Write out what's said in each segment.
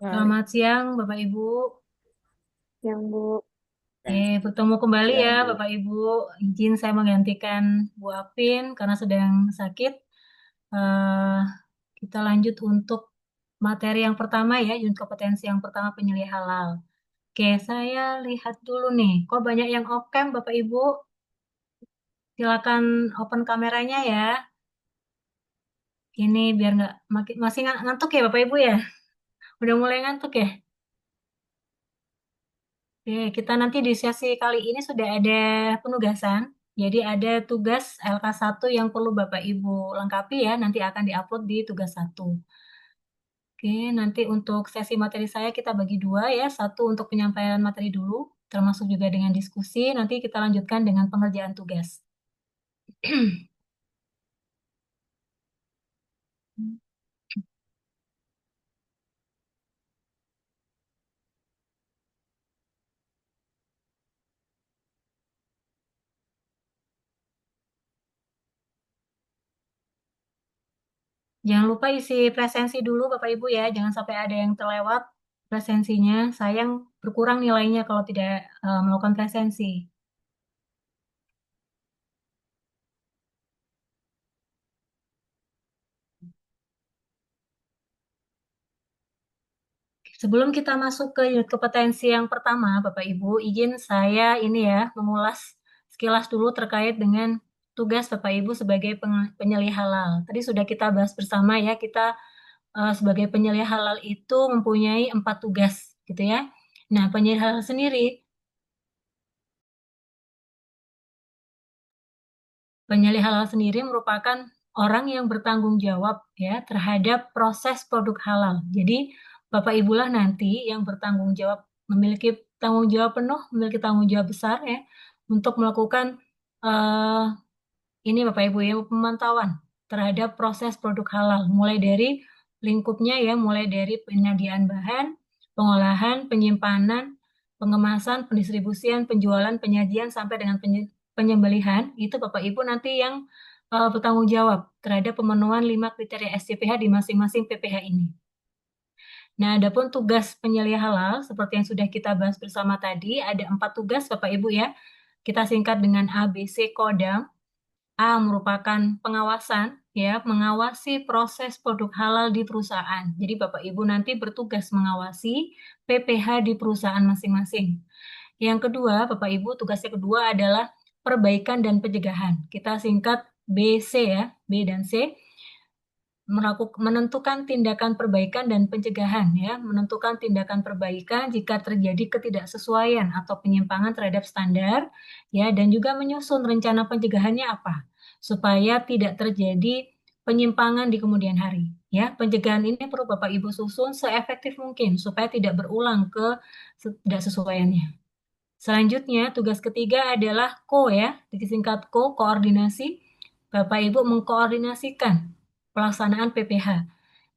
Balik Selamat siang, Bapak Ibu. yang Bu. Bertemu kembali ya, Ya, Bu. Bapak Ibu. Izin saya menggantikan Bu Apin karena sedang sakit. Eh, kita lanjut untuk materi yang pertama ya, unit kompetensi yang pertama penyelih halal. Oke, saya lihat dulu nih. Kok banyak yang off cam, Bapak Ibu? Silakan open kameranya ya. Ini biar nggak masih ngantuk ya, Bapak Ibu ya. Udah mulai ngantuk ya. Oke, kita nanti di sesi kali ini sudah ada penugasan. Jadi ada tugas LK1 yang perlu Bapak Ibu lengkapi ya, nanti akan diupload di tugas satu. Oke, nanti untuk sesi materi saya kita bagi dua ya, satu untuk penyampaian materi dulu, termasuk juga dengan diskusi, nanti kita lanjutkan dengan pengerjaan tugas. Jangan lupa isi presensi dulu Bapak Ibu ya, jangan sampai ada yang terlewat presensinya. Sayang berkurang nilainya kalau tidak melakukan presensi. Sebelum kita masuk ke unit kompetensi yang pertama, Bapak Ibu, izin saya ini ya mengulas sekilas dulu terkait dengan tugas Bapak Ibu sebagai penyelih halal. Tadi sudah kita bahas bersama ya, kita sebagai penyelih halal itu mempunyai 4 tugas, gitu ya. Nah, penyelih halal sendiri, penyelih halal sendiri merupakan orang yang bertanggung jawab ya terhadap proses produk halal. Jadi, Bapak Ibulah nanti yang bertanggung jawab, memiliki tanggung jawab penuh, memiliki tanggung jawab besar ya untuk melakukan eh, ini Bapak Ibu ya pemantauan terhadap proses produk halal, mulai dari lingkupnya ya, mulai dari penyediaan bahan, pengolahan, penyimpanan, pengemasan, pendistribusian, penjualan, penyajian sampai dengan penyembelihan. Itu Bapak Ibu nanti yang bertanggung jawab terhadap pemenuhan 5 kriteria SCPH di masing-masing PPH ini. Nah, adapun tugas penyelia halal seperti yang sudah kita bahas bersama tadi, ada 4 tugas Bapak Ibu ya. Kita singkat dengan ABC Kodam. A merupakan pengawasan, ya, mengawasi proses produk halal di perusahaan. Jadi Bapak Ibu nanti bertugas mengawasi PPH di perusahaan masing-masing. Yang kedua, Bapak Ibu, tugasnya kedua adalah perbaikan dan pencegahan. Kita singkat BC ya, B dan C menentukan tindakan perbaikan dan pencegahan ya, menentukan tindakan perbaikan jika terjadi ketidaksesuaian atau penyimpangan terhadap standar ya, dan juga menyusun rencana pencegahannya apa supaya tidak terjadi penyimpangan di kemudian hari ya. Pencegahan ini perlu Bapak Ibu susun seefektif mungkin supaya tidak berulang ke ketidaksesuaiannya. Selanjutnya, tugas ketiga adalah ya, disingkat koordinasi. Bapak Ibu mengkoordinasikan pelaksanaan PPH.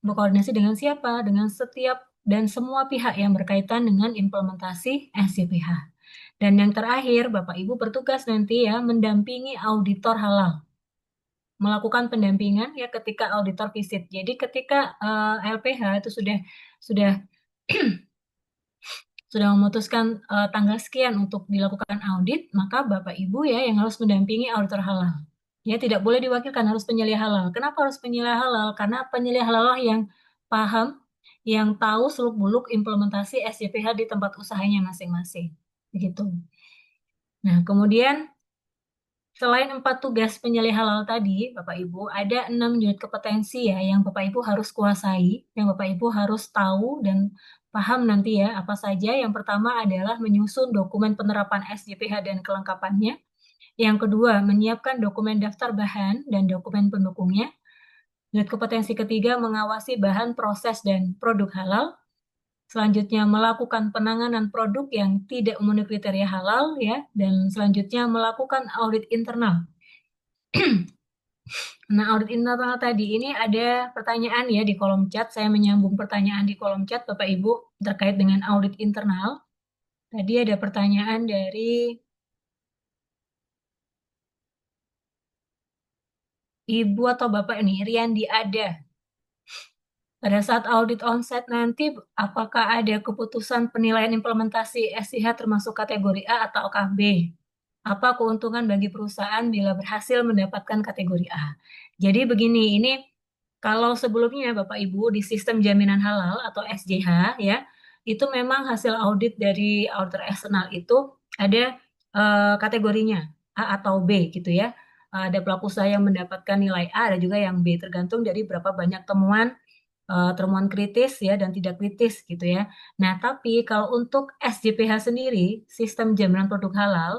Berkoordinasi dengan siapa? Dengan setiap dan semua pihak yang berkaitan dengan implementasi SCPH. Dan yang terakhir, Bapak Ibu bertugas nanti ya mendampingi auditor halal, melakukan pendampingan ya ketika auditor visit. Jadi ketika LPH itu sudah sudah memutuskan tanggal sekian untuk dilakukan audit, maka Bapak Ibu ya yang harus mendampingi auditor halal. Ya, tidak boleh diwakilkan, harus penyelih halal. Kenapa harus penyelih halal? Karena penyelih halal lah yang paham, yang tahu seluk-beluk implementasi SJPH di tempat usahanya masing-masing. Begitu. Nah, kemudian selain 4 tugas penyelih halal tadi, Bapak Ibu, ada 6 unit kompetensi ya yang Bapak Ibu harus kuasai, yang Bapak Ibu harus tahu dan paham nanti ya apa saja. Yang pertama adalah menyusun dokumen penerapan SJPH dan kelengkapannya. Yang kedua, menyiapkan dokumen daftar bahan dan dokumen pendukungnya. Unit kompetensi ketiga, mengawasi bahan, proses, dan produk halal. Selanjutnya, melakukan penanganan produk yang tidak memenuhi kriteria halal ya, dan selanjutnya melakukan audit internal. Nah, audit internal tadi ini ada pertanyaan ya di kolom chat. Saya menyambung pertanyaan di kolom chat Bapak Ibu terkait dengan audit internal. Tadi ada pertanyaan dari Ibu atau Bapak ini, Riandi Ada. Pada saat audit onset nanti, apakah ada keputusan penilaian implementasi SIH termasuk kategori A atau KB? Apa keuntungan bagi perusahaan bila berhasil mendapatkan kategori A? Jadi begini, ini kalau sebelumnya Bapak Ibu di sistem jaminan halal atau SJH ya, itu memang hasil audit dari auditor eksternal itu ada kategorinya A atau B gitu ya. Ada pelaku usaha yang mendapatkan nilai A, ada juga yang B, tergantung dari berapa banyak temuan kritis ya dan tidak kritis gitu ya. Nah, tapi kalau untuk SJPH sendiri, sistem jaminan produk halal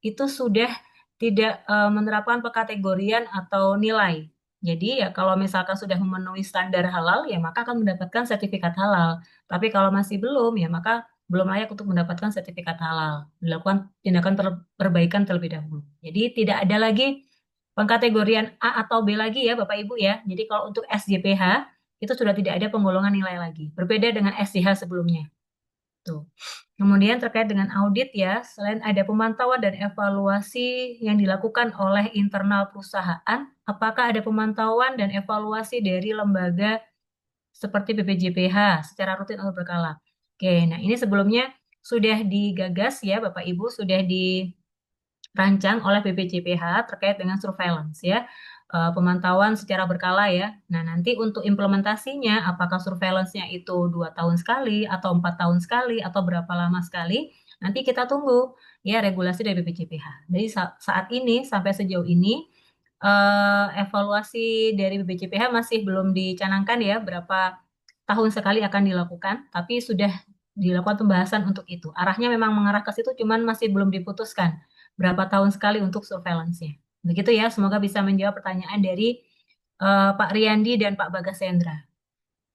itu sudah tidak menerapkan pekategorian atau nilai. Jadi ya kalau misalkan sudah memenuhi standar halal ya maka akan mendapatkan sertifikat halal. Tapi kalau masih belum ya maka belum layak untuk mendapatkan sertifikat halal. Dilakukan tindakan perbaikan terlebih dahulu. Jadi tidak ada lagi pengkategorian A atau B lagi ya Bapak Ibu ya. Jadi kalau untuk SJPH itu sudah tidak ada penggolongan nilai lagi. Berbeda dengan SJH sebelumnya. Tuh. Kemudian terkait dengan audit ya, selain ada pemantauan dan evaluasi yang dilakukan oleh internal perusahaan, apakah ada pemantauan dan evaluasi dari lembaga seperti BPJPH secara rutin atau berkala? Oke, nah ini sebelumnya sudah digagas ya Bapak Ibu, sudah dirancang oleh BPJPH terkait dengan surveillance ya. Pemantauan secara berkala ya. Nah, nanti untuk implementasinya, apakah surveillance-nya itu 2 tahun sekali, atau 4 tahun sekali, atau berapa lama sekali, nanti kita tunggu ya regulasi dari BPJPH. Jadi saat ini, sampai sejauh ini, evaluasi dari BPJPH masih belum dicanangkan ya, berapa tahun sekali akan dilakukan, tapi sudah dilakukan pembahasan untuk itu. Arahnya memang mengarah ke situ, cuman masih belum diputuskan berapa tahun sekali untuk surveillance-nya. Begitu ya, semoga bisa menjawab pertanyaan dari Pak Riyandi dan Pak Bagas Hendra.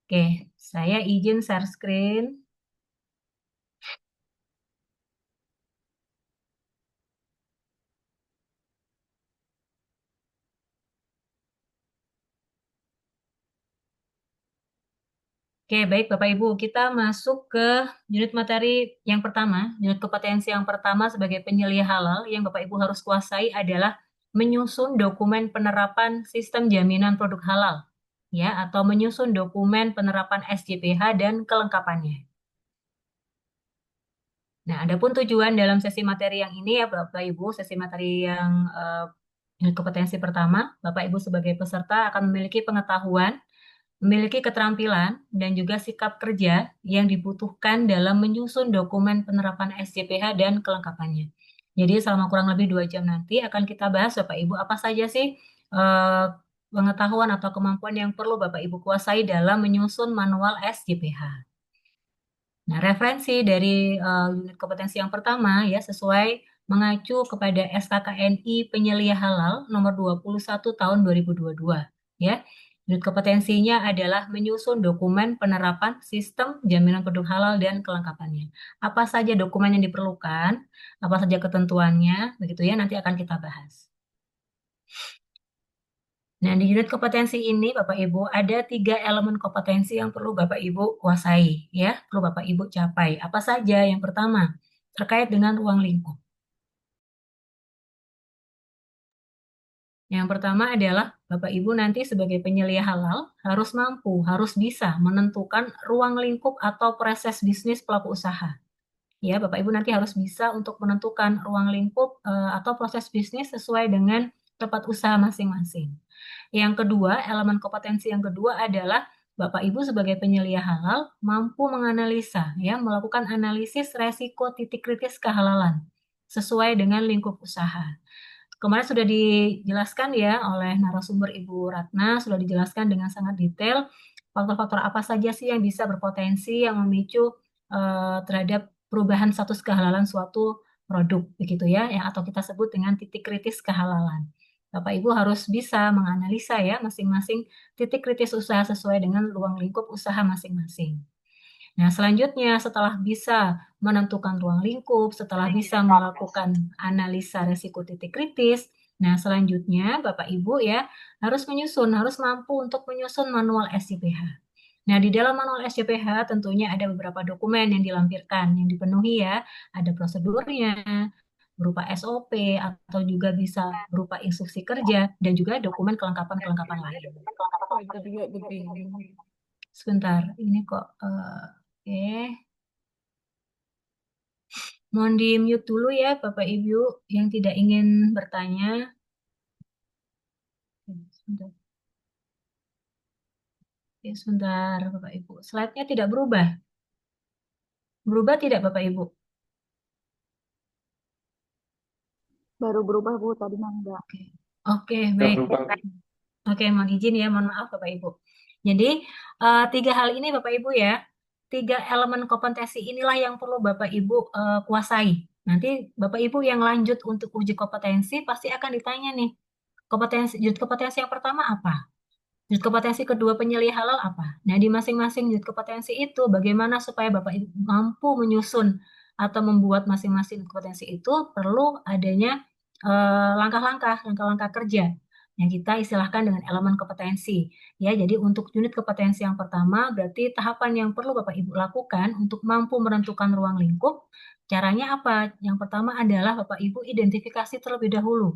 Oke, saya izin share screen. Oke, baik Bapak Ibu, kita masuk ke unit materi yang pertama. Unit kompetensi yang pertama sebagai penyelia halal yang Bapak Ibu harus kuasai adalah menyusun dokumen penerapan sistem jaminan produk halal, ya, atau menyusun dokumen penerapan SJPH dan kelengkapannya. Nah, adapun tujuan dalam sesi materi yang ini ya Bapak Ibu, sesi materi yang unit kompetensi pertama, Bapak Ibu sebagai peserta akan memiliki pengetahuan, memiliki keterampilan, dan juga sikap kerja yang dibutuhkan dalam menyusun dokumen penerapan SJPH dan kelengkapannya. Jadi selama kurang lebih 2 jam nanti akan kita bahas Bapak Ibu apa saja sih eh, pengetahuan atau kemampuan yang perlu Bapak Ibu kuasai dalam menyusun manual SJPH. Nah, referensi dari unit kompetensi yang pertama ya sesuai mengacu kepada SKKNI Penyelia Halal nomor 21 tahun 2022 ya. Unit kompetensinya adalah menyusun dokumen penerapan sistem jaminan produk halal dan kelengkapannya. Apa saja dokumen yang diperlukan, apa saja ketentuannya, begitu ya nanti akan kita bahas. Nah, di unit kompetensi ini, Bapak Ibu, ada 3 elemen kompetensi yang perlu Bapak Ibu kuasai, ya, perlu Bapak Ibu capai. Apa saja? Yang pertama, terkait dengan ruang lingkup. Yang pertama adalah Bapak Ibu nanti sebagai penyelia halal harus mampu, harus bisa menentukan ruang lingkup atau proses bisnis pelaku usaha. Ya, Bapak Ibu nanti harus bisa untuk menentukan ruang lingkup atau proses bisnis sesuai dengan tempat usaha masing-masing. Yang kedua, elemen kompetensi yang kedua adalah Bapak Ibu sebagai penyelia halal mampu menganalisa, ya, melakukan analisis resiko titik kritis kehalalan sesuai dengan lingkup usaha. Kemarin sudah dijelaskan ya oleh narasumber Ibu Ratna, sudah dijelaskan dengan sangat detail faktor-faktor apa saja sih yang bisa berpotensi yang memicu terhadap perubahan status kehalalan suatu produk begitu ya, yang atau kita sebut dengan titik kritis kehalalan. Bapak Ibu harus bisa menganalisa ya masing-masing titik kritis usaha sesuai dengan ruang lingkup usaha masing-masing. Nah, selanjutnya setelah bisa menentukan ruang lingkup, setelah bisa melakukan analisa resiko titik kritis, nah selanjutnya Bapak Ibu ya harus menyusun, harus mampu untuk menyusun manual SJPH. Nah, di dalam manual SJPH tentunya ada beberapa dokumen yang dilampirkan, yang dipenuhi ya, ada prosedurnya, berupa SOP, atau juga bisa berupa instruksi kerja, dan juga dokumen kelengkapan-kelengkapan lain. Sebentar, ini kok. Oke, mohon di mute dulu ya, Bapak Ibu yang tidak ingin bertanya. Oke, sebentar, oke, sebentar, Bapak Ibu. Slide-nya tidak berubah. Berubah tidak, Bapak Ibu? Baru berubah Bu, tadi mah enggak. Oke, oke, baik. Oke, mohon izin ya, mohon maaf Bapak Ibu. Jadi, tiga hal ini Bapak Ibu ya, tiga elemen kompetensi inilah yang perlu Bapak Ibu kuasai. Nanti Bapak Ibu yang lanjut untuk uji kompetensi pasti akan ditanya nih, kompetensi yang pertama apa? Unit kompetensi kedua penyelih halal apa? Nah, di masing-masing unit kompetensi itu bagaimana supaya Bapak Ibu mampu menyusun atau membuat masing-masing unit kompetensi itu perlu adanya langkah-langkah kerja yang kita istilahkan dengan elemen kompetensi. Ya, jadi untuk unit kompetensi yang pertama berarti tahapan yang perlu Bapak Ibu lakukan untuk mampu menentukan ruang lingkup. Caranya apa? Yang pertama adalah Bapak Ibu identifikasi terlebih dahulu.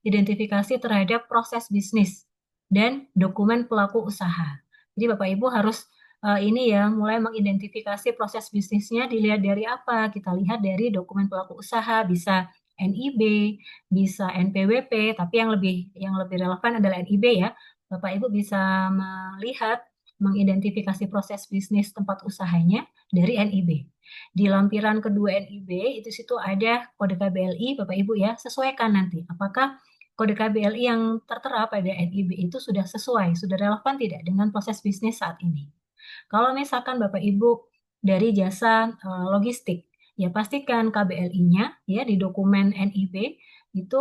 Identifikasi terhadap proses bisnis dan dokumen pelaku usaha. Jadi Bapak Ibu harus ini ya mulai mengidentifikasi proses bisnisnya dilihat dari apa? Kita lihat dari dokumen pelaku usaha, bisa NIB, bisa NPWP, tapi yang lebih relevan adalah NIB ya. Bapak Ibu bisa melihat mengidentifikasi proses bisnis tempat usahanya dari NIB. Di lampiran kedua NIB itu situ ada kode KBLI Bapak Ibu ya, sesuaikan nanti apakah kode KBLI yang tertera pada NIB itu sudah sesuai, sudah relevan tidak dengan proses bisnis saat ini. Kalau misalkan Bapak Ibu dari jasa logistik, ya pastikan KBLI-nya ya di dokumen NIB itu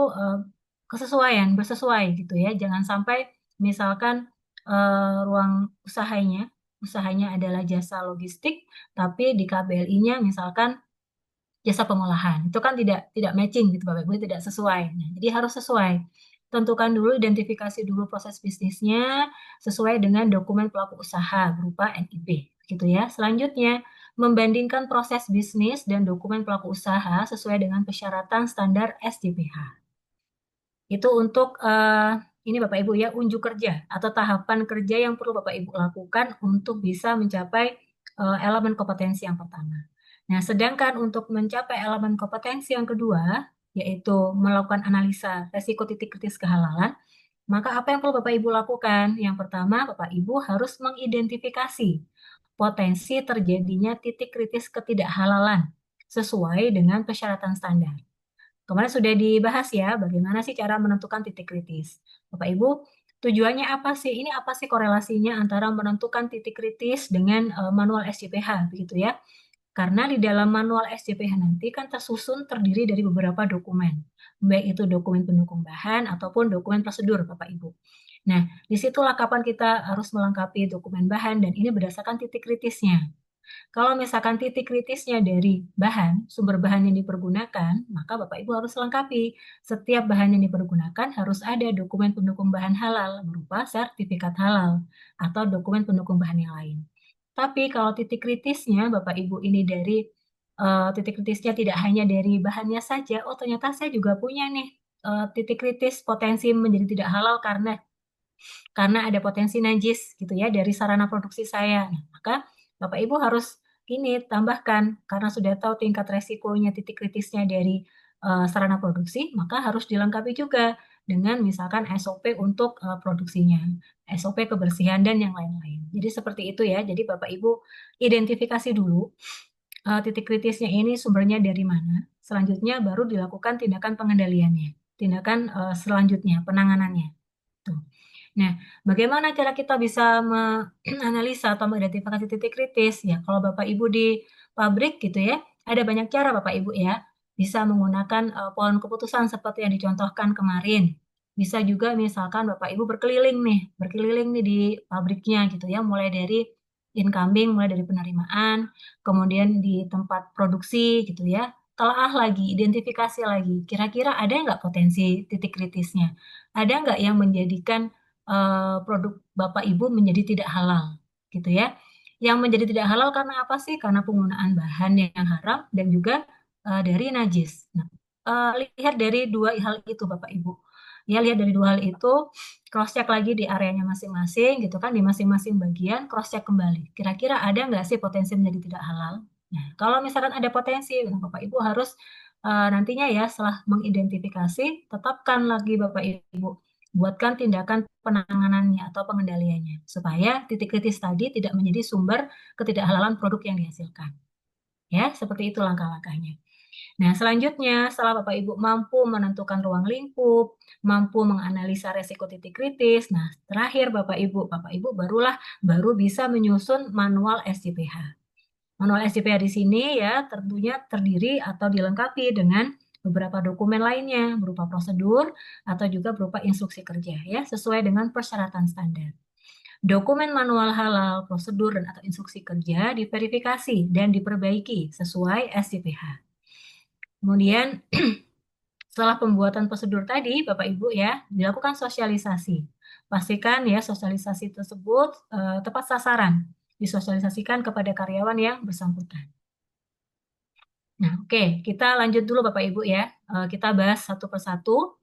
bersesuai gitu ya. Jangan sampai misalkan ruang usahanya adalah jasa logistik, tapi di KBLI-nya misalkan jasa pengolahan. Itu kan tidak matching gitu Bapak Ibu, tidak sesuai. Nah, jadi harus sesuai. Tentukan dulu, identifikasi dulu proses bisnisnya sesuai dengan dokumen pelaku usaha berupa NIB, gitu ya. Selanjutnya, membandingkan proses bisnis dan dokumen pelaku usaha sesuai dengan persyaratan standar SJPH. Itu untuk ini Bapak Ibu ya, unjuk kerja atau tahapan kerja yang perlu Bapak Ibu lakukan untuk bisa mencapai elemen kompetensi yang pertama. Nah, sedangkan untuk mencapai elemen kompetensi yang kedua, yaitu melakukan analisa resiko titik kritis kehalalan, maka apa yang perlu Bapak Ibu lakukan? Yang pertama, Bapak Ibu harus mengidentifikasi potensi terjadinya titik kritis ketidakhalalan sesuai dengan persyaratan standar. Kemarin sudah dibahas ya, bagaimana sih cara menentukan titik kritis. Bapak Ibu, tujuannya apa sih? Ini apa sih korelasinya antara menentukan titik kritis dengan manual SJPH, begitu ya? Karena di dalam manual SJPH nanti kan terdiri dari beberapa dokumen, baik itu dokumen pendukung bahan ataupun dokumen prosedur, Bapak Ibu. Nah, disitulah kapan kita harus melengkapi dokumen bahan dan ini berdasarkan titik kritisnya. Kalau misalkan titik kritisnya dari bahan, sumber bahan yang dipergunakan, maka Bapak Ibu harus lengkapi. Setiap bahan yang dipergunakan harus ada dokumen pendukung bahan halal berupa sertifikat halal atau dokumen pendukung bahan yang lain. Tapi kalau titik kritisnya Bapak Ibu ini dari titik kritisnya tidak hanya dari bahannya saja, oh ternyata saya juga punya nih titik kritis potensi menjadi tidak halal karena ada potensi najis gitu ya dari sarana produksi saya. Nah, maka Bapak Ibu harus ini tambahkan karena sudah tahu tingkat resikonya titik kritisnya dari sarana produksi, maka harus dilengkapi juga dengan misalkan SOP untuk produksinya, SOP kebersihan dan yang lain-lain. Jadi seperti itu ya. Jadi Bapak Ibu identifikasi dulu titik kritisnya ini sumbernya dari mana. Selanjutnya baru dilakukan tindakan pengendaliannya, tindakan selanjutnya penanganannya. Tuh. Nah, bagaimana cara kita bisa menganalisa atau mengidentifikasi titik kritis? Ya, kalau Bapak Ibu di pabrik gitu ya, ada banyak cara Bapak Ibu ya. Bisa menggunakan pohon keputusan seperti yang dicontohkan kemarin. Bisa juga misalkan Bapak Ibu berkeliling nih di pabriknya gitu ya, mulai dari incoming, mulai dari penerimaan, kemudian di tempat produksi gitu ya. Telaah lagi, identifikasi lagi, kira-kira ada nggak potensi titik kritisnya? Ada nggak yang menjadikan produk Bapak Ibu menjadi tidak halal, gitu ya. Yang menjadi tidak halal karena apa sih? Karena penggunaan bahan yang haram dan juga dari najis. Nah, lihat dari dua hal itu Bapak Ibu. Ya, lihat dari dua hal itu, cross check lagi di areanya masing-masing gitu kan, di masing-masing bagian, cross check kembali. Kira-kira ada nggak sih potensi menjadi tidak halal? Nah, kalau misalkan ada potensi, nah, Bapak Ibu harus nantinya ya setelah mengidentifikasi, tetapkan lagi Bapak Ibu, buatkan tindakan penanganannya atau pengendaliannya supaya titik kritis tadi tidak menjadi sumber ketidakhalalan produk yang dihasilkan. Ya, seperti itu langkah-langkahnya. Nah, selanjutnya setelah Bapak Ibu mampu menentukan ruang lingkup, mampu menganalisa resiko titik kritis, nah terakhir Bapak Ibu baru bisa menyusun manual SJPH. Manual SJPH di sini ya tentunya terdiri atau dilengkapi dengan beberapa dokumen lainnya berupa prosedur atau juga berupa instruksi kerja ya sesuai dengan persyaratan standar. Dokumen manual halal, prosedur dan atau instruksi kerja diverifikasi dan diperbaiki sesuai SJPH. Kemudian setelah pembuatan prosedur tadi, Bapak Ibu ya, dilakukan sosialisasi. Pastikan ya sosialisasi tersebut tepat sasaran, disosialisasikan kepada karyawan yang bersangkutan. Nah, oke, kita lanjut dulu Bapak Ibu ya. Kita bahas satu persatu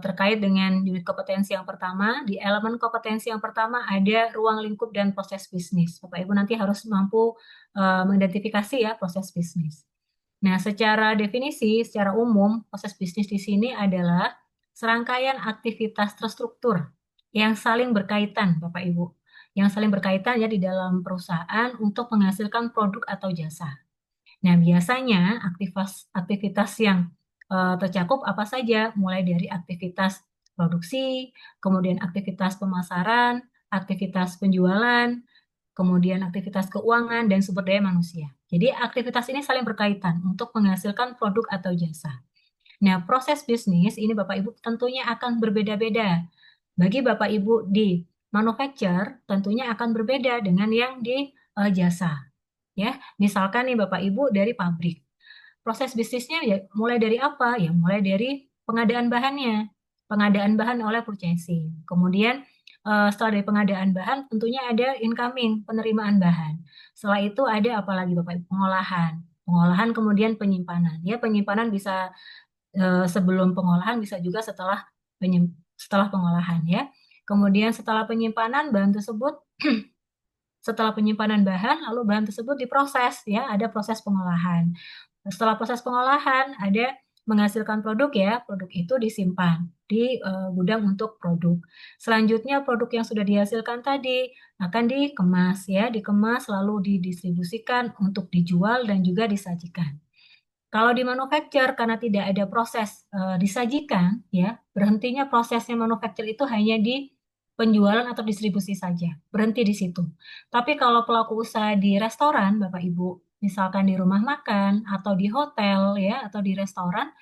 terkait dengan unit kompetensi yang pertama. Di elemen kompetensi yang pertama ada ruang lingkup dan proses bisnis. Bapak Ibu nanti harus mampu mengidentifikasi ya proses bisnis. Nah, secara definisi, secara umum, proses bisnis di sini adalah serangkaian aktivitas terstruktur yang saling berkaitan, Bapak Ibu. Yang saling berkaitan ya di dalam perusahaan untuk menghasilkan produk atau jasa. Nah, biasanya aktivitas yang tercakup apa saja, mulai dari aktivitas produksi, kemudian aktivitas pemasaran, aktivitas penjualan, kemudian aktivitas keuangan, dan sumber daya manusia. Jadi aktivitas ini saling berkaitan untuk menghasilkan produk atau jasa. Nah, proses bisnis ini Bapak Ibu tentunya akan berbeda-beda. Bagi Bapak Ibu di manufacture tentunya akan berbeda dengan yang di jasa. Ya, misalkan nih Bapak Ibu dari pabrik. Proses bisnisnya ya mulai dari apa? Ya mulai dari pengadaan bahannya. Pengadaan bahan oleh purchasing. Kemudian setelah dari pengadaan bahan tentunya ada incoming, penerimaan bahan. Setelah itu ada apa lagi Bapak Ibu? Pengolahan. Pengolahan kemudian penyimpanan. Ya, penyimpanan bisa sebelum pengolahan bisa juga setelah pengolahan ya. Kemudian setelah penyimpanan bahan tersebut setelah penyimpanan bahan lalu bahan tersebut diproses ya, ada proses pengolahan. Setelah proses pengolahan, ada menghasilkan produk ya, produk itu disimpan di gudang untuk produk. Selanjutnya produk yang sudah dihasilkan tadi akan dikemas ya, dikemas lalu didistribusikan untuk dijual dan juga disajikan. Kalau di manufacture karena tidak ada proses disajikan ya, berhentinya prosesnya manufacture itu hanya di penjualan atau distribusi saja, berhenti di situ. Tapi kalau pelaku usaha di restoran, Bapak Ibu, misalkan di rumah makan atau di hotel ya atau di restoran,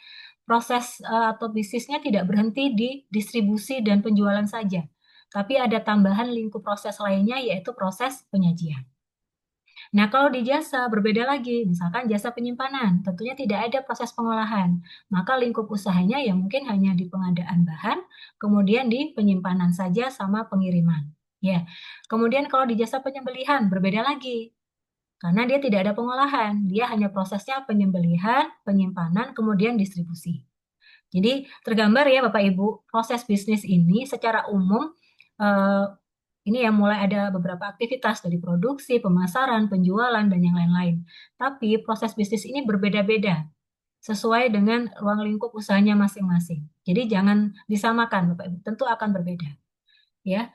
proses atau bisnisnya tidak berhenti di distribusi dan penjualan saja. Tapi ada tambahan lingkup proses lainnya yaitu proses penyajian. Nah, kalau di jasa berbeda lagi, misalkan jasa penyimpanan, tentunya tidak ada proses pengolahan. Maka lingkup usahanya ya mungkin hanya di pengadaan bahan, kemudian di penyimpanan saja sama pengiriman. Ya. Kemudian kalau di jasa penyembelihan berbeda lagi. Karena dia tidak ada pengolahan, dia hanya prosesnya penyembelihan, penyimpanan, kemudian distribusi. Jadi tergambar ya Bapak Ibu, proses bisnis ini secara umum eh, ini yang mulai ada beberapa aktivitas dari produksi, pemasaran, penjualan, dan yang lain-lain. Tapi proses bisnis ini berbeda-beda sesuai dengan ruang lingkup usahanya masing-masing. Jadi jangan disamakan, Bapak Ibu. Tentu akan berbeda. Ya.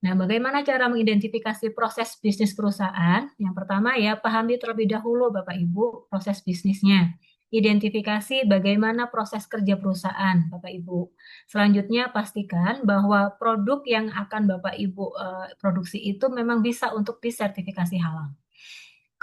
Nah, bagaimana cara mengidentifikasi proses bisnis perusahaan? Yang pertama ya, pahami terlebih dahulu Bapak Ibu proses bisnisnya. Identifikasi bagaimana proses kerja perusahaan, Bapak Ibu. Selanjutnya pastikan bahwa produk yang akan Bapak Ibu produksi itu memang bisa untuk disertifikasi halal.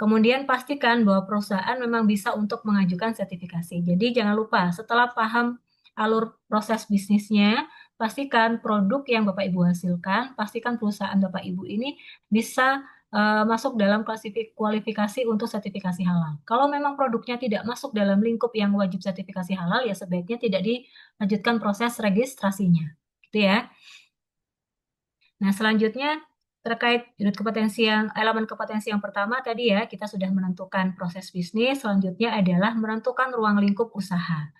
Kemudian pastikan bahwa perusahaan memang bisa untuk mengajukan sertifikasi. Jadi jangan lupa setelah paham alur proses bisnisnya, pastikan produk yang Bapak Ibu hasilkan, pastikan perusahaan Bapak Ibu ini bisa masuk dalam kualifikasi untuk sertifikasi halal. Kalau memang produknya tidak masuk dalam lingkup yang wajib sertifikasi halal, ya sebaiknya tidak dilanjutkan proses registrasinya. Gitu ya. Nah, selanjutnya terkait unit kompetensi yang elemen kompetensi yang pertama tadi ya, kita sudah menentukan proses bisnis, selanjutnya adalah menentukan ruang lingkup usaha.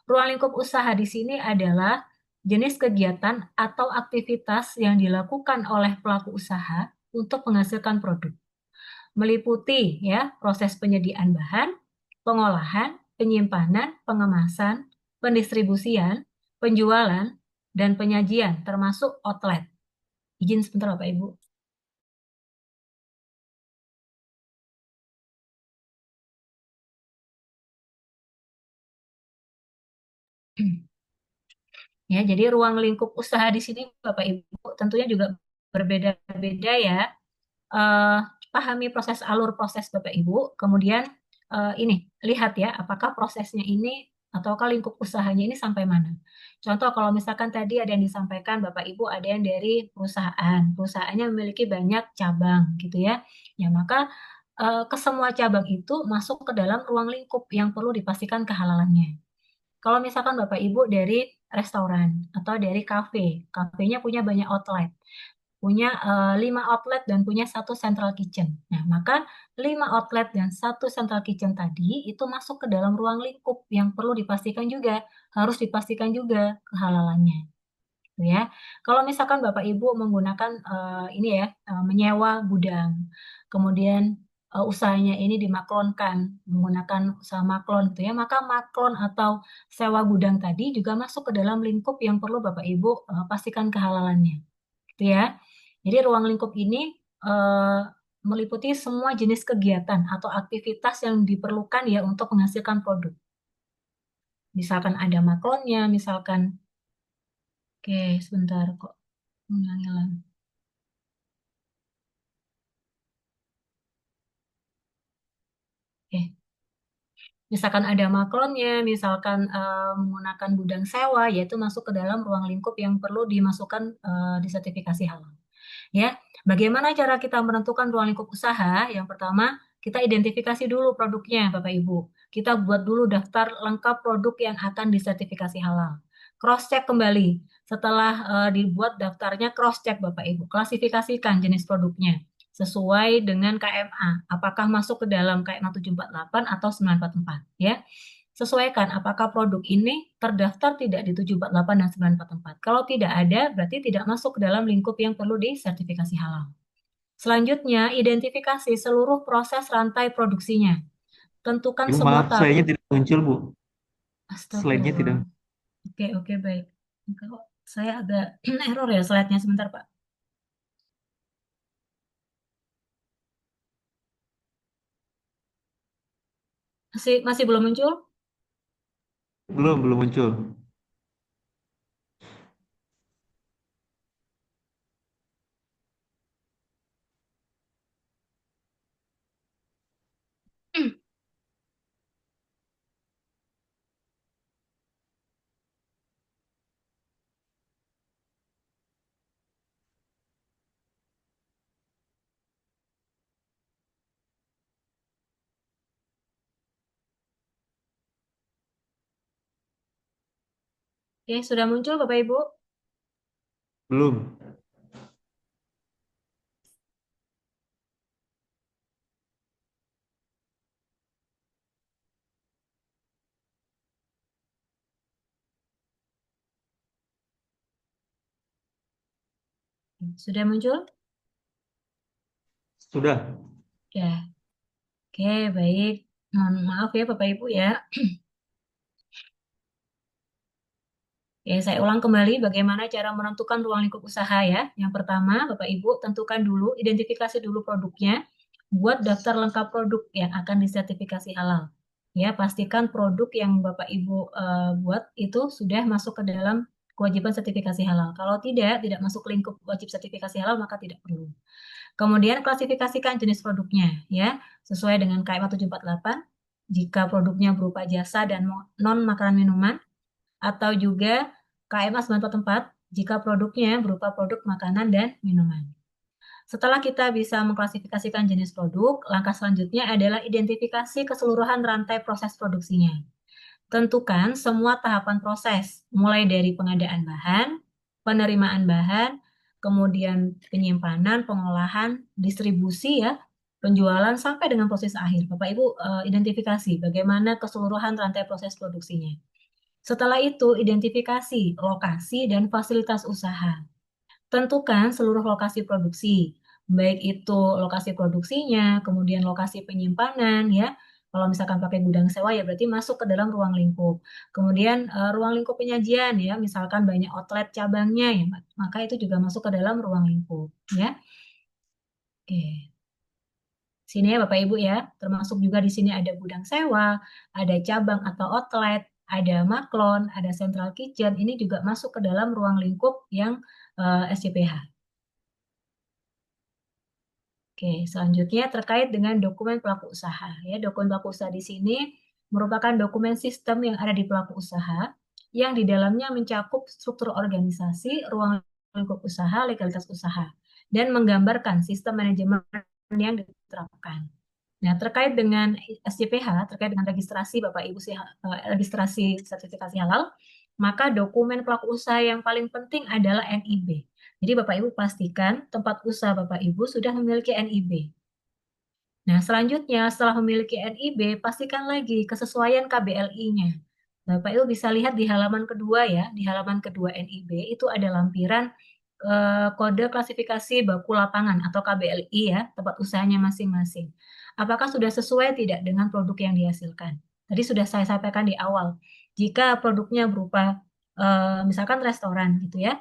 Ruang lingkup usaha di sini adalah jenis kegiatan atau aktivitas yang dilakukan oleh pelaku usaha untuk menghasilkan produk. Meliputi ya proses penyediaan bahan, pengolahan, penyimpanan, pengemasan, pendistribusian, penjualan, dan penyajian termasuk outlet. Izin sebentar Bapak Ibu. Ya, jadi ruang lingkup usaha di sini Bapak Ibu tentunya juga berbeda-beda ya. eh, Pahami proses alur proses Bapak Ibu, kemudian ini lihat ya apakah prosesnya ini ataukah lingkup usahanya ini sampai mana. Contoh kalau misalkan tadi ada yang disampaikan Bapak Ibu ada yang dari perusahaan, perusahaannya memiliki banyak cabang gitu ya. Ya maka ke semua cabang itu masuk ke dalam ruang lingkup yang perlu dipastikan kehalalannya. Kalau misalkan Bapak Ibu dari restoran atau dari kafe, kafenya punya banyak outlet, punya 5 outlet dan punya satu central kitchen. Nah, maka 5 outlet dan satu central kitchen tadi itu masuk ke dalam ruang lingkup yang perlu dipastikan juga, harus dipastikan juga kehalalannya, gitu ya. Kalau misalkan Bapak Ibu menggunakan ini ya, menyewa gudang, kemudian usahanya ini dimaklonkan menggunakan usaha maklon gitu ya, maka maklon atau sewa gudang tadi juga masuk ke dalam lingkup yang perlu Bapak Ibu pastikan kehalalannya gitu ya. Jadi ruang lingkup ini eh, meliputi semua jenis kegiatan atau aktivitas yang diperlukan ya untuk menghasilkan produk. Misalkan ada maklonnya, misalkan, oke sebentar kok ngilang-ngilang. Oke, misalkan ada maklonnya, misalkan menggunakan gudang sewa, yaitu masuk ke dalam ruang lingkup yang perlu dimasukkan di sertifikasi halal. Ya, bagaimana cara kita menentukan ruang lingkup usaha? Yang pertama, kita identifikasi dulu produknya, Bapak Ibu. Kita buat dulu daftar lengkap produk yang akan disertifikasi halal. Cross check kembali. Setelah dibuat daftarnya, cross check Bapak Ibu. Klasifikasikan jenis produknya sesuai dengan KMA. Apakah masuk ke dalam KMA 748 atau 944 ya. Sesuaikan apakah produk ini terdaftar tidak di 748 dan 944. Kalau tidak ada, berarti tidak masuk ke dalam lingkup yang perlu disertifikasi halal. Selanjutnya, identifikasi seluruh proses rantai produksinya. Tentukan Ibu semua maaf, tahap. slide-nya tidak muncul, Bu. Slide-nya Astagfirullah. tidak. Oke, oke, baik. Kok saya agak error ya slide-nya sebentar, Pak. Masih belum muncul? Belum muncul. Oke, sudah muncul Bapak Ibu? Belum. Sudah muncul? Sudah. Ya. Oke, baik. Mohon maaf ya Bapak Ibu ya. Ya, saya ulang kembali bagaimana cara menentukan ruang lingkup usaha ya. Yang pertama, Bapak Ibu tentukan dulu, identifikasi dulu produknya, buat daftar lengkap produk yang akan disertifikasi halal. Ya, pastikan produk yang Bapak Ibu buat itu sudah masuk ke dalam kewajiban sertifikasi halal. Kalau tidak masuk lingkup wajib sertifikasi halal, maka tidak perlu. Kemudian klasifikasikan jenis produknya ya, sesuai dengan KMA 748. Jika produknya berupa jasa dan non makanan minuman, atau juga KMA 944 jika produknya berupa produk makanan dan minuman. Setelah kita bisa mengklasifikasikan jenis produk, langkah selanjutnya adalah identifikasi keseluruhan rantai proses produksinya. Tentukan semua tahapan proses, mulai dari pengadaan bahan, penerimaan bahan, kemudian penyimpanan, pengolahan, distribusi ya, penjualan sampai dengan proses akhir. Bapak Ibu identifikasi bagaimana keseluruhan rantai proses produksinya. Setelah itu, identifikasi lokasi dan fasilitas usaha. Tentukan seluruh lokasi produksi, baik itu lokasi produksinya, kemudian lokasi penyimpanan, ya. Kalau misalkan pakai gudang sewa, ya berarti masuk ke dalam ruang lingkup. Kemudian ruang lingkup penyajian, ya, misalkan banyak outlet cabangnya, ya, maka itu juga masuk ke dalam ruang lingkup, ya. Oke. Sini ya Bapak Ibu ya, termasuk juga di sini ada gudang sewa, ada cabang atau outlet, ada maklon, ada central kitchen. Ini juga masuk ke dalam ruang lingkup yang SCPH. Oke, selanjutnya terkait dengan dokumen pelaku usaha. Ya, dokumen pelaku usaha di sini merupakan dokumen sistem yang ada di pelaku usaha yang di dalamnya mencakup struktur organisasi, ruang lingkup usaha, legalitas usaha, dan menggambarkan sistem manajemen yang diterapkan. Nah, terkait dengan SCPH, terkait dengan registrasi Bapak Ibu registrasi sertifikasi halal, maka dokumen pelaku usaha yang paling penting adalah NIB. Jadi Bapak Ibu pastikan tempat usaha Bapak Ibu sudah memiliki NIB. Nah, selanjutnya setelah memiliki NIB, pastikan lagi kesesuaian KBLI-nya. Bapak Ibu bisa lihat di halaman kedua ya, di halaman kedua NIB itu ada lampiran kode klasifikasi baku lapangan atau KBLI ya, tempat usahanya masing-masing. Apakah sudah sesuai tidak dengan produk yang dihasilkan? Tadi sudah saya sampaikan di awal. Jika produknya berupa misalkan restoran gitu ya,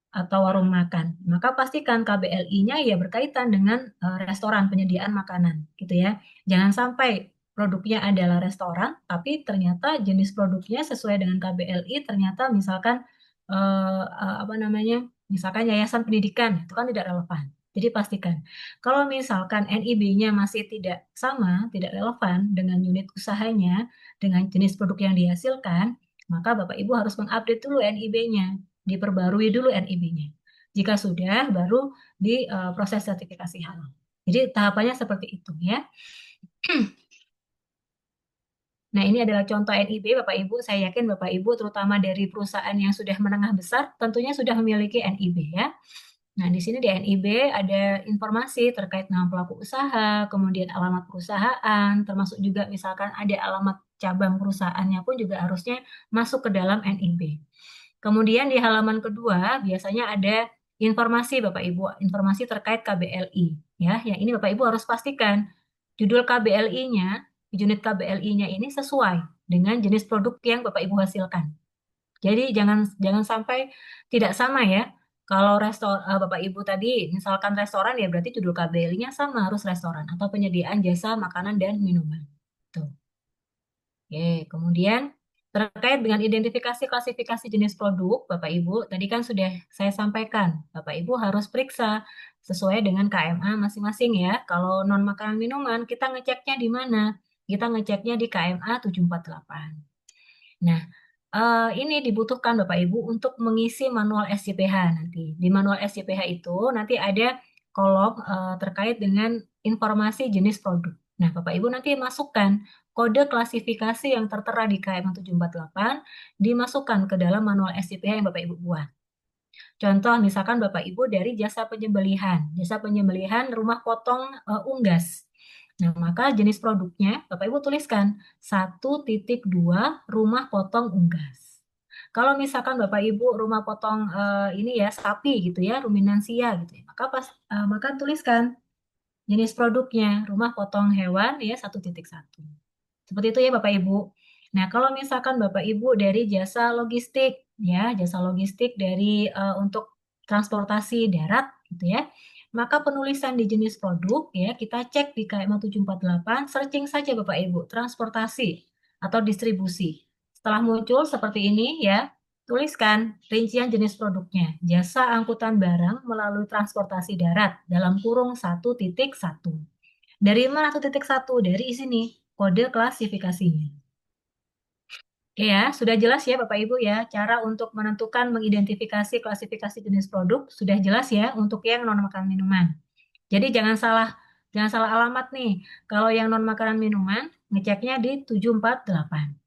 atau warung makan, maka pastikan KBLI-nya ya berkaitan dengan restoran penyediaan makanan, gitu ya. Jangan sampai produknya adalah restoran, tapi ternyata jenis produknya sesuai dengan KBLI, ternyata misalkan apa namanya, misalkan yayasan pendidikan, itu kan tidak relevan. Jadi pastikan, kalau misalkan NIB-nya masih tidak sama, tidak relevan dengan unit usahanya, dengan jenis produk yang dihasilkan, maka Bapak Ibu harus mengupdate dulu NIB-nya, diperbarui dulu NIB-nya. Jika sudah, baru di proses sertifikasi halal. Jadi tahapannya seperti itu ya. Nah, ini adalah contoh NIB Bapak Ibu. Saya yakin Bapak Ibu terutama dari perusahaan yang sudah menengah besar tentunya sudah memiliki NIB ya. Nah, di sini di NIB ada informasi terkait nama pelaku usaha, kemudian alamat perusahaan, termasuk juga misalkan ada alamat cabang perusahaannya pun juga harusnya masuk ke dalam NIB. Kemudian di halaman kedua biasanya ada informasi Bapak Ibu, informasi terkait KBLI ya. Yang ini Bapak Ibu harus pastikan judul KBLI-nya, unit KBLI-nya ini sesuai dengan jenis produk yang Bapak Ibu hasilkan. Jadi jangan sampai tidak sama ya. Kalau Bapak Ibu tadi misalkan restoran ya berarti judul KBLI-nya sama harus restoran atau penyediaan jasa makanan dan minuman. Tuh. Oke, kemudian terkait dengan identifikasi klasifikasi jenis produk, Bapak Ibu, tadi kan sudah saya sampaikan, Bapak Ibu harus periksa sesuai dengan KMA masing-masing ya. Kalau non makanan minuman, kita ngeceknya di mana? Kita ngeceknya di KMA 748. Nah, ini dibutuhkan Bapak Ibu untuk mengisi manual SCPH nanti. Di manual SCPH itu nanti ada kolom terkait dengan informasi jenis produk. Nah, Bapak Ibu nanti masukkan kode klasifikasi yang tertera di KM 748, dimasukkan ke dalam manual SCPH yang Bapak Ibu buat. Contoh, misalkan Bapak Ibu dari jasa penyembelihan rumah potong unggas. Nah, maka jenis produknya Bapak Ibu tuliskan 1.2 rumah potong unggas. Kalau misalkan Bapak Ibu rumah potong ini ya sapi gitu ya, ruminansia gitu ya, maka tuliskan jenis produknya rumah potong hewan ya 1.1. Seperti itu ya Bapak Ibu. Nah, kalau misalkan Bapak Ibu dari jasa logistik ya, jasa logistik dari untuk transportasi darat gitu ya. Maka penulisan di jenis produk ya kita cek di KM 748, searching saja Bapak Ibu, transportasi atau distribusi. Setelah muncul seperti ini ya, tuliskan rincian jenis produknya. Jasa angkutan barang melalui transportasi darat dalam kurung 1.1. Dari mana 1.1? Dari sini, kode klasifikasinya. Oke ya, sudah jelas ya Bapak Ibu ya, cara untuk menentukan mengidentifikasi klasifikasi jenis produk sudah jelas ya untuk yang non makanan minuman. Jadi jangan salah alamat nih. Kalau yang non makanan minuman, ngeceknya di 748.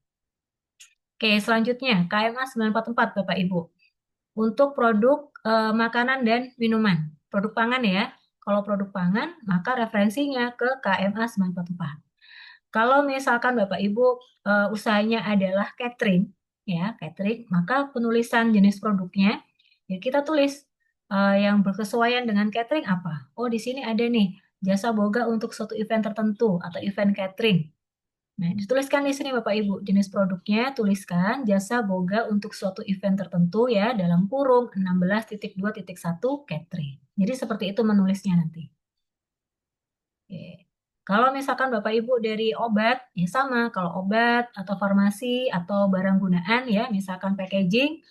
Oke, selanjutnya KMA 944 Bapak Ibu. Untuk produk makanan dan minuman, produk pangan ya. Kalau produk pangan, maka referensinya ke KMA 944. Kalau misalkan Bapak Ibu usahanya adalah catering, ya, catering, maka penulisan jenis produknya ya kita tulis yang berkesesuaian dengan catering apa. Oh, di sini ada nih jasa boga untuk suatu event tertentu atau event catering. Nah, dituliskan di sini Bapak Ibu, jenis produknya tuliskan jasa boga untuk suatu event tertentu ya dalam kurung 16.2.1 catering. Jadi seperti itu menulisnya nanti. Oke. Kalau misalkan Bapak Ibu dari obat, ya sama. Kalau obat atau farmasi atau barang gunaan ya, misalkan packaging,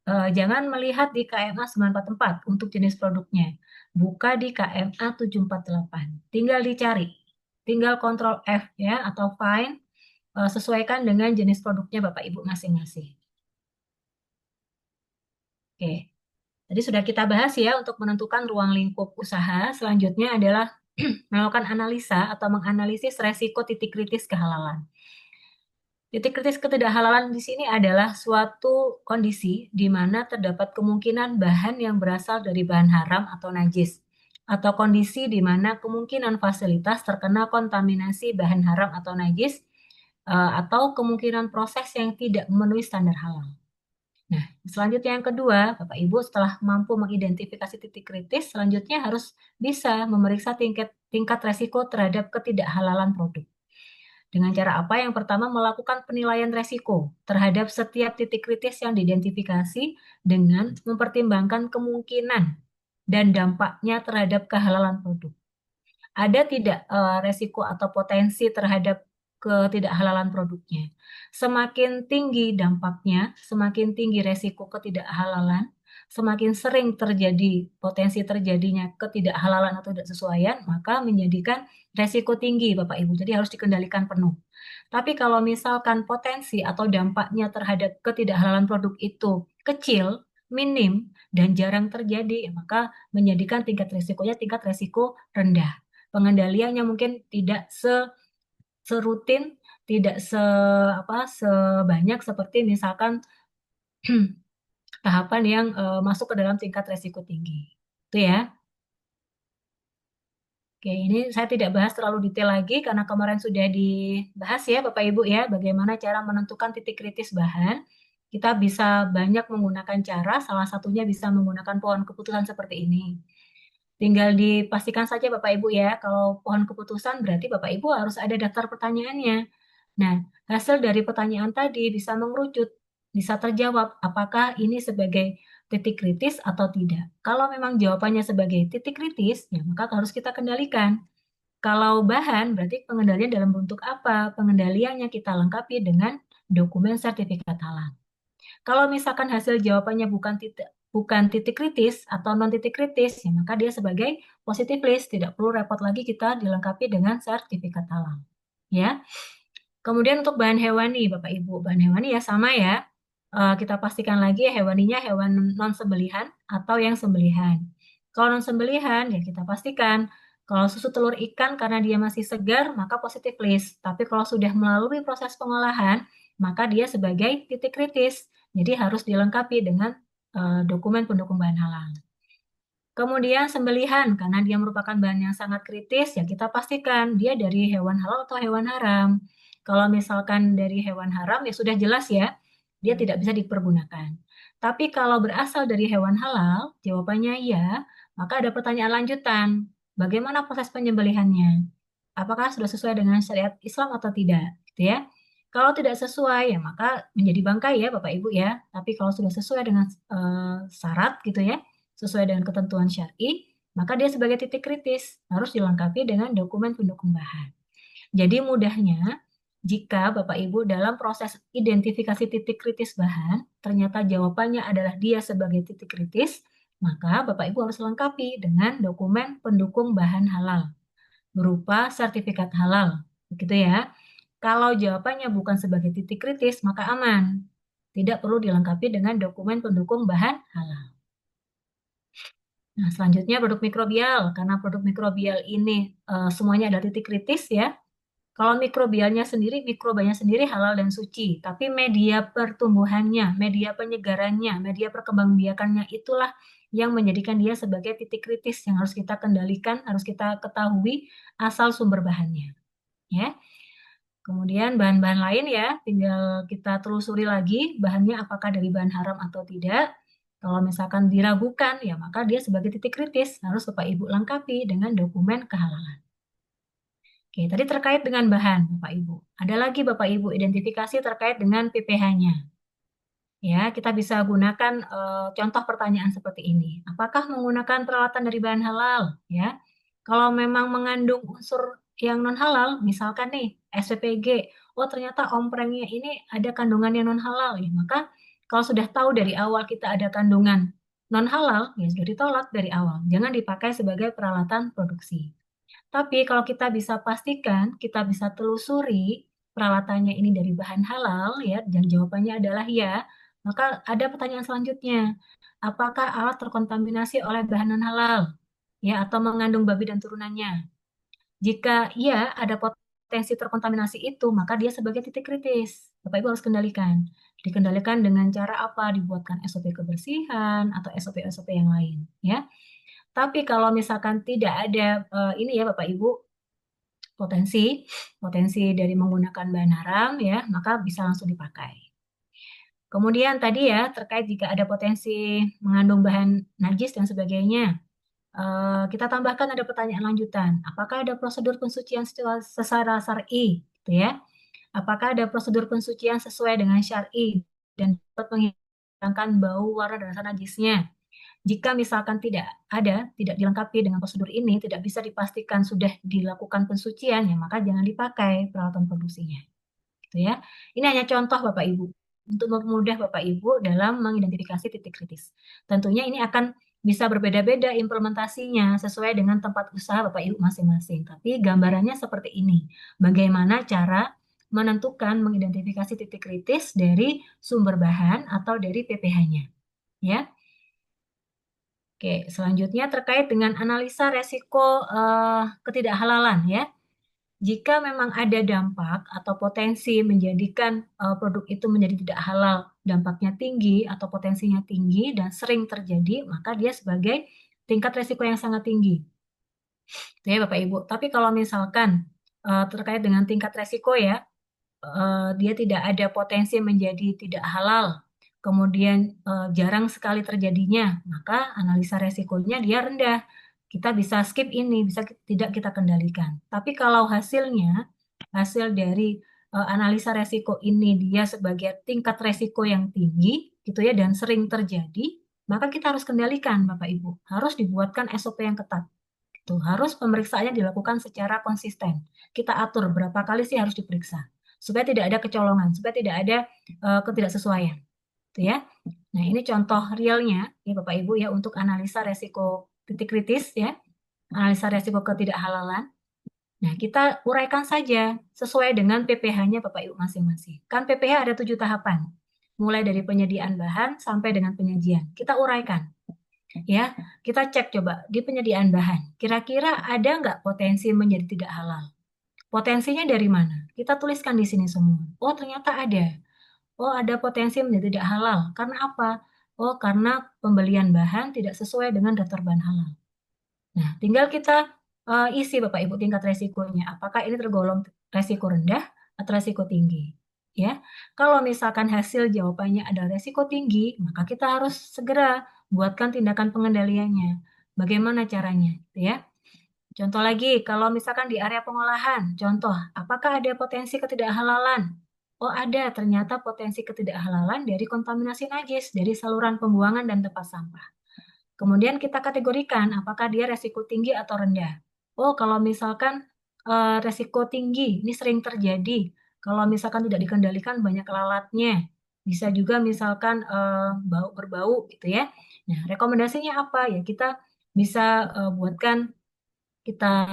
jangan melihat di KMA 944 untuk jenis produknya. Buka di KMA 748. Tinggal dicari. Tinggal kontrol F ya atau find, sesuaikan dengan jenis produknya Bapak Ibu masing-masing. Oke. Tadi sudah kita bahas ya untuk menentukan ruang lingkup usaha. Selanjutnya adalah melakukan analisa atau menganalisis resiko titik kritis kehalalan. Titik kritis ketidakhalalan di sini adalah suatu kondisi di mana terdapat kemungkinan bahan yang berasal dari bahan haram atau najis, atau kondisi di mana kemungkinan fasilitas terkena kontaminasi bahan haram atau najis, atau kemungkinan proses yang tidak memenuhi standar halal. Nah, selanjutnya yang kedua, Bapak Ibu setelah mampu mengidentifikasi titik kritis, selanjutnya harus bisa memeriksa tingkat resiko terhadap ketidakhalalan produk. Dengan cara apa? Yang pertama, melakukan penilaian resiko terhadap setiap titik kritis yang diidentifikasi dengan mempertimbangkan kemungkinan dan dampaknya terhadap kehalalan produk. Ada tidak resiko atau potensi terhadap ketidakhalalan produknya? Semakin tinggi dampaknya, semakin tinggi resiko ketidakhalalan, semakin sering terjadi potensi terjadinya ketidakhalalan atau ketidaksesuaian, maka menjadikan resiko tinggi Bapak Ibu. Jadi harus dikendalikan penuh. Tapi kalau misalkan potensi atau dampaknya terhadap ketidakhalalan produk itu kecil, minim, dan jarang terjadi, maka menjadikan tingkat resikonya tingkat resiko rendah. Pengendaliannya mungkin tidak serutin, tidak sebanyak seperti misalkan tahapan yang masuk ke dalam tingkat resiko tinggi. Itu ya. Oke, ini saya tidak bahas terlalu detail lagi karena kemarin sudah dibahas ya Bapak Ibu ya, bagaimana cara menentukan titik kritis bahan. Kita bisa banyak menggunakan cara, salah satunya bisa menggunakan pohon keputusan seperti ini. Tinggal dipastikan saja Bapak Ibu ya, kalau pohon keputusan berarti Bapak Ibu harus ada daftar pertanyaannya. Nah, hasil dari pertanyaan tadi bisa mengerucut, bisa terjawab apakah ini sebagai titik kritis atau tidak. Kalau memang jawabannya sebagai titik kritis, ya maka harus kita kendalikan. Kalau bahan, berarti pengendalian dalam bentuk apa? Pengendaliannya kita lengkapi dengan dokumen sertifikat halal. Kalau misalkan hasil jawabannya bukan titik kritis atau non titik kritis, ya maka dia sebagai positive list, tidak perlu repot lagi kita dilengkapi dengan sertifikat halal. Ya. Kemudian untuk bahan hewani, Bapak Ibu, bahan hewani ya sama ya. Kita pastikan lagi hewaninya hewan non sembelihan atau yang sembelihan. Kalau non sembelihan ya kita pastikan kalau susu telur ikan karena dia masih segar maka positive list. Tapi kalau sudah melalui proses pengolahan maka dia sebagai titik kritis. Jadi harus dilengkapi dengan dokumen pendukung bahan halal. Kemudian sembelihan, karena dia merupakan bahan yang sangat kritis, ya kita pastikan dia dari hewan halal atau hewan haram. Kalau misalkan dari hewan haram, ya sudah jelas ya, dia tidak bisa dipergunakan. Tapi kalau berasal dari hewan halal, jawabannya iya, maka ada pertanyaan lanjutan. Bagaimana proses penyembelihannya? Apakah sudah sesuai dengan syariat Islam atau tidak? Gitu ya. Kalau tidak sesuai, ya maka menjadi bangkai ya Bapak Ibu ya. Tapi kalau sudah sesuai dengan syarat gitu ya, sesuai dengan ketentuan syar'i, maka dia sebagai titik kritis harus dilengkapi dengan dokumen pendukung bahan. Jadi mudahnya, jika Bapak Ibu dalam proses identifikasi titik kritis bahan, ternyata jawabannya adalah dia sebagai titik kritis, maka Bapak Ibu harus lengkapi dengan dokumen pendukung bahan halal berupa sertifikat halal. Begitu ya. Kalau jawabannya bukan sebagai titik kritis, maka aman. Tidak perlu dilengkapi dengan dokumen pendukung bahan halal. Nah, selanjutnya produk mikrobial. Karena produk mikrobial ini semuanya adalah titik kritis ya. Kalau mikrobialnya sendiri, mikrobanya sendiri halal dan suci. Tapi media pertumbuhannya, media penyegarannya, media perkembangbiakannya itulah yang menjadikan dia sebagai titik kritis yang harus kita kendalikan, harus kita ketahui asal sumber bahannya. Ya. Kemudian bahan-bahan lain ya, tinggal kita telusuri lagi bahannya apakah dari bahan haram atau tidak. Kalau misalkan diragukan, ya maka dia sebagai titik kritis harus Bapak Ibu lengkapi dengan dokumen kehalalan. Oke, tadi terkait dengan bahan, Bapak Ibu. Ada lagi Bapak Ibu identifikasi terkait dengan PPh-nya. Ya, kita bisa gunakan contoh pertanyaan seperti ini. Apakah menggunakan peralatan dari bahan halal? Ya, kalau memang mengandung unsur yang non halal, misalkan nih SPPG, oh ternyata omprengnya ini ada kandungan yang non halal, ya maka kalau sudah tahu dari awal kita ada kandungan non halal, ya sudah ditolak dari awal. Jangan dipakai sebagai peralatan produksi. Tapi kalau kita bisa pastikan, kita bisa telusuri peralatannya ini dari bahan halal ya, dan jawabannya adalah ya, maka ada pertanyaan selanjutnya. Apakah alat terkontaminasi oleh bahan non halal? Ya, atau mengandung babi dan turunannya? Jika iya, ada potensi terkontaminasi itu, maka dia sebagai titik kritis. Bapak Ibu harus kendalikan. Dikendalikan dengan cara apa? Dibuatkan SOP kebersihan atau SOP-SOP yang lain, ya. Tapi kalau misalkan tidak ada ini ya Bapak Ibu, potensi potensi dari menggunakan bahan haram ya, maka bisa langsung dipakai. Kemudian tadi ya terkait jika ada potensi mengandung bahan najis dan sebagainya, kita tambahkan ada pertanyaan lanjutan. Apakah ada prosedur pensucian secara syar'i, gitu ya? Apakah ada prosedur pensucian sesuai dengan syar'i dan dapat menghilangkan bau, warna, dan rasa najisnya? Jika misalkan tidak ada, tidak dilengkapi dengan prosedur ini, tidak bisa dipastikan sudah dilakukan pensucian, ya maka jangan dipakai peralatan produksinya. Gitu ya. Ini hanya contoh Bapak Ibu untuk mempermudah Bapak Ibu dalam mengidentifikasi titik kritis. Tentunya ini akan bisa berbeda-beda implementasinya sesuai dengan tempat usaha Bapak Ibu masing-masing. Tapi gambarannya seperti ini. Bagaimana cara menentukan mengidentifikasi titik kritis dari sumber bahan atau dari PPh-nya. Ya. Oke, selanjutnya terkait dengan analisa resiko ketidakhalalan ya. Jika memang ada dampak atau potensi menjadikan produk itu menjadi tidak halal, dampaknya tinggi atau potensinya tinggi dan sering terjadi, maka dia sebagai tingkat resiko yang sangat tinggi. Itu ya Bapak Ibu. Tapi kalau misalkan terkait dengan tingkat resiko ya, dia tidak ada potensi menjadi tidak halal, kemudian jarang sekali terjadinya, maka analisa resikonya dia rendah. Kita bisa skip ini, bisa tidak kita kendalikan. Tapi kalau hasil dari analisa resiko ini dia sebagai tingkat resiko yang tinggi, gitu ya, dan sering terjadi, maka kita harus kendalikan, Bapak Ibu. Harus dibuatkan SOP yang ketat. Gitu. Harus pemeriksaannya dilakukan secara konsisten. Kita atur berapa kali sih harus diperiksa supaya tidak ada kecolongan, supaya tidak ada ketidaksesuaian, gitu ya. Nah, ini contoh realnya ya Bapak Ibu ya untuk analisa resiko titik kritis ya, analisa resiko ketidakhalalan. Nah, kita uraikan saja sesuai dengan PPh-nya Bapak Ibu masing-masing. Kan PPh ada 7 tahapan, mulai dari penyediaan bahan sampai dengan penyajian. Kita uraikan. Ya, kita cek coba di penyediaan bahan. Kira-kira ada nggak potensi menjadi tidak halal? Potensinya dari mana? Kita tuliskan di sini semua. Oh, ternyata ada. Oh, ada potensi menjadi tidak halal. Karena apa? Oh, karena pembelian bahan tidak sesuai dengan daftar bahan halal. Nah, tinggal kita isi Bapak Ibu tingkat resikonya. Apakah ini tergolong resiko rendah atau resiko tinggi? Ya, kalau misalkan hasil jawabannya ada resiko tinggi, maka kita harus segera buatkan tindakan pengendaliannya. Bagaimana caranya? Ya, contoh lagi, kalau misalkan di area pengolahan, contoh, apakah ada potensi ketidakhalalan? Oh ada, ternyata potensi ketidakhalalan dari kontaminasi najis, dari saluran pembuangan dan tempat sampah. Kemudian kita kategorikan apakah dia resiko tinggi atau rendah. Oh, kalau misalkan resiko tinggi, ini sering terjadi. Kalau misalkan tidak dikendalikan banyak lalatnya. Bisa juga misalkan berbau gitu ya. Nah, rekomendasinya apa ya? Kita bisa buatkan kita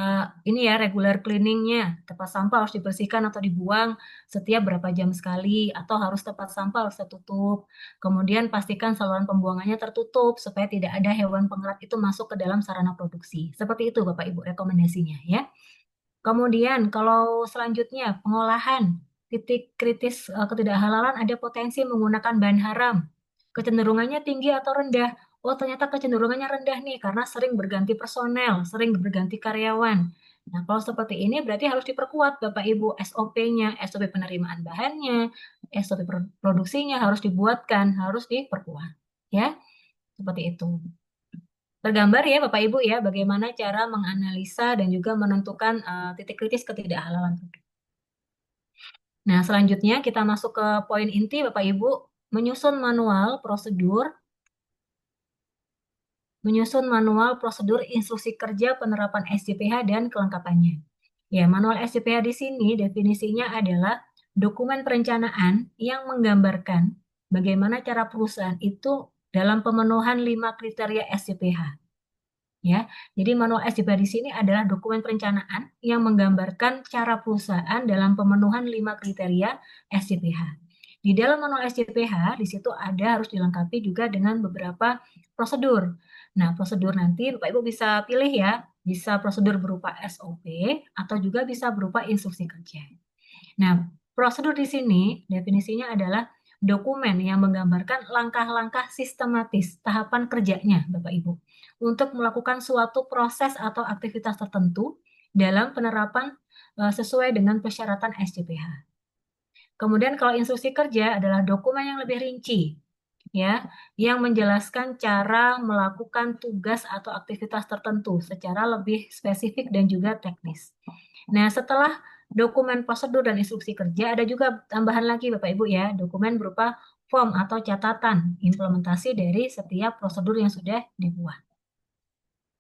ini ya regular cleaningnya, tempat sampah harus dibersihkan atau dibuang setiap berapa jam sekali, atau harus tempat sampah harus tertutup. Kemudian pastikan saluran pembuangannya tertutup supaya tidak ada hewan pengerat itu masuk ke dalam sarana produksi. Seperti itu Bapak Ibu rekomendasinya ya. Kemudian kalau selanjutnya pengolahan, titik kritis ketidakhalalan ada potensi menggunakan bahan haram. Kecenderungannya tinggi atau rendah? Oh, ternyata kecenderungannya rendah nih karena sering berganti personel, sering berganti karyawan. Nah, kalau seperti ini berarti harus diperkuat Bapak Ibu SOP-nya, SOP penerimaan bahannya, SOP produksinya harus dibuatkan, harus diperkuat. Ya, seperti itu. Tergambar ya Bapak Ibu ya, bagaimana cara menganalisa dan juga menentukan titik kritis ketidakhalalan. Nah, selanjutnya kita masuk ke poin inti Bapak Ibu, menyusun manual prosedur instruksi kerja penerapan SJPH dan kelengkapannya. Ya, manual SJPH di sini definisinya adalah dokumen perencanaan yang menggambarkan bagaimana cara perusahaan itu dalam pemenuhan 5 kriteria SJPH. Ya, jadi manual SJPH di sini adalah dokumen perencanaan yang menggambarkan cara perusahaan dalam pemenuhan 5 kriteria SJPH. Di dalam manual SJPH, di situ ada harus dilengkapi juga dengan beberapa prosedur. Nah, prosedur nanti Bapak Ibu bisa pilih ya, bisa prosedur berupa SOP atau juga bisa berupa instruksi kerja. Nah, prosedur di sini definisinya adalah dokumen yang menggambarkan langkah-langkah sistematis tahapan kerjanya, Bapak Ibu, untuk melakukan suatu proses atau aktivitas tertentu dalam penerapan sesuai dengan persyaratan SJPH. Kemudian kalau instruksi kerja adalah dokumen yang lebih rinci, ya, yang menjelaskan cara melakukan tugas atau aktivitas tertentu secara lebih spesifik dan juga teknis. Nah, setelah dokumen prosedur dan instruksi kerja, ada juga tambahan lagi Bapak Ibu ya, dokumen berupa form atau catatan implementasi dari setiap prosedur yang sudah dibuat.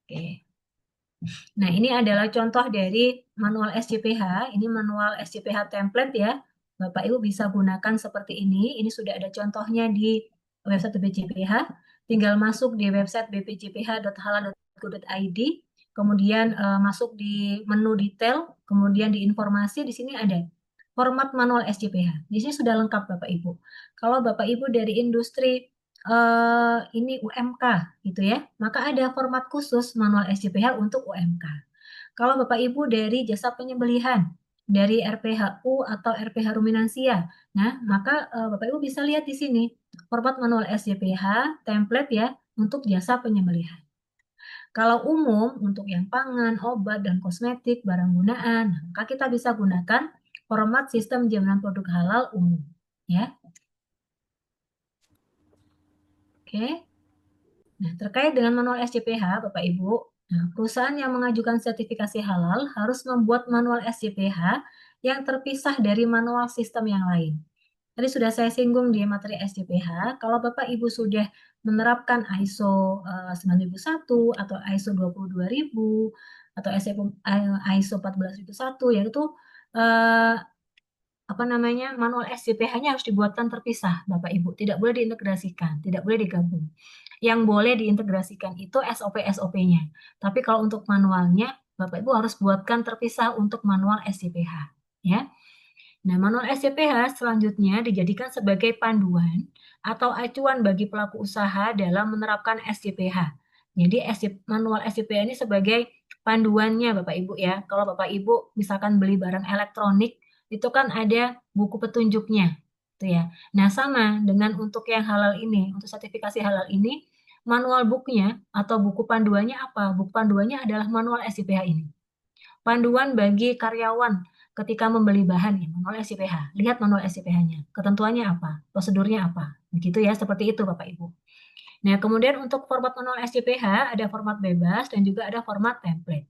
Oke. Nah, ini adalah contoh dari manual SJPH. Ini manual SJPH template ya. Bapak Ibu bisa gunakan seperti ini. Ini sudah ada contohnya di website BPJPH. Tinggal masuk di website bpjph.halal.go.id. Kemudian masuk di menu detail, kemudian di informasi, di sini ada format manual SJPH. Di sini sudah lengkap Bapak Ibu. Kalau Bapak Ibu dari industri ini UMK gitu ya, maka ada format khusus manual SJPH untuk UMK. Kalau Bapak Ibu dari jasa penyembelihan, dari RPHU atau RPH Ruminansia, nah maka Bapak Ibu bisa lihat di sini format manual SJPH template ya untuk jasa penyembelihan. Kalau umum untuk yang pangan, obat dan kosmetik, barang gunaan, maka kita bisa gunakan format sistem jaminan produk halal umum ya. Oke. Nah, terkait dengan manual SJPH, Bapak Ibu, nah, perusahaan yang mengajukan sertifikasi halal harus membuat manual SJPH yang terpisah dari manual sistem yang lain. Tadi sudah saya singgung di materi SJPH, kalau Bapak Ibu sudah menerapkan ISO 9001 atau ISO 22000 atau ISO 14001, yaitu eh, apa namanya manual SJPH-nya harus dibuatkan terpisah, Bapak Ibu. Tidak boleh diintegrasikan, tidak boleh digabung. Yang boleh diintegrasikan itu SOP-SOP-nya. Tapi kalau untuk manualnya, Bapak Ibu harus buatkan terpisah untuk manual SJPH. Ya. Nah, manual SJPH selanjutnya dijadikan sebagai panduan atau acuan bagi pelaku usaha dalam menerapkan SJPH. Jadi manual SJPH ini sebagai panduannya Bapak Ibu ya. Kalau Bapak Ibu misalkan beli barang elektronik, itu kan ada buku petunjuknya. Itu ya. Nah, sama dengan untuk yang halal ini, untuk sertifikasi halal ini, manual booknya atau buku panduannya apa? Buku panduannya adalah manual SJPH ini. Panduan bagi karyawan ketika membeli bahan ya, manual SJPH. Lihat manual SJPH-nya. Ketentuannya apa? Prosedurnya apa? Begitu ya, seperti itu Bapak Ibu. Nah, kemudian untuk format manual SJPH ada format bebas dan juga ada format template.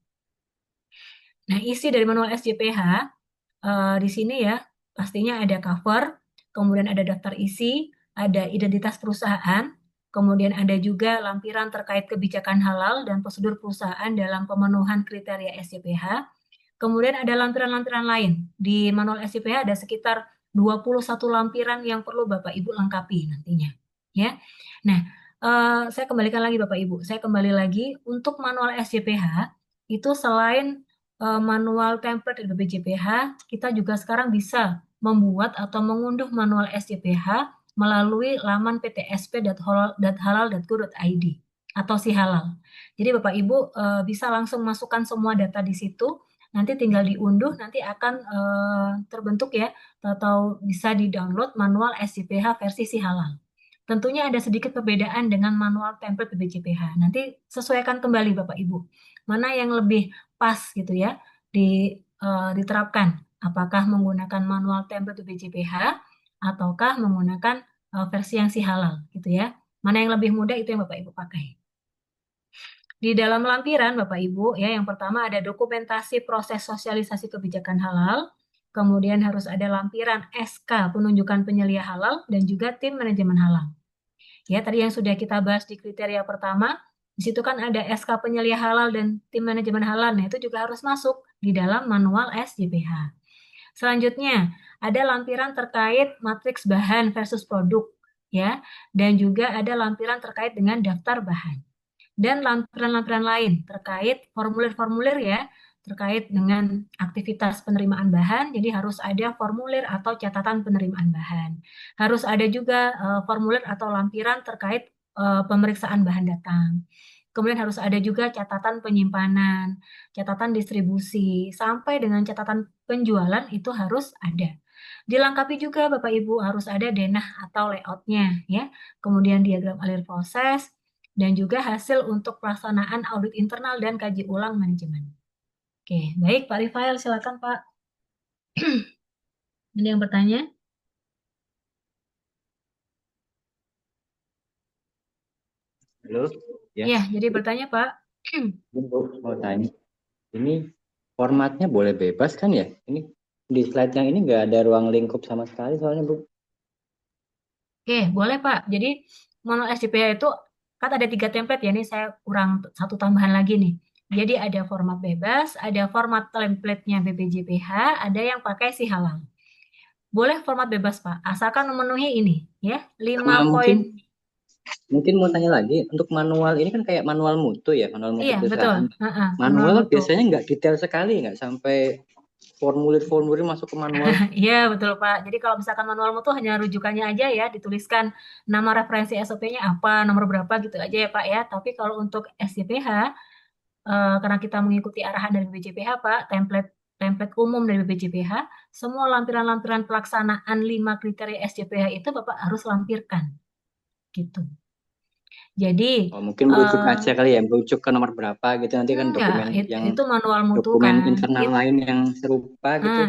Nah, isi dari manual SJPH di sini ya, pastinya ada cover, kemudian ada daftar isi, ada identitas perusahaan, kemudian ada juga lampiran terkait kebijakan halal dan prosedur perusahaan dalam pemenuhan kriteria SJPH. Kemudian ada lampiran-lampiran lain. Di manual SJPH ada sekitar 21 lampiran yang perlu Bapak Ibu lengkapi nantinya. Ya. Nah, saya kembalikan lagi Bapak Ibu. Saya kembali lagi untuk manual SJPH itu selain manual template dari BPJPH, kita juga sekarang bisa membuat atau mengunduh manual SJPH melalui laman ptsp.halal.go.id atau si halal. Jadi Bapak Ibu bisa langsung masukkan semua data di situ, nanti tinggal diunduh, nanti akan terbentuk ya, atau bisa di-download manual SJPH versi si halal. Tentunya ada sedikit perbedaan dengan manual template BPJPH. Nanti sesuaikan kembali Bapak Ibu. Mana yang lebih pas gitu ya. diterapkan. Apakah menggunakan manual template BPJPH ataukah menggunakan versi yang si halal gitu ya. Mana yang lebih mudah itu yang Bapak Ibu pakai. Di dalam lampiran Bapak Ibu ya yang pertama ada dokumentasi proses sosialisasi kebijakan halal, kemudian harus ada lampiran SK penunjukan penyelia halal dan juga tim manajemen halal. Ya, tadi yang sudah kita bahas di kriteria pertama, di situ kan ada SK penyelia halal dan tim manajemen halal. Nah, itu juga harus masuk di dalam manual SJPH. Selanjutnya, ada lampiran terkait matriks bahan versus produk, ya, dan juga ada lampiran terkait dengan daftar bahan dan lampiran-lampiran lain terkait formulir-formulir ya, terkait dengan aktivitas penerimaan bahan, jadi harus ada formulir atau catatan penerimaan bahan. Harus ada juga formulir atau lampiran terkait pemeriksaan bahan datang. Kemudian harus ada juga catatan penyimpanan, catatan distribusi, sampai dengan catatan penjualan itu harus ada. Dilengkapi juga Bapak Ibu harus ada denah atau layoutnya ya. Kemudian diagram alir proses, dan juga hasil untuk pelaksanaan audit internal dan kaji ulang manajemen. Oke, baik Pak Rifael, silakan Pak. Ada yang bertanya? Halo, ya. Ya, jadi bertanya Pak. Bu, mau tanya. Ini formatnya boleh bebas kan ya? Ini di slide yang ini nggak ada ruang lingkup sama sekali soalnya Bu. Oke, boleh Pak. Jadi manual SJPH itu kan ada 3 template ya. Ini saya kurang satu tambahan lagi nih. Jadi ada format bebas, ada format template-nya BPJPH, ada yang pakai si halal. Boleh format bebas Pak, asalkan memenuhi ini ya, 5 poin. Mungkin mau tanya lagi, untuk manual ini kan kayak manual mutu ya, manual mutu Iya, perusahaan. betul. Manual mutu. biasanya nggak detail sekali, nggak sampai formulir-formulir masuk ke manual. Iya, betul Pak. Jadi kalau misalkan manual mutu hanya rujukannya aja ya, dituliskan nama referensi SOP-nya apa, nomor berapa gitu aja ya Pak ya. Tapi kalau untuk SJPH, karena kita mengikuti arahan dari BPJPH Pak, template umum dari BPJPH, semua lampiran-lampiran pelaksanaan 5 kriteria SJPH itu Bapak harus lampirkan. Gitu. Jadi mungkin merujuk aja kali ya, merujuk ke nomor berapa gitu, nanti kan dokumen yang itu manual mutu dokumen kan. internal lain yang serupa gitu.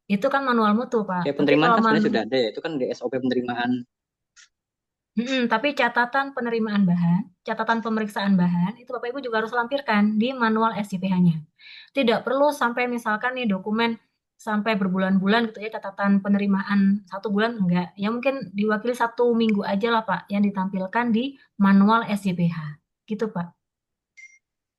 Itu kan manual mutu Pak. Kayak penerimaan kan sebenarnya sudah ada ya, itu kan di SOP penerimaan. Tapi catatan penerimaan bahan, catatan pemeriksaan bahan, itu Bapak Ibu juga harus lampirkan di manual SJPH-nya. Tidak perlu sampai misalkan nih dokumen sampai berbulan-bulan gitu ya, catatan penerimaan 1 bulan enggak. Ya mungkin diwakili 1 minggu aja lah Pak, yang ditampilkan di manual SJPH. Gitu Pak.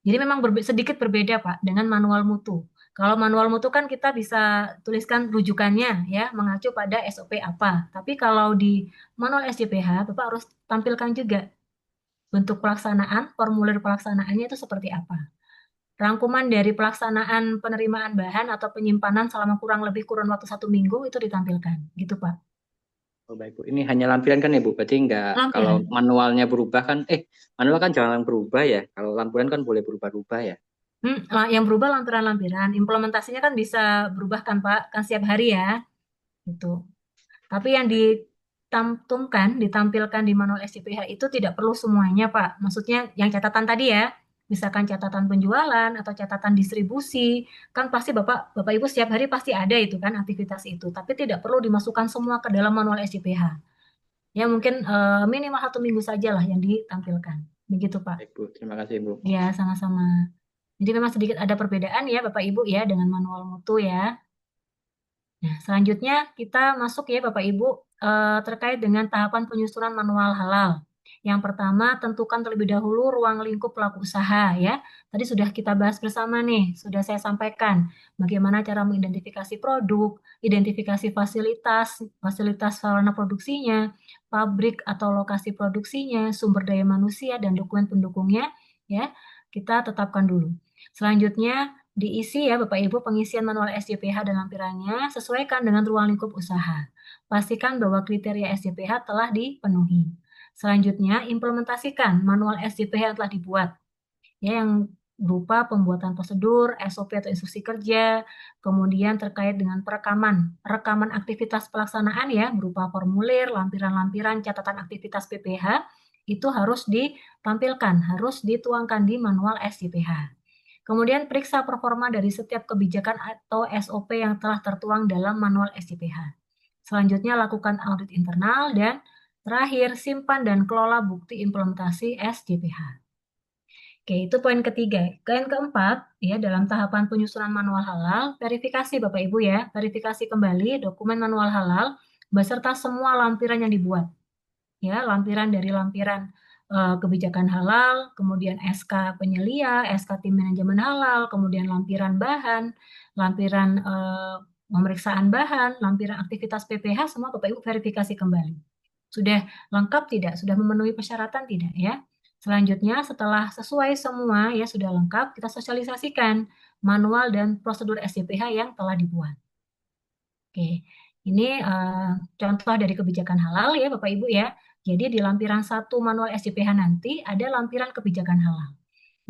Jadi memang sedikit berbeda Pak dengan manual mutu. Kalau manual mutu kan kita bisa tuliskan rujukannya ya, mengacu pada SOP apa. Tapi kalau di manual SJPH, Bapak harus tampilkan juga bentuk pelaksanaan, formulir pelaksanaannya itu seperti apa. Rangkuman dari pelaksanaan penerimaan bahan atau penyimpanan selama kurang waktu 1 minggu itu ditampilkan. Gitu Pak. Oh baik Bu, ini hanya lampiran kan ya Bu? Berarti nggak, kalau manualnya berubah kan, manual kan jangan berubah ya. Kalau lampiran kan boleh berubah-ubah ya. Yang berubah lampiran-lampiran, implementasinya kan bisa berubah kan Pak, kan setiap hari ya. Gitu. Tapi yang ditampilkan di manual SJPH itu tidak perlu semuanya, Pak. Maksudnya yang catatan tadi ya, misalkan catatan penjualan atau catatan distribusi, kan pasti Bapak Ibu setiap hari pasti ada itu kan aktivitas itu. Tapi tidak perlu dimasukkan semua ke dalam manual SJPH. Ya mungkin minimal 1 minggu saja lah yang ditampilkan. Begitu, Pak. Baik Bu, terima kasih Bu. Ya, sama-sama. Jadi memang sedikit ada perbedaan ya Bapak Ibu ya dengan manual mutu ya. Nah, selanjutnya kita masuk ya Bapak Ibu terkait dengan tahapan penyusunan manual halal. Yang pertama, tentukan terlebih dahulu ruang lingkup pelaku usaha ya. Tadi sudah kita bahas bersama nih, sudah saya sampaikan bagaimana cara mengidentifikasi produk, identifikasi fasilitas sarana produksinya, pabrik atau lokasi produksinya, sumber daya manusia dan dokumen pendukungnya ya. Kita tetapkan dulu. Selanjutnya, diisi ya Bapak Ibu pengisian manual SJPH dan lampirannya sesuaikan dengan ruang lingkup usaha. Pastikan bahwa kriteria SJPH telah dipenuhi. Selanjutnya, implementasikan manual SJPH yang telah dibuat. Ya, yang berupa pembuatan prosedur, SOP atau instruksi kerja, kemudian terkait dengan rekaman aktivitas pelaksanaan ya, berupa formulir, lampiran-lampiran, catatan aktivitas PPH, itu harus ditampilkan, harus dituangkan di manual SJPH. Kemudian periksa performa dari setiap kebijakan atau SOP yang telah tertuang dalam manual SJPH. Selanjutnya lakukan audit internal dan terakhir simpan dan kelola bukti implementasi SJPH. Oke, itu poin ketiga. Poin keempat, ya, dalam tahapan penyusunan manual halal, verifikasi Bapak Ibu ya, verifikasi kembali dokumen manual halal beserta semua lampiran yang dibuat. Ya, lampiran dari lampiran kebijakan halal, kemudian SK penyelia, SK tim manajemen halal, kemudian lampiran bahan, lampiran pemeriksaan bahan, lampiran aktivitas PPH, semua Bapak Ibu verifikasi kembali. Sudah lengkap tidak? Sudah memenuhi persyaratan tidak ya? Selanjutnya setelah sesuai semua ya sudah lengkap, kita sosialisasikan manual dan prosedur SJPH yang telah dibuat. Oke, ini contoh dari kebijakan halal ya Bapak Ibu ya. Jadi di lampiran 1 manual SJPH nanti ada lampiran kebijakan halal.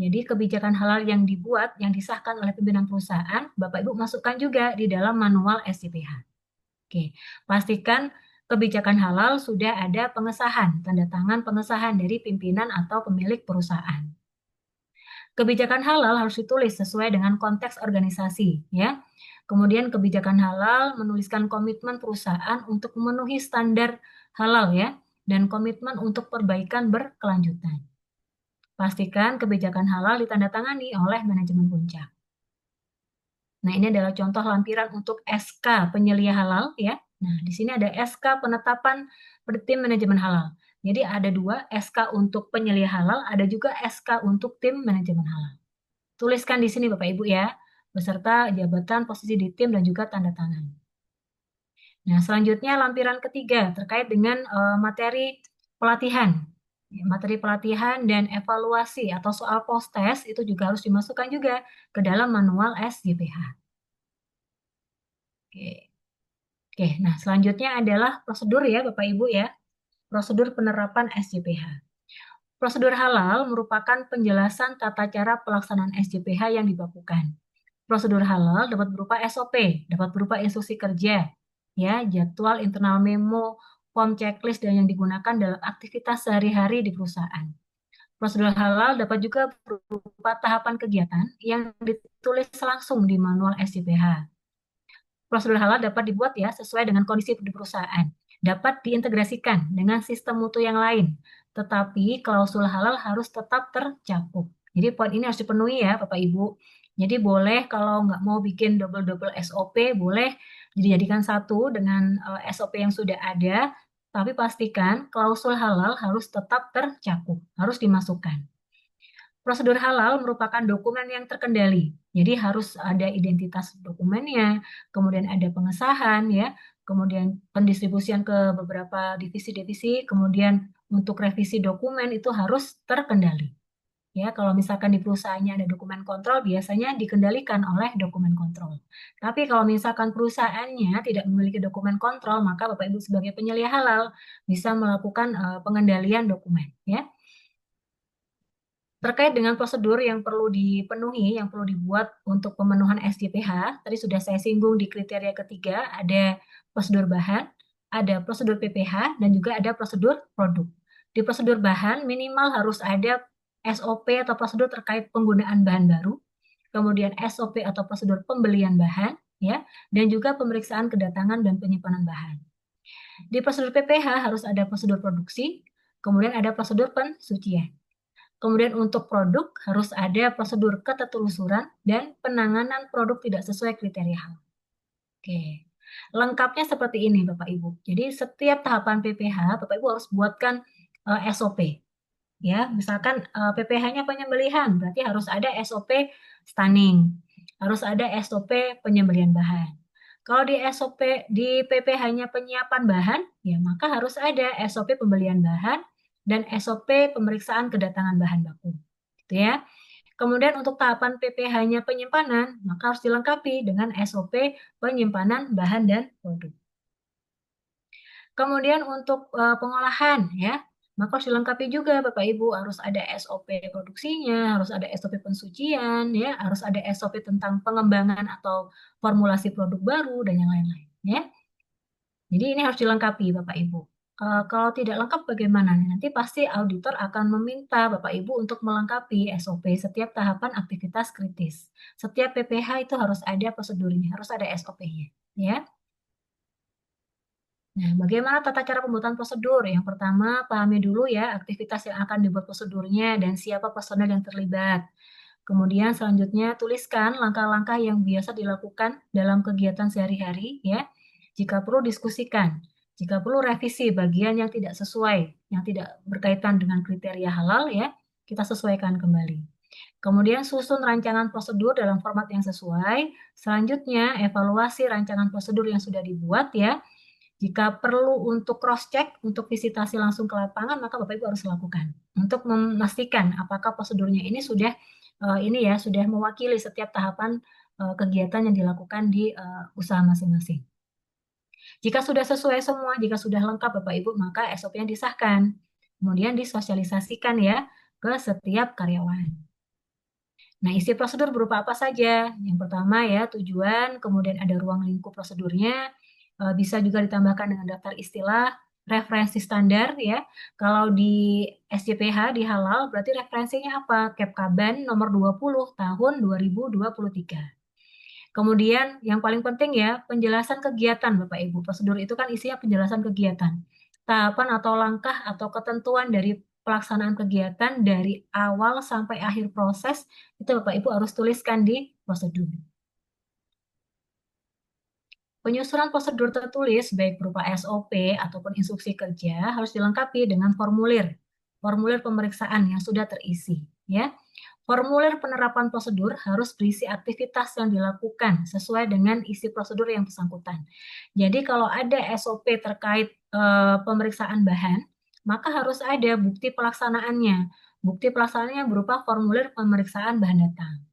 Jadi kebijakan halal yang dibuat, yang disahkan oleh pimpinan perusahaan, Bapak Ibu masukkan juga di dalam manual SJPH. Oke, pastikan kebijakan halal sudah ada pengesahan, tanda tangan pengesahan dari pimpinan atau pemilik perusahaan. Kebijakan halal harus ditulis sesuai dengan konteks organisasi, ya. Kemudian kebijakan halal menuliskan komitmen perusahaan untuk memenuhi standar halal, ya, dan komitmen untuk perbaikan berkelanjutan. Pastikan kebijakan halal ditandatangani oleh manajemen puncak. Nah, ini adalah contoh lampiran untuk SK penyelia halal, ya. Nah, di sini ada SK penetapan tim manajemen halal. Jadi ada 2, SK untuk penyelia halal, ada juga SK untuk tim manajemen halal. Tuliskan di sini Bapak Ibu ya, beserta jabatan, posisi di tim, dan juga tanda tangan. Nah, selanjutnya lampiran ketiga terkait dengan materi pelatihan. Materi pelatihan dan evaluasi atau soal post-test itu juga harus dimasukkan juga ke dalam manual SJPH. Oke, nah selanjutnya adalah prosedur ya Bapak Ibu ya, prosedur penerapan SJPH. Prosedur halal merupakan penjelasan tata cara pelaksanaan SJPH yang dibakukan. Prosedur halal dapat berupa SOP, dapat berupa instruksi kerja, ya, jadwal internal memo, form checklist, dan yang digunakan dalam aktivitas sehari-hari di perusahaan. Prosedur halal dapat juga berupa tahapan kegiatan yang ditulis langsung di manual SJPH. Prosedur halal dapat dibuat ya sesuai dengan kondisi di perusahaan. Dapat diintegrasikan dengan sistem mutu yang lain. Tetapi klausul halal harus tetap tercakup. Jadi poin ini harus dipenuhi ya Bapak Ibu. Jadi boleh kalau nggak mau bikin double-double SOP, boleh dijadikan satu dengan SOP yang sudah ada. Tapi pastikan klausul halal harus tetap tercakup, harus dimasukkan. Prosedur halal merupakan dokumen yang terkendali. Jadi harus ada identitas dokumennya, kemudian ada pengesahan ya, kemudian pendistribusian ke beberapa divisi-divisi, kemudian untuk revisi dokumen itu harus terkendali. Ya, kalau misalkan di perusahaannya ada dokumen kontrol, biasanya dikendalikan oleh dokumen kontrol. Tapi kalau misalkan perusahaannya tidak memiliki dokumen kontrol, maka Bapak Ibu sebagai penyelia halal bisa melakukan pengendalian dokumen ya. Terkait dengan prosedur yang perlu dipenuhi, yang perlu dibuat untuk pemenuhan SJPH, tadi sudah saya singgung di kriteria ketiga, ada prosedur bahan, ada prosedur PPH, dan juga ada prosedur produk. Di prosedur bahan, minimal harus ada SOP atau prosedur terkait penggunaan bahan baru, kemudian SOP atau prosedur pembelian bahan, ya, dan juga pemeriksaan kedatangan dan penyimpanan bahan. Di prosedur PPH harus ada prosedur produksi, kemudian ada prosedur pensucian. Kemudian untuk produk harus ada prosedur ketertelusuran dan penanganan produk tidak sesuai kriteria halal. Oke, lengkapnya seperti ini Bapak Ibu. Jadi setiap tahapan PPH Bapak Ibu harus buatkan SOP. Ya, misalkan PPH-nya penyembelihan, berarti harus ada SOP stunning, harus ada SOP penyembelihan bahan. Kalau di SOP di PPH-nya penyiapan bahan, ya maka harus ada SOP pembelian bahan dan SOP pemeriksaan kedatangan bahan baku. Gitu ya. Kemudian untuk tahapan PPH-nya penyimpanan, maka harus dilengkapi dengan SOP penyimpanan bahan dan produk. Kemudian untuk pengolahan ya, maka harus dilengkapi juga Bapak Ibu, harus ada SOP produksinya, harus ada SOP pensucian ya, harus ada SOP tentang pengembangan atau formulasi produk baru dan yang lain-lain ya. Jadi ini harus dilengkapi Bapak Ibu. Kalau tidak lengkap bagaimana? Nanti pasti auditor akan meminta Bapak Ibu untuk melengkapi SOP setiap tahapan aktivitas kritis. Setiap PPH itu harus ada prosedurnya, harus ada SOP-nya, ya. Nah, bagaimana tata cara pembuatan prosedur? Yang pertama, pahami dulu ya aktivitas yang akan dibuat prosedurnya dan siapa personel yang terlibat. Kemudian selanjutnya tuliskan langkah-langkah yang biasa dilakukan dalam kegiatan sehari-hari ya. Jika perlu diskusikan, jika perlu revisi bagian yang tidak sesuai, yang tidak berkaitan dengan kriteria halal ya, kita sesuaikan kembali. Kemudian susun rancangan prosedur dalam format yang sesuai. Selanjutnya evaluasi rancangan prosedur yang sudah dibuat ya. Jika perlu untuk cross check, untuk visitasi langsung ke lapangan, maka Bapak Ibu harus lakukan untuk memastikan apakah prosedurnya ini sudah sudah mewakili setiap tahapan kegiatan yang dilakukan di usaha masing-masing. Jika sudah sesuai semua, jika sudah lengkap Bapak Ibu, maka SOP-nya disahkan. Kemudian disosialisasikan ya ke setiap karyawan. Nah, isi prosedur berupa apa saja? Yang pertama ya, tujuan, kemudian ada ruang lingkup prosedurnya, bisa juga ditambahkan dengan daftar istilah, referensi standar ya. Kalau di SJPH di halal berarti referensinya apa? Kepkaban nomor 20 tahun 2023. Kemudian yang paling penting ya, penjelasan kegiatan Bapak Ibu. Prosedur itu kan isinya penjelasan kegiatan. Tahapan atau langkah atau ketentuan dari pelaksanaan kegiatan dari awal sampai akhir proses itu Bapak Ibu harus tuliskan di prosedur. Penyusunan prosedur tertulis baik berupa SOP ataupun instruksi kerja harus dilengkapi dengan formulir pemeriksaan yang sudah terisi ya. Formulir penerapan prosedur harus berisi aktivitas yang dilakukan sesuai dengan isi prosedur yang bersangkutan. Jadi kalau ada SOP terkait pemeriksaan bahan, maka harus ada bukti pelaksanaannya. Bukti pelaksanaannya berupa formulir pemeriksaan bahan datang.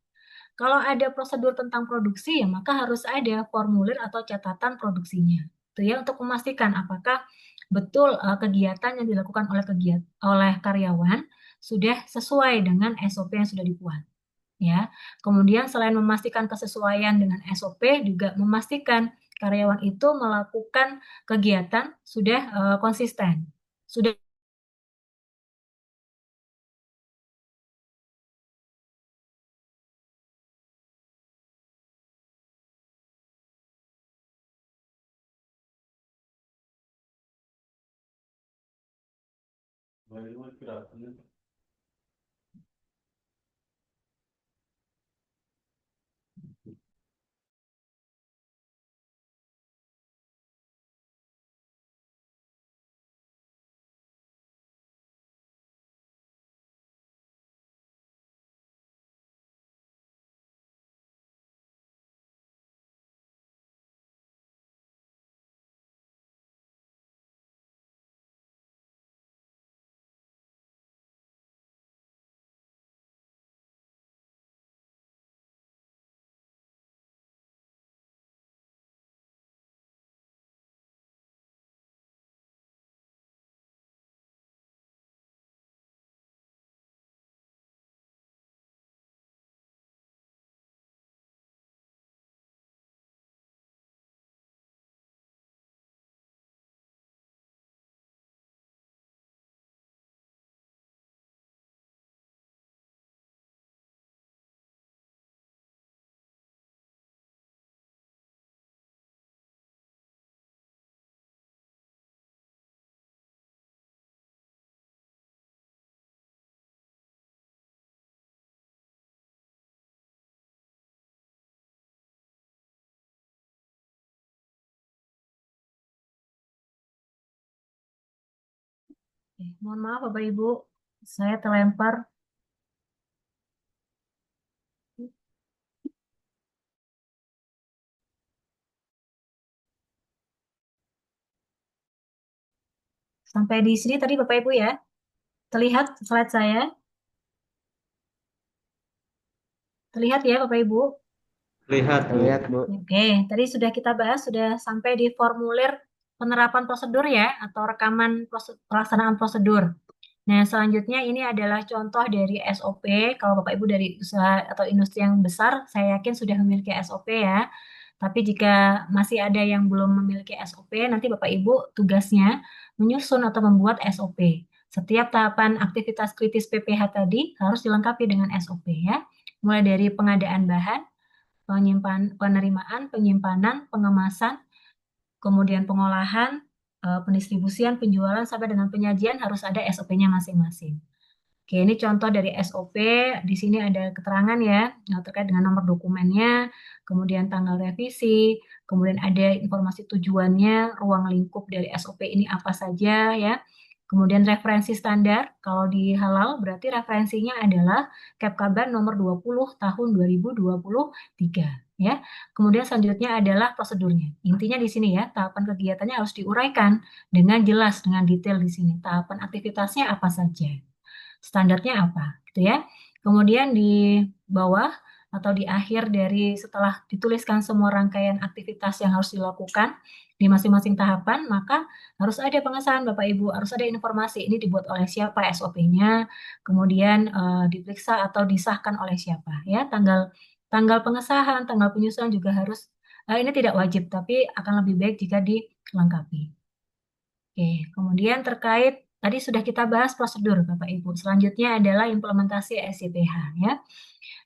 Kalau ada prosedur tentang produksi, ya maka harus ada formulir atau catatan produksinya. Itu ya untuk memastikan apakah betul kegiatan yang dilakukan oleh karyawan sudah sesuai dengan SOP yang sudah dibuat. Ya. Kemudian selain memastikan kesesuaian dengan SOP, juga memastikan karyawan itu melakukan kegiatan sudah konsisten, sudah mohon maaf Bapak Ibu, saya terlempar. Sampai di sini tadi Bapak Ibu ya. Terlihat slide saya? Terlihat ya Bapak Ibu? Lihat, Bu. Oke, tadi sudah kita bahas, sudah sampai di formulir penerapan prosedur ya, atau rekaman pelaksanaan prosedur. Nah, selanjutnya ini adalah contoh dari SOP. Kalau Bapak Ibu dari usaha atau industri yang besar, saya yakin sudah memiliki SOP ya. Tapi jika masih ada yang belum memiliki SOP, nanti Bapak Ibu tugasnya menyusun atau membuat SOP. Setiap tahapan aktivitas kritis PPH tadi harus dilengkapi dengan SOP ya. Mulai dari pengadaan bahan, penerimaan, penyimpanan, pengemasan, kemudian pengolahan, pendistribusian, penjualan, sampai dengan penyajian harus ada SOP-nya masing-masing. Oke, ini contoh dari SOP. Di sini ada keterangan ya, terkait dengan nomor dokumennya, kemudian tanggal revisi, kemudian ada informasi tujuannya, ruang lingkup dari SOP ini apa saja ya. Kemudian referensi standar, kalau di halal berarti referensinya adalah Kepkaban nomor 20 tahun 2023 ya. Kemudian selanjutnya adalah prosedurnya. Intinya di sini ya, tahapan kegiatannya harus diuraikan dengan jelas, dengan detail di sini. Tahapan aktivitasnya apa saja, standarnya apa, gitu ya. Kemudian di bawah atau di akhir dari setelah dituliskan semua rangkaian aktivitas yang harus dilakukan di masing-masing tahapan, maka harus ada pengesahan Bapak Ibu, harus ada informasi ini dibuat oleh siapa SOP-nya, kemudian diperiksa atau disahkan oleh siapa ya. Tanggal pengesahan, tanggal penyusunan juga harus, ini tidak wajib tapi akan lebih baik jika dilengkapi. Oke, kemudian terkait tadi sudah kita bahas prosedur Bapak Ibu. Selanjutnya adalah implementasi SIPH ya.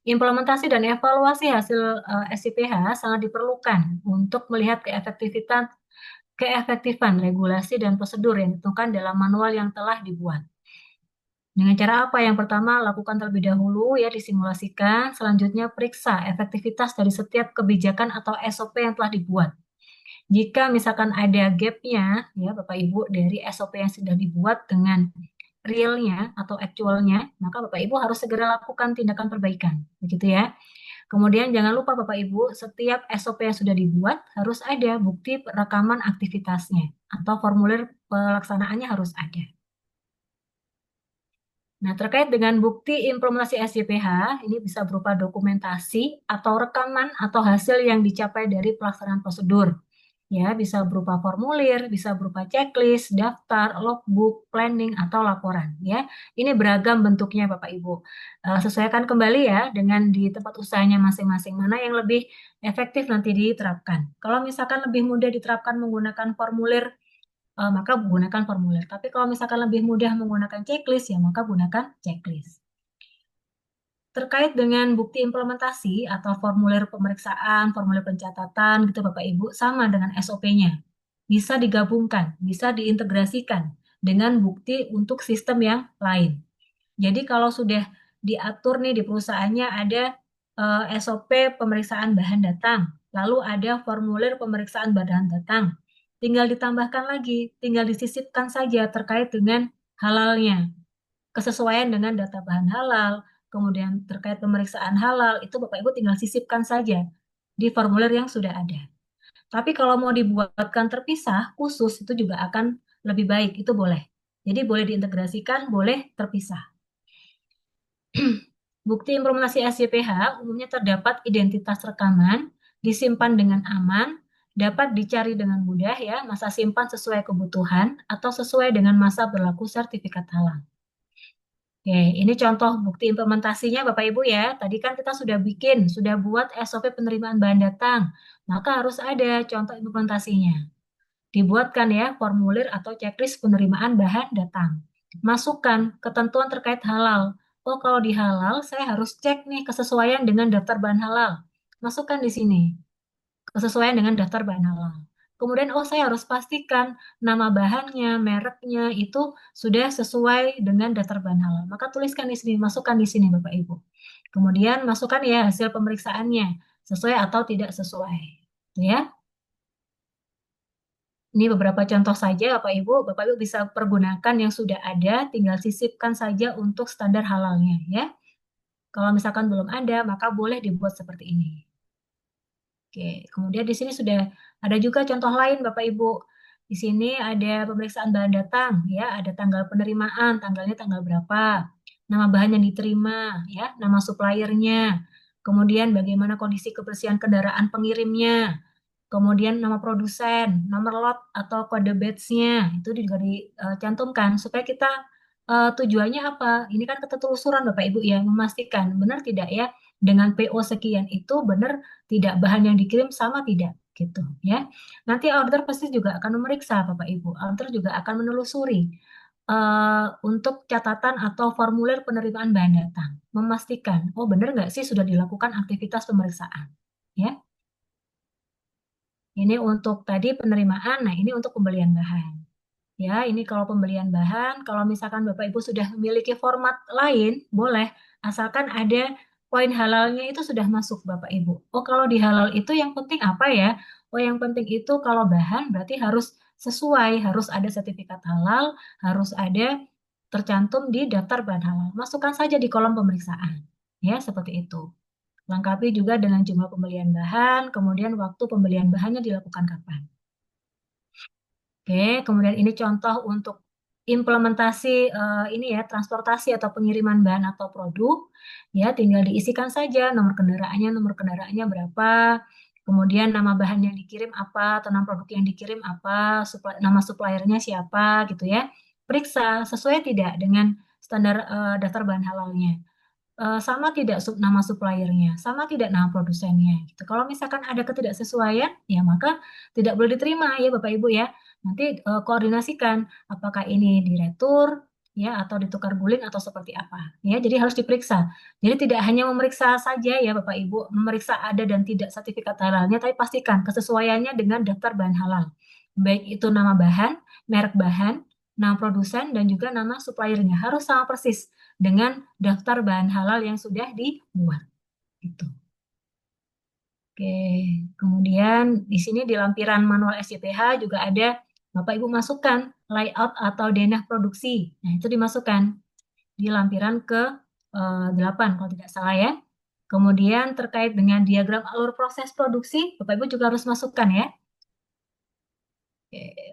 Implementasi dan evaluasi hasil SIPH sangat diperlukan untuk melihat keefektifan regulasi dan prosedur yang ditentukan dalam manual yang telah dibuat. Dengan cara apa? Yang pertama, lakukan terlebih dahulu ya, disimulasikan. Selanjutnya, periksa efektivitas dari setiap kebijakan atau SOP yang telah dibuat. Jika misalkan ada gap-nya, ya Bapak Ibu, dari SOP yang sudah dibuat dengan realnya atau actualnya, maka Bapak Ibu harus segera lakukan tindakan perbaikan, begitu ya. Kemudian jangan lupa Bapak Ibu, setiap SOP yang sudah dibuat harus ada bukti rekaman aktivitasnya atau formulir pelaksanaannya harus ada. Nah, terkait dengan bukti implementasi SIPH, ini bisa berupa dokumentasi atau rekaman atau hasil yang dicapai dari pelaksanaan prosedur. Ya, bisa berupa formulir, bisa berupa checklist, daftar, logbook, planning, atau laporan. Ya, ini beragam bentuknya Bapak Ibu. Sesuaikan kembali ya dengan di tempat usahanya masing-masing, mana yang lebih efektif nanti diterapkan. Kalau misalkan lebih mudah diterapkan menggunakan formulir, maka gunakan formulir. Tapi kalau misalkan lebih mudah menggunakan checklist, ya maka gunakan checklist. Terkait dengan bukti implementasi atau formulir pemeriksaan, formulir pencatatan gitu Bapak Ibu, sama dengan SOP-nya. Bisa digabungkan, bisa diintegrasikan dengan bukti untuk sistem yang lain. Jadi kalau sudah diatur nih di perusahaannya ada SOP pemeriksaan bahan datang, lalu ada formulir pemeriksaan bahan datang, tinggal ditambahkan lagi, tinggal disisipkan saja terkait dengan halalnya, kesesuaian dengan data bahan halal, kemudian terkait pemeriksaan halal, itu Bapak Ibu tinggal sisipkan saja di formulir yang sudah ada. Tapi kalau mau dibuatkan terpisah, khusus, itu juga akan lebih baik, itu boleh. Jadi boleh diintegrasikan, boleh terpisah. Bukti implementasi SIPH umumnya terdapat identitas rekaman, disimpan dengan aman, dapat dicari dengan mudah ya, masa simpan sesuai kebutuhan, atau sesuai dengan masa berlaku sertifikat halal. Oke, ini contoh bukti implementasinya Bapak Ibu ya. Tadi kan kita sudah buat SOP penerimaan bahan datang. Maka harus ada contoh implementasinya. Dibuatkan ya formulir atau checklist penerimaan bahan datang. Masukkan ketentuan terkait halal. Oh, kalau di halal saya harus cek nih kesesuaian dengan daftar bahan halal. Masukkan di sini kesesuaian dengan daftar bahan halal. Kemudian, saya harus pastikan nama bahannya, mereknya itu sudah sesuai dengan daftar bahan halal. Maka tuliskan di sini, masukkan di sini Bapak Ibu. Kemudian masukkan ya hasil pemeriksaannya, sesuai atau tidak sesuai. Ya. Ini beberapa contoh saja Bapak Ibu bisa pergunakan yang sudah ada, tinggal sisipkan saja untuk standar halalnya ya. Kalau misalkan belum ada, maka boleh dibuat seperti ini. Oke, kemudian di sini sudah ada juga contoh lain Bapak Ibu. Di sini ada pemeriksaan bahan datang, ya, ada tanggal penerimaan, tanggalnya tanggal berapa, nama bahan yang diterima, ya, nama suppliernya, kemudian bagaimana kondisi kebersihan kendaraan pengirimnya, kemudian nama produsen, nomor lot atau kode batch-nya, itu juga dicantumkan supaya kita tujuannya apa? Ini kan ketelusuran Bapak Ibu ya, memastikan benar tidak ya dengan PO sekian itu benar tidak bahan yang dikirim sama tidak gitu ya. Nanti order pasti juga akan memeriksa Bapak Ibu. Order juga akan menelusuri untuk catatan atau formulir penerimaan bahan datang, memastikan oh benar nggak sih sudah dilakukan aktivitas pemeriksaan ya. Ini untuk tadi penerimaan, nah ini untuk pembelian bahan. Ya, ini kalau pembelian bahan, kalau misalkan Bapak Ibu sudah memiliki format lain, boleh, asalkan ada poin halalnya itu sudah masuk Bapak Ibu. Oh, kalau di halal itu yang penting apa ya? Oh, yang penting itu kalau bahan berarti harus sesuai, harus ada sertifikat halal, harus ada tercantum di daftar bahan halal. Masukkan saja di kolom pemeriksaan. Ya, seperti itu. Lengkapi juga dengan jumlah pembelian bahan, kemudian waktu pembelian bahannya dilakukan kapan. Oke, kemudian ini contoh untuk implementasi ini ya transportasi atau pengiriman bahan atau produk. Ya, tinggal diisikan saja nomor kendaraannya berapa, kemudian nama bahan yang dikirim apa, atau nama produk yang dikirim apa, nama suppliernya siapa gitu ya. Periksa sesuai tidak dengan standar daftar bahan halalnya. Sama tidak nama suppliernya, sama tidak nama produsennya gitu. Kalau misalkan ada ketidaksesuaian, ya maka tidak boleh diterima ya Bapak Ibu ya. Nanti koordinasikan apakah ini diretur ya atau ditukar guling atau seperti apa. Ya, jadi harus diperiksa. Jadi tidak hanya memeriksa saja ya Bapak Ibu, memeriksa ada dan tidak sertifikat halalnya, tapi pastikan kesesuaiannya dengan daftar bahan halal. Baik itu nama bahan, merek bahan, nama produsen dan juga nama suppliernya harus sama persis dengan daftar bahan halal yang sudah dibuat. Gitu. Oke, kemudian di sini di lampiran manual SJPH juga ada Bapak Ibu masukkan layout atau denah produksi. Nah, itu dimasukkan di lampiran ke 8 kalau tidak salah ya. Kemudian terkait dengan diagram alur proses produksi, Bapak Ibu juga harus masukkan ya.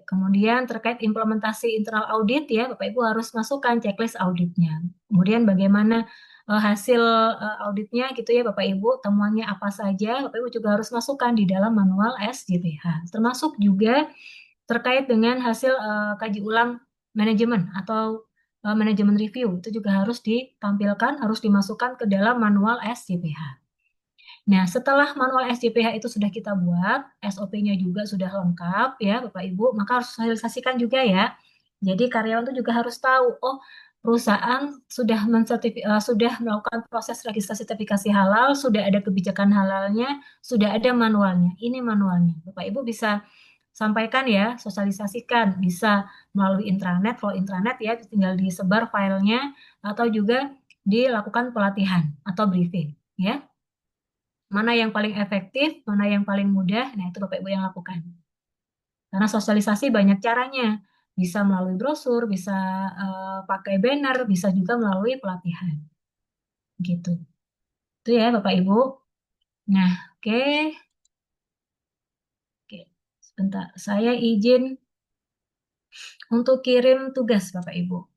Kemudian terkait implementasi internal audit ya, Bapak Ibu harus masukkan checklist auditnya. Kemudian bagaimana hasil auditnya gitu ya Bapak Ibu, temuannya apa saja, Bapak Ibu juga harus masukkan di dalam manual SJPH. Termasuk juga terkait dengan hasil kaji ulang manajemen atau manajemen review, itu juga harus ditampilkan, harus dimasukkan ke dalam manual SJPH. Nah, setelah manual SJPH itu sudah kita buat, SOP-nya juga sudah lengkap ya, Bapak Ibu, maka harus sosialisasikan juga ya. Jadi karyawan itu juga harus tahu, oh perusahaan sudah melakukan proses registrasi sertifikasi halal, sudah ada kebijakan halalnya, sudah ada manualnya. Ini manualnya. Bapak Ibu bisa sampaikan ya, sosialisasikan, bisa melalui intranet. Kalau intranet ya tinggal disebar filenya atau juga dilakukan pelatihan atau briefing ya. Mana yang paling efektif, mana yang paling mudah, nah itu Bapak Ibu yang lakukan. Karena sosialisasi banyak caranya. Bisa melalui brosur, bisa pakai banner, bisa juga melalui pelatihan. Gitu. Itu ya Bapak Ibu. Nah, oke. Oke. Sebentar, saya izin untuk kirim tugas Bapak Ibu.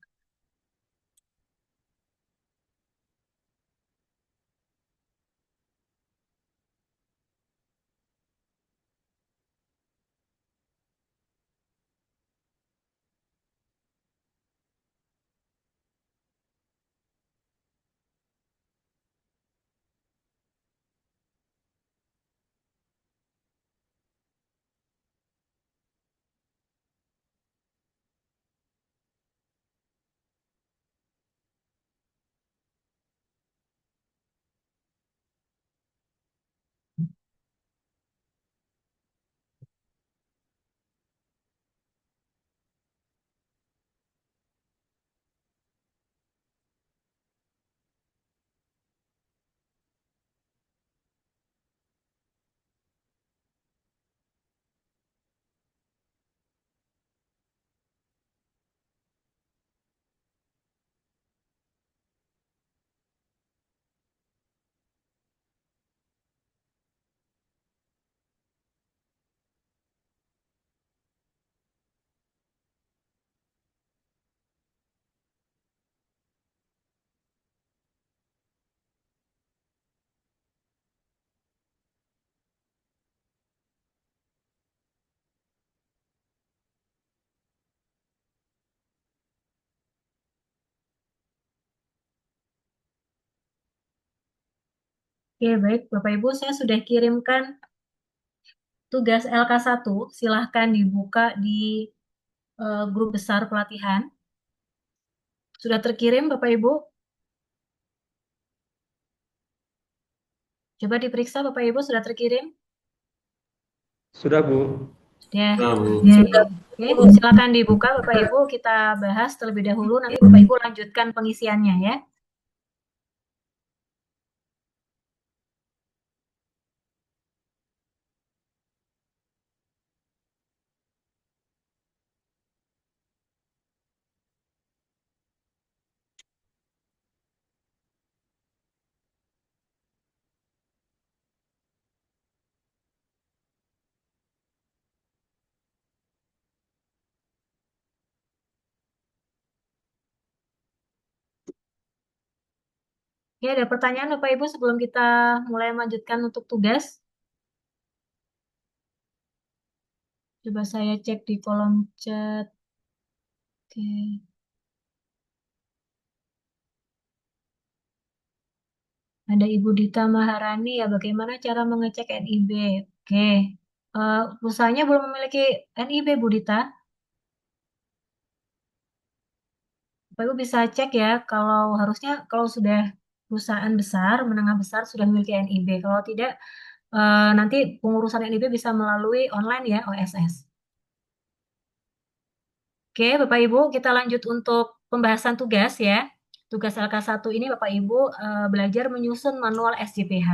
Oke, baik Bapak Ibu, saya sudah kirimkan tugas LK1. Silahkan dibuka di grup besar pelatihan. Sudah terkirim Bapak Ibu? Coba diperiksa Bapak Ibu, sudah terkirim? Sudah, Bu. Sudah. Nah, Bu. Oke, silakan dibuka Bapak Ibu, kita bahas terlebih dahulu, nanti Bapak Ibu lanjutkan pengisiannya ya. Oke, ada pertanyaan Bapak Ibu sebelum kita mulai melanjutkan untuk tugas? Coba saya cek di kolom chat. Oke. Ada Ibu Dita Maharani ya, bagaimana cara mengecek NIB? Oke. Usahanya belum memiliki NIB, Bu Dita. Bapak Ibu bisa cek ya, kalau harusnya kalau sudah perusahaan besar, menengah besar sudah memiliki NIB. Kalau tidak, nanti pengurusan NIB bisa melalui online ya, OSS. Oke, Bapak Ibu, kita lanjut untuk pembahasan tugas ya. Tugas LK1 ini Bapak Ibu belajar menyusun manual SJPH.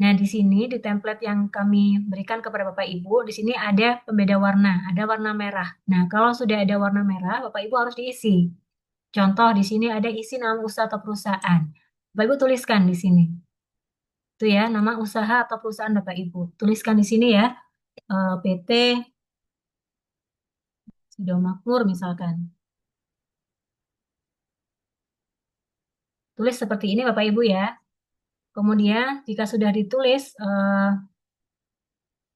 Nah, di sini di template yang kami berikan kepada Bapak Ibu, di sini ada pembeda warna, ada warna merah. Nah, kalau sudah ada warna merah, Bapak Ibu harus diisi. Contoh di sini ada isi nama usaha atau perusahaan. Bapak Ibu tuliskan di sini. Itu ya, nama usaha atau perusahaan Bapak Ibu. Tuliskan di sini ya, PT Sido Makmur misalkan. Tulis seperti ini Bapak Ibu ya. Kemudian jika sudah ditulis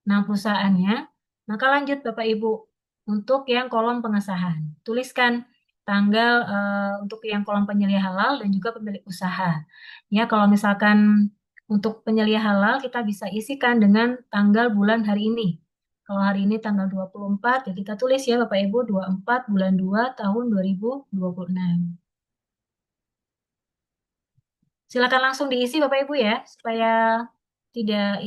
nama perusahaannya, maka lanjut Bapak Ibu untuk yang kolom pengesahan. Tuliskan tanggal untuk yang kolom penyelia halal dan juga pemilik usaha. Ya, kalau misalkan untuk penyelia halal kita bisa isikan dengan tanggal bulan hari ini. Kalau hari ini tanggal 24, ya kita tulis ya Bapak Ibu 24 bulan 2 tahun 2026. Silakan langsung diisi Bapak Ibu ya, supaya tidak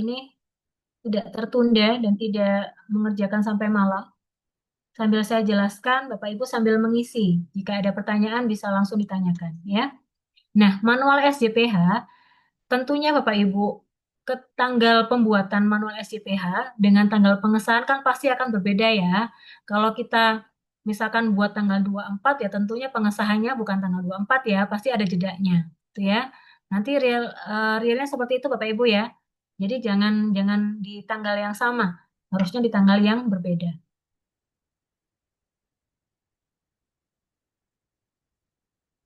tertunda dan tidak mengerjakan sampai malam. Sambil saya jelaskan, Bapak Ibu sambil mengisi. Jika ada pertanyaan bisa langsung ditanyakan ya. Nah, manual SJPH tentunya Bapak Ibu ke tanggal pembuatan manual SJPH dengan tanggal pengesahan kan pasti akan berbeda ya. Kalau kita misalkan buat tanggal 24 ya tentunya pengesahannya bukan tanggal 24 ya, pasti ada jedanya. Itu ya. Nanti realnya seperti itu Bapak Ibu ya. Jadi jangan jangan di tanggal yang sama, harusnya di tanggal yang berbeda.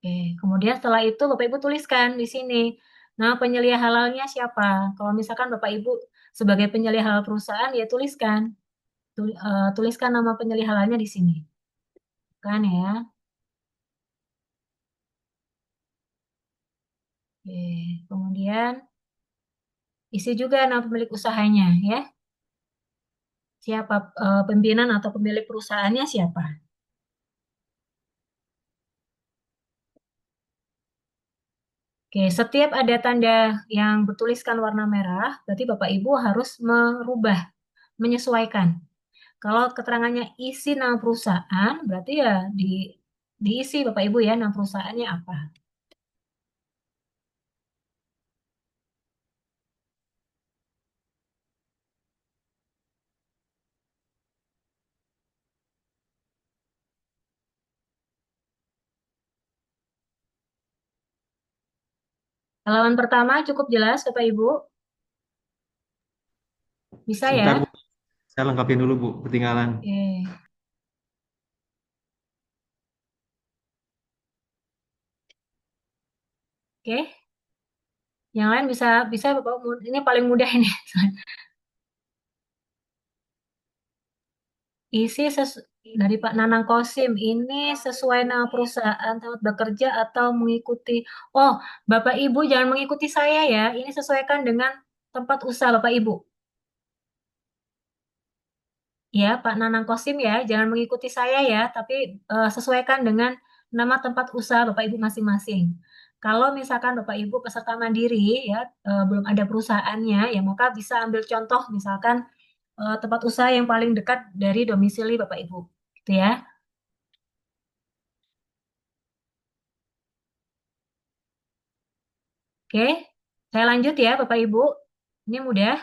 Oke, kemudian setelah itu Bapak Ibu tuliskan di sini. Nah, penyelia halalnya siapa? Kalau misalkan Bapak Ibu sebagai penyelia halal perusahaan, ya tuliskan. Tuliskan nama penyelia halalnya di sini. Kan ya. Oke, kemudian isi juga nama pemilik usahanya ya. Siapa pimpinan atau pemilik perusahaannya siapa? Oke, setiap ada tanda yang bertuliskan warna merah, berarti Bapak Ibu harus merubah, menyesuaikan. Kalau keterangannya isi nama perusahaan, berarti ya diisi Bapak Ibu ya, nama perusahaannya apa. Halaman pertama cukup jelas Bapak Ibu? Bisa ya? Sebentar, Bu. Saya lengkapin dulu, Bu. Ketinggalan. Oke. Oke. Yang lain bisa bisa Bapak, ini paling mudah ini. Isi Dari Pak Nanang Kosim, ini sesuai nama perusahaan tempat bekerja atau mengikuti? Oh, Bapak Ibu jangan mengikuti saya ya. Ini sesuaikan dengan tempat usaha Bapak Ibu. Ya, Pak Nanang Kosim ya, jangan mengikuti saya ya, tapi sesuaikan dengan nama tempat usaha Bapak Ibu masing-masing. Kalau misalkan Bapak Ibu peserta mandiri ya, belum ada perusahaannya, ya maka bisa ambil contoh misalkan tempat usaha yang paling dekat dari domisili Bapak Ibu. Gitu ya. Oke, saya lanjut ya Bapak Ibu. Ini mudah.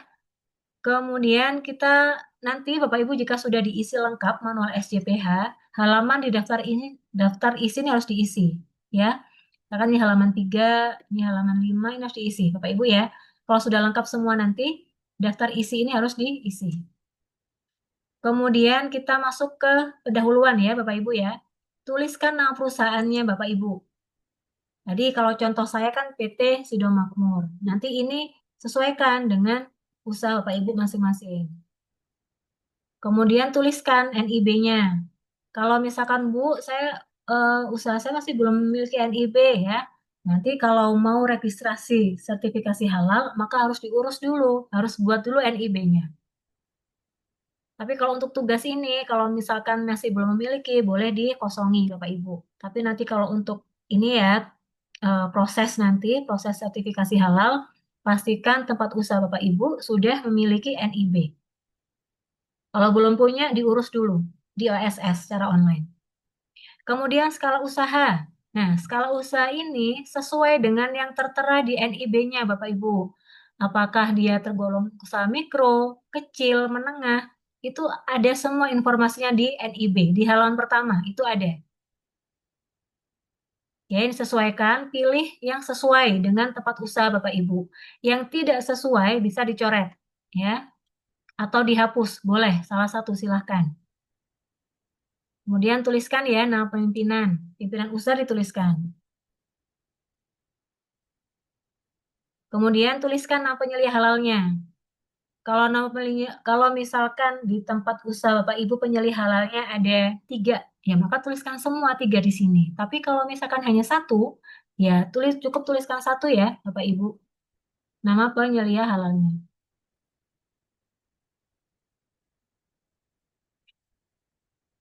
Kemudian kita nanti Bapak Ibu jika sudah diisi lengkap manual SJPH, halaman di daftar isi ini harus diisi ya. Misalkan ini halaman 3, ini halaman 5, ini harus diisi Bapak Ibu ya. Kalau sudah lengkap semua nanti daftar isi ini harus diisi. Kemudian kita masuk ke pendahuluan ya Bapak Ibu ya. Tuliskan nama perusahaannya Bapak Ibu. Jadi kalau contoh saya kan PT Sido Makmur. Nanti ini sesuaikan dengan usaha Bapak Ibu masing-masing. Kemudian tuliskan NIB-nya. Kalau misalkan Bu, usaha saya masih belum memiliki NIB ya. Nanti kalau mau registrasi sertifikasi halal, maka harus diurus dulu, harus buat dulu NIB-nya. Tapi kalau untuk tugas ini, kalau misalkan masih belum memiliki, boleh dikosongi Bapak Ibu. Tapi nanti kalau untuk ini ya, proses sertifikasi halal, pastikan tempat usaha Bapak Ibu sudah memiliki NIB. Kalau belum punya, diurus dulu di OSS secara online. Kemudian skala usaha. Nah, skala usaha ini sesuai dengan yang tertera di NIB-nya, Bapak Ibu. Apakah dia tergolong usaha mikro, kecil, menengah, itu ada semua informasinya di NIB, di halaman pertama, itu ada. Ya, ini sesuaikan, pilih yang sesuai dengan tempat usaha Bapak Ibu. Yang tidak sesuai bisa dicoret, ya, atau dihapus, boleh, salah satu silahkan. Kemudian tuliskan ya nama pimpinan usaha dituliskan. Kemudian tuliskan nama penyelia halalnya. Kalau misalkan di tempat usaha Bapak Ibu penyelia halalnya ada 3, ya maka tuliskan semua 3 di sini. Tapi kalau misalkan hanya 1, ya cukup tuliskan 1 ya Bapak Ibu. Nama penyelia halalnya.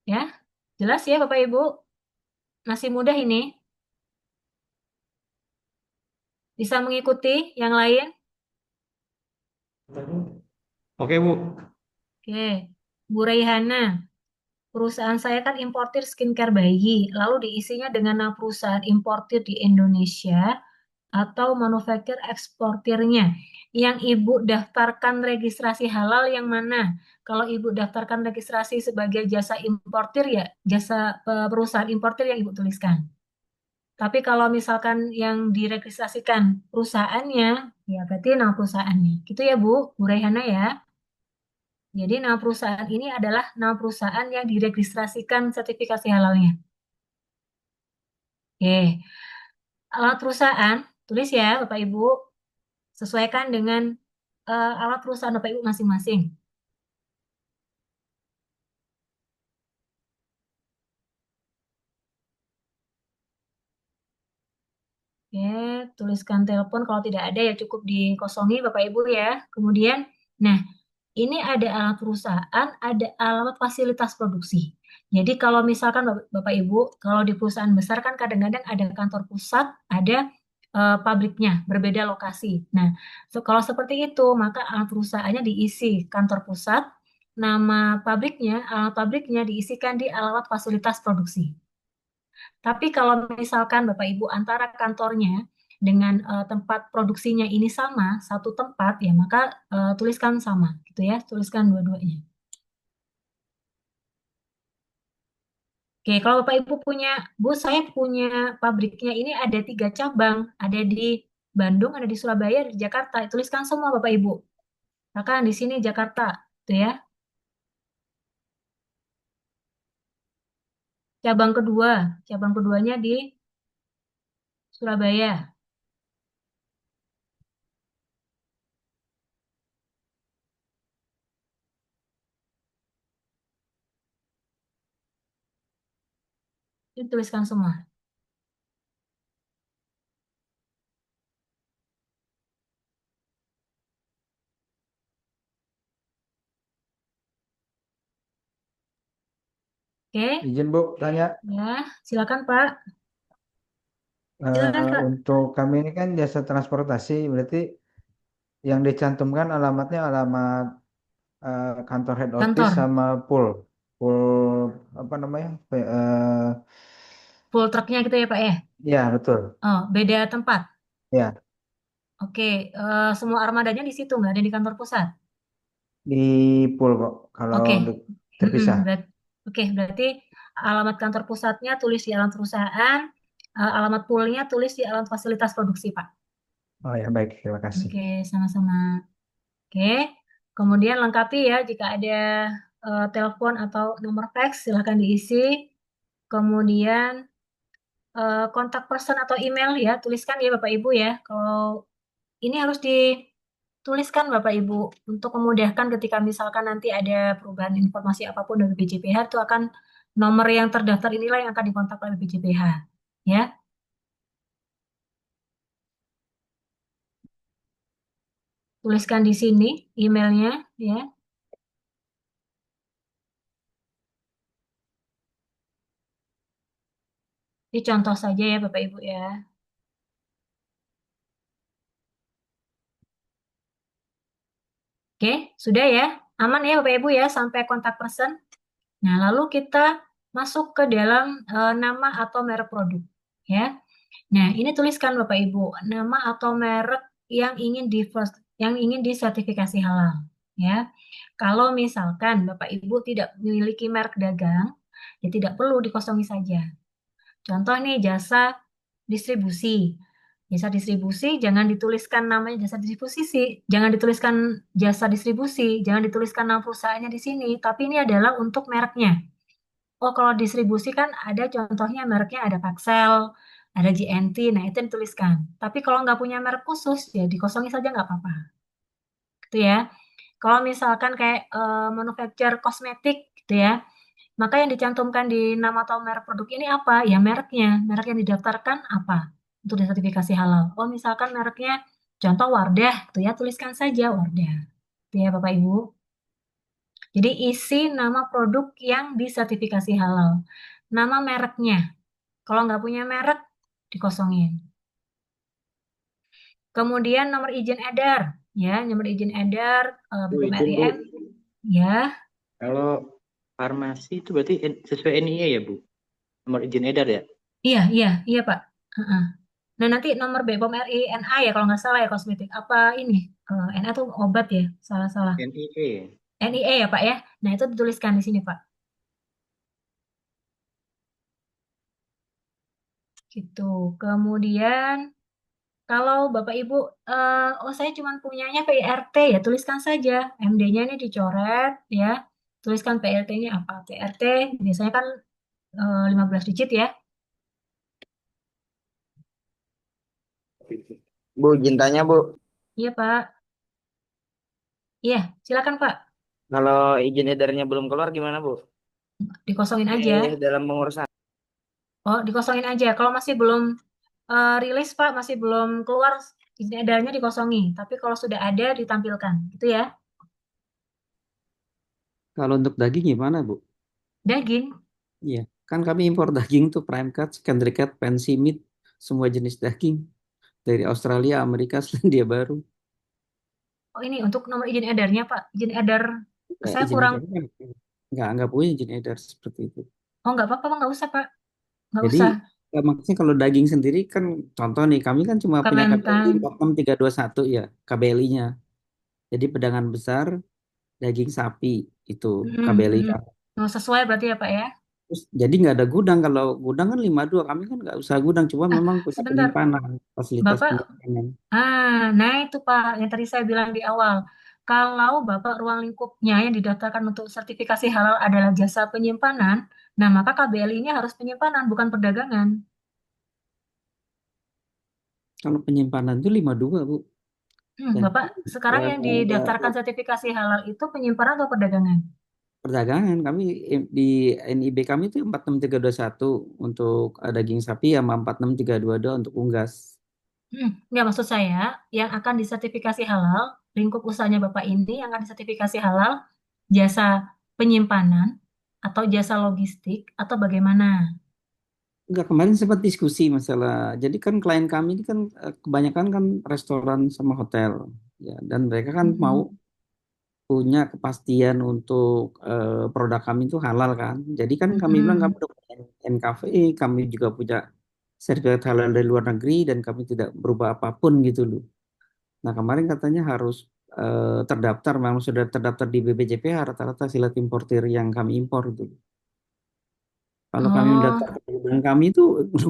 Ya, jelas ya Bapak Ibu? Masih mudah ini. Bisa mengikuti yang lain? Oke, Bu. Oke. Bu Reihana, perusahaan saya kan importir skincare bayi, lalu diisinya dengan nama perusahaan importir di Indonesia atau manufaktur eksportirnya. Yang Ibu daftarkan registrasi halal yang mana? Kalau Ibu daftarkan registrasi sebagai jasa importir ya, perusahaan importir yang Ibu tuliskan. Tapi kalau misalkan yang diregistrasikan perusahaannya, ya berarti nama perusahaannya. Gitu ya Bu Reihana ya. Jadi nama perusahaan ini adalah nama perusahaan yang diregistrasikan sertifikasi halalnya. Oke, alat perusahaan, tulis ya Bapak Ibu, sesuaikan dengan alat perusahaan Bapak Ibu masing-masing. Oke, tuliskan telepon kalau tidak ada ya cukup dikosongi Bapak Ibu ya. Kemudian, nah ini ada alat perusahaan, ada alamat fasilitas produksi. Jadi kalau misalkan Bapak Ibu, kalau di perusahaan besar kan kadang-kadang ada kantor pusat, ada pabriknya, berbeda lokasi. Nah, kalau seperti itu, maka alat perusahaannya diisi kantor pusat, nama pabriknya, alamat pabriknya diisikan di alamat fasilitas produksi. Tapi kalau misalkan Bapak Ibu antara kantornya dengan tempat produksinya ini sama, satu tempat, ya maka tuliskan sama, gitu ya, tuliskan dua-duanya. Oke, kalau Bapak Ibu punya, Bu, saya punya pabriknya ini ada 3 cabang, ada di Bandung, ada di Surabaya, ada di Jakarta. Tuliskan semua Bapak Ibu. Misalkan di sini Jakarta, gitu ya. Cabang keduanya di Surabaya. Dituliskan semua. Oke, Izin Bu, tanya. ya, silakan Pak. Silakan Kak. Untuk kami ini kan jasa transportasi, berarti yang dicantumkan alamatnya alamat kantor head office Kantor, sama pool, pool apa namanya? full trucknya gitu ya Pak ya? Ya betul. Oh, beda tempat. Ya Oke, semua armadanya di situ, nggak ada di kantor pusat. di pool kok. Kalau Oke, untuk terpisah. Oke, berarti alamat kantor pusatnya tulis di alamat perusahaan, alamat poolnya tulis di alamat fasilitas produksi Pak. Oh ya baik, terima kasih. Oke, sama-sama. Oke, kemudian lengkapi ya jika ada telepon atau nomor fax silahkan diisi. Kemudian kontak person atau email ya tuliskan ya Bapak Ibu ya. Kalau ini harus dituliskan Bapak Ibu untuk memudahkan ketika misalkan nanti ada perubahan informasi apapun dari BJPH itu akan nomor yang terdaftar inilah yang akan dikontak oleh BJPH ya. Tuliskan di sini emailnya ya. Ini contoh saja ya Bapak Ibu ya. Oke, sudah ya. Aman ya Bapak Ibu ya sampai kontak person. Nah, lalu kita masuk ke dalam nama atau merek produk ya. Nah, ini tuliskan Bapak Ibu, nama atau merek yang ingin yang ingin disertifikasi halal ya. Kalau misalkan Bapak Ibu tidak memiliki merek dagang, ya tidak perlu dikosongi saja. Contoh nih jasa distribusi. Jasa distribusi jangan dituliskan namanya jasa distribusi sih, jangan dituliskan jasa distribusi, jangan dituliskan nama perusahaannya di sini, tapi ini adalah untuk mereknya. Oh, kalau distribusi kan ada contohnya mereknya ada Paxel, ada GNT, nah itu dituliskan. Tapi kalau nggak punya merek khusus, ya dikosongi saja nggak apa-apa. Gitu ya. Kalau misalkan kayak manufacturer kosmetik gitu ya, maka yang dicantumkan di nama atau merek produk ini apa? Ya mereknya, merek yang didaftarkan apa untuk sertifikasi halal. Oh, misalkan mereknya contoh Wardah, gitu ya, tuliskan saja Wardah. Gitu ya Bapak Ibu. Jadi isi nama produk yang disertifikasi halal. Nama mereknya. Kalau nggak punya merek, dikosongin. Kemudian nomor izin edar. Ya, nomor izin edar, Bu, BPOM izin Bu. RIM. Ya, Kalau farmasi itu berarti sesuai NIE ya Bu? Nomor izin edar ya? iya Pak. Heeh. Nah, nanti nomor BPOM RINA ya, kalau nggak salah ya kosmetik. Apa ini? NA itu obat ya? Salah-salah. NIE. NIE ya Pak ya? Nah, itu dituliskan di sini Pak. Gitu. Kemudian kalau Bapak Ibu, oh saya cuma punyanya PRT ya, tuliskan saja. MD-nya ini dicoret ya. Tuliskan PRT-nya apa? PRT biasanya kan 15 digit ya. Bu, izin tanya Bu, Iya Pak. Iya, silakan Pak. kalau izin edarnya belum keluar gimana Bu? Dikosongin aja. Dalam pengurusan. Oh, dikosongin aja. Kalau masih belum rilis Pak, masih belum keluar izin edarnya dikosongi. Tapi kalau sudah ada ditampilkan. Gitu ya. Kalau untuk daging gimana, Bu? Daging. Iya, kan kami impor daging tuh prime cut, secondary cut, fancy meat, semua jenis daging dari Australia, Amerika, Selandia Baru. Oh, ini untuk nomor izin edarnya Pak. Izin edar Ya, saya izin kurang. edar kan nggak punya izin edar seperti itu. Oh, nggak apa-apa, Pak. Nggak usah Pak. Nggak Jadi usah. maksudnya kalau daging sendiri kan contoh nih, kami kan cuma punya KBLI Kementan. 6321 ya, KBLI-nya. Jadi pedagang besar daging sapi itu Mm, KBLI. mm. Oh, sesuai berarti ya Pak ya. Terus jadi nggak ada gudang, kalau gudang kan 52 kami kan nggak usah gudang, cuma Ah, memang punya sebentar. penyimpanan, fasilitas Bapak, penyimpanan. nah itu Pak yang tadi saya bilang di awal. Kalau Bapak ruang lingkupnya yang didaftarkan untuk sertifikasi halal adalah jasa penyimpanan, nah maka KBLI-nya harus penyimpanan, bukan perdagangan. Kalau penyimpanan itu 52 Bu. Dan Bapak, sekarang yang ada didaftarkan sertifikasi halal itu penyimpanan atau perdagangan? perdagangan kami di NIB kami itu 46321 untuk daging sapi sama 46322 untuk unggas. Nggak, maksud saya yang akan disertifikasi halal, lingkup usahanya Bapak ini yang akan disertifikasi halal, jasa penyimpanan atau jasa logistik atau bagaimana? Enggak, kemarin sempat diskusi masalah. Jadi kan klien kami ini kan kebanyakan kan restoran sama hotel, ya, dan mereka kan mau Mm-mm. punya kepastian untuk produk kami itu halal kan. Jadi kan kami bilang kami Mm-mm. udah punya NKVE, kami juga punya sertifikat halal dari luar negeri dan kami tidak berubah apapun gitu loh. Nah kemarin katanya harus terdaftar, memang sudah terdaftar di BPJPH rata-rata silat importir yang kami impor itu. Kalau kami mendaftar Oh, ke gudang kami itu,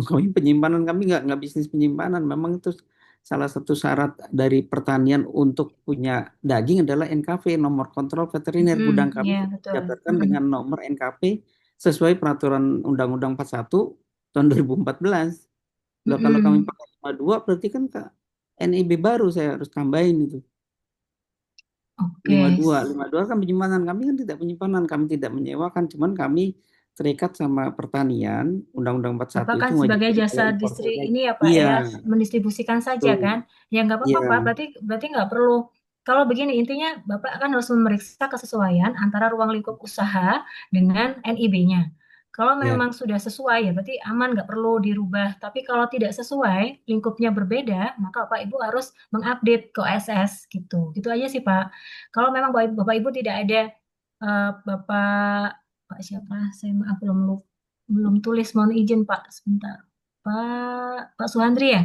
kami penyimpanan kami nggak bisnis penyimpanan. Memang itu salah satu syarat dari pertanian untuk punya daging adalah NKV, nomor kontrol veteriner. Gudang kami ya itu betul. didaftarkan dengan nomor NKV sesuai peraturan Undang-Undang 41 tahun 2014. Loh, kalau kami Mm-mm. pakai 52 berarti kan NIB baru saya harus tambahin itu. Oke. 52 kan penyimpanan, kami kan tidak penyimpanan, kami tidak menyewakan, cuman kami terikat sama pertanian, Undang-Undang 41 Bapak itu kan sebagai mewajibkan kalau jasa importer ini ya Pak iya, ya, mendistribusikan saja betul. kan? Ya nggak apa-apa Iya, Pak, berarti berarti nggak perlu. Kalau begini intinya Bapak kan harus memeriksa kesesuaian antara ruang lingkup usaha dengan NIB-nya. Kalau iya. memang sudah sesuai ya berarti aman, nggak perlu dirubah. Tapi kalau tidak sesuai, lingkupnya berbeda, maka Bapak Ibu harus mengupdate ke OSS gitu. Gitu aja sih Pak. Kalau memang Bapak Ibu tidak ada Bapak Pak siapa? Saya maaf belum tulis, mohon izin Pak, sebentar. Pak Suhandri ya.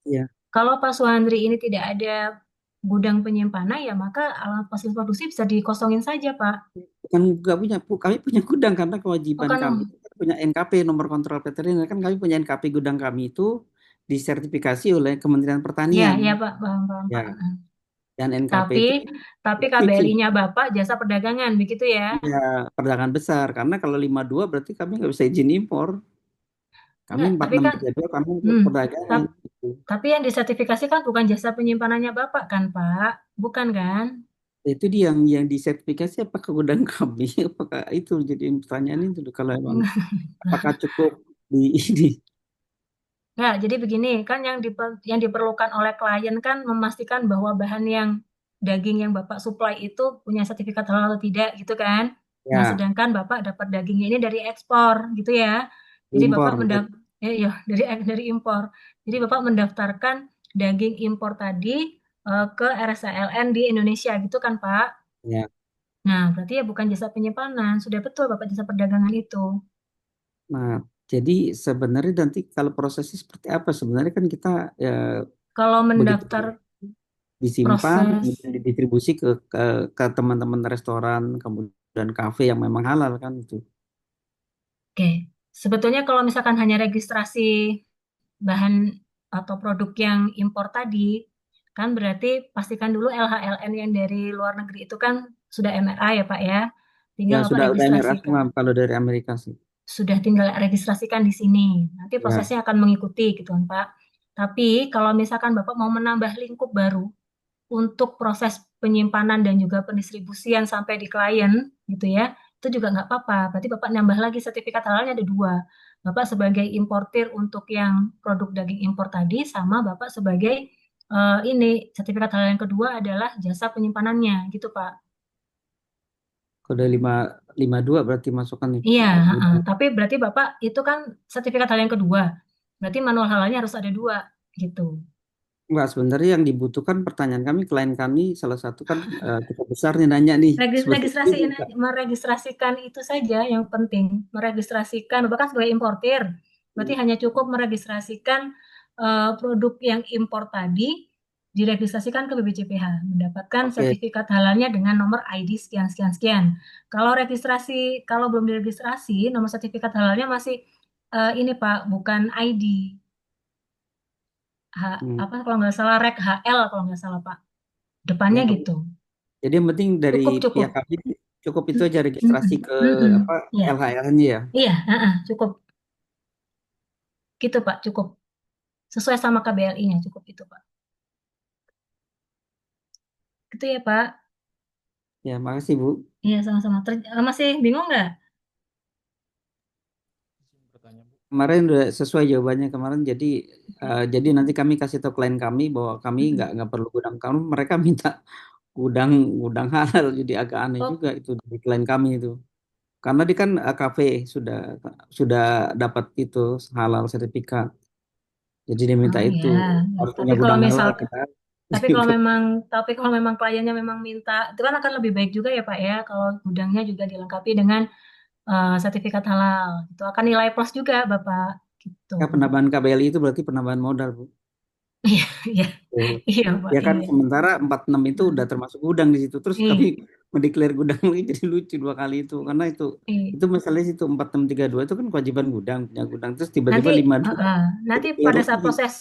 Iya. Kalau Pak Suhandri ini tidak ada gudang penyimpanan ya maka alat fasilitas produksi bisa dikosongin saja Pak. Bukan nggak punya, kami punya gudang karena kewajiban Bukan, kami itu kan punya NKP, nomor kontrol veteriner, kan kami punya NKP, gudang kami itu disertifikasi oleh Kementerian ya Pertanian, ya Pak, paham, paham ya, Pak. dan NKP Tapi itu tapi suci. KBLI-nya Bapak jasa perdagangan begitu ya. Ya, perdagangan besar. Karena kalau 52 berarti kami nggak bisa izin impor. Kami Enggak, tapi kan 4632 kami untuk hmm, perdagangan. tap- Gitu. tapi yang disertifikasi kan bukan jasa penyimpanannya Bapak kan Pak? Bukan kan? Itu dia yang disertifikasi apakah gudang kami, apakah itu jadi pertanyaan itu kalau emang apakah cukup di ini. Ya, jadi begini, kan yang diperlukan oleh klien kan memastikan bahwa bahan yang daging yang Bapak supply itu punya sertifikat halal atau tidak gitu kan. Nah, Ya, sedangkan Bapak dapat dagingnya ini dari ekspor gitu ya. Jadi Bapak impor. ya, dari impor. Jadi Bapak mendaftarkan daging impor tadi ke RSALN di Indonesia gitu kan, Pak. Ya. Nah, berarti ya bukan jasa penyimpanan, sudah betul Bapak jasa perdagangan itu. Nah, jadi sebenarnya nanti kalau prosesnya seperti apa? Sebenarnya kan kita ya Kalau begitu mendaftar disimpan, proses kemudian didistribusi ke teman-teman restoran, kemudian kafe yang memang halal kan itu. Oke, sebetulnya kalau misalkan hanya registrasi bahan atau produk yang impor tadi, kan berarti pastikan dulu LHLN yang dari luar negeri itu kan sudah MRA ya Pak ya. Ya Tinggal Bapak sudah MRA registrasikan. semua kalau dari Amerika sih. Sudah tinggal registrasikan di sini. Nanti Ya. prosesnya akan mengikuti gitu kan Pak. Tapi kalau misalkan Bapak mau menambah lingkup baru untuk proses penyimpanan dan juga pendistribusian sampai di klien gitu ya, itu juga nggak apa-apa. Berarti Bapak nambah lagi sertifikat halalnya ada dua. Bapak sebagai importir untuk yang produk daging impor tadi, sama Bapak sebagai ini sertifikat halal yang kedua adalah jasa penyimpanannya gitu Pak. Kode 552 berarti masukkan nih. Iya, heeh. Tapi berarti Bapak itu kan sertifikat halal yang kedua. Berarti manual halalnya harus ada dua gitu. Enggak, sebenarnya yang dibutuhkan pertanyaan kami, klien kami salah satu kan cukup besar nih nanya nih. Sebetulnya dia Registrasiin, minta. meregistrasikan itu saja yang penting. Meregistrasikan, bahkan sebagai importir, berarti hanya cukup meregistrasikan produk yang impor tadi, diregistrasikan ke BPJPH, mendapatkan Oke, sertifikat halalnya dengan nomor ID sekian sekian sekian. Kalau belum diregistrasi, nomor sertifikat halalnya masih ini Pak, bukan ID. hmm, Apa kalau nggak salah rek HL kalau nggak salah Pak. Depannya ya. gitu. Jadi yang penting dari Cukup cukup. pihak kami cukup itu aja Mm, registrasi ke mm, mm, apa ya. LHR-nya ya. Iya, cukup gitu Pak, cukup sesuai sama KBLI-nya, cukup itu Pak. Gitu ya Pak. Ya, makasih Bu. Iya, sama-sama. Masih bingung nggak? Kemarin udah sesuai jawabannya kemarin. Jadi nanti kami kasih tahu klien kami bahwa kami Mm-mm. nggak perlu gudang kamu. Mereka minta gudang gudang halal. Jadi agak aneh Oh, juga itu dari klien kami itu. Karena dia kan kafe sudah dapat itu halal sertifikat. Jadi dia minta oh itu ya. harus Tapi punya kalau gudang halal misal, kita. tapi kalau memang, tapi kalau memang kliennya memang minta, itu kan akan lebih baik juga ya Pak ya, kalau gudangnya juga dilengkapi dengan sertifikat halal. Itu akan nilai plus juga Bapak. Gitu. Ya, penambahan KBLI itu berarti penambahan modal Bu. Iya, iya, Tuh. iya Pak. Ya kan Iya. sementara 46 itu udah termasuk gudang di situ. Terus kami Iya, mendeklar gudang lagi jadi lucu dua kali itu karena iya. itu masalahnya situ 4632 itu kan kewajiban gudang punya gudang terus Nanti, tiba-tiba 52 nanti jadi clear lagi.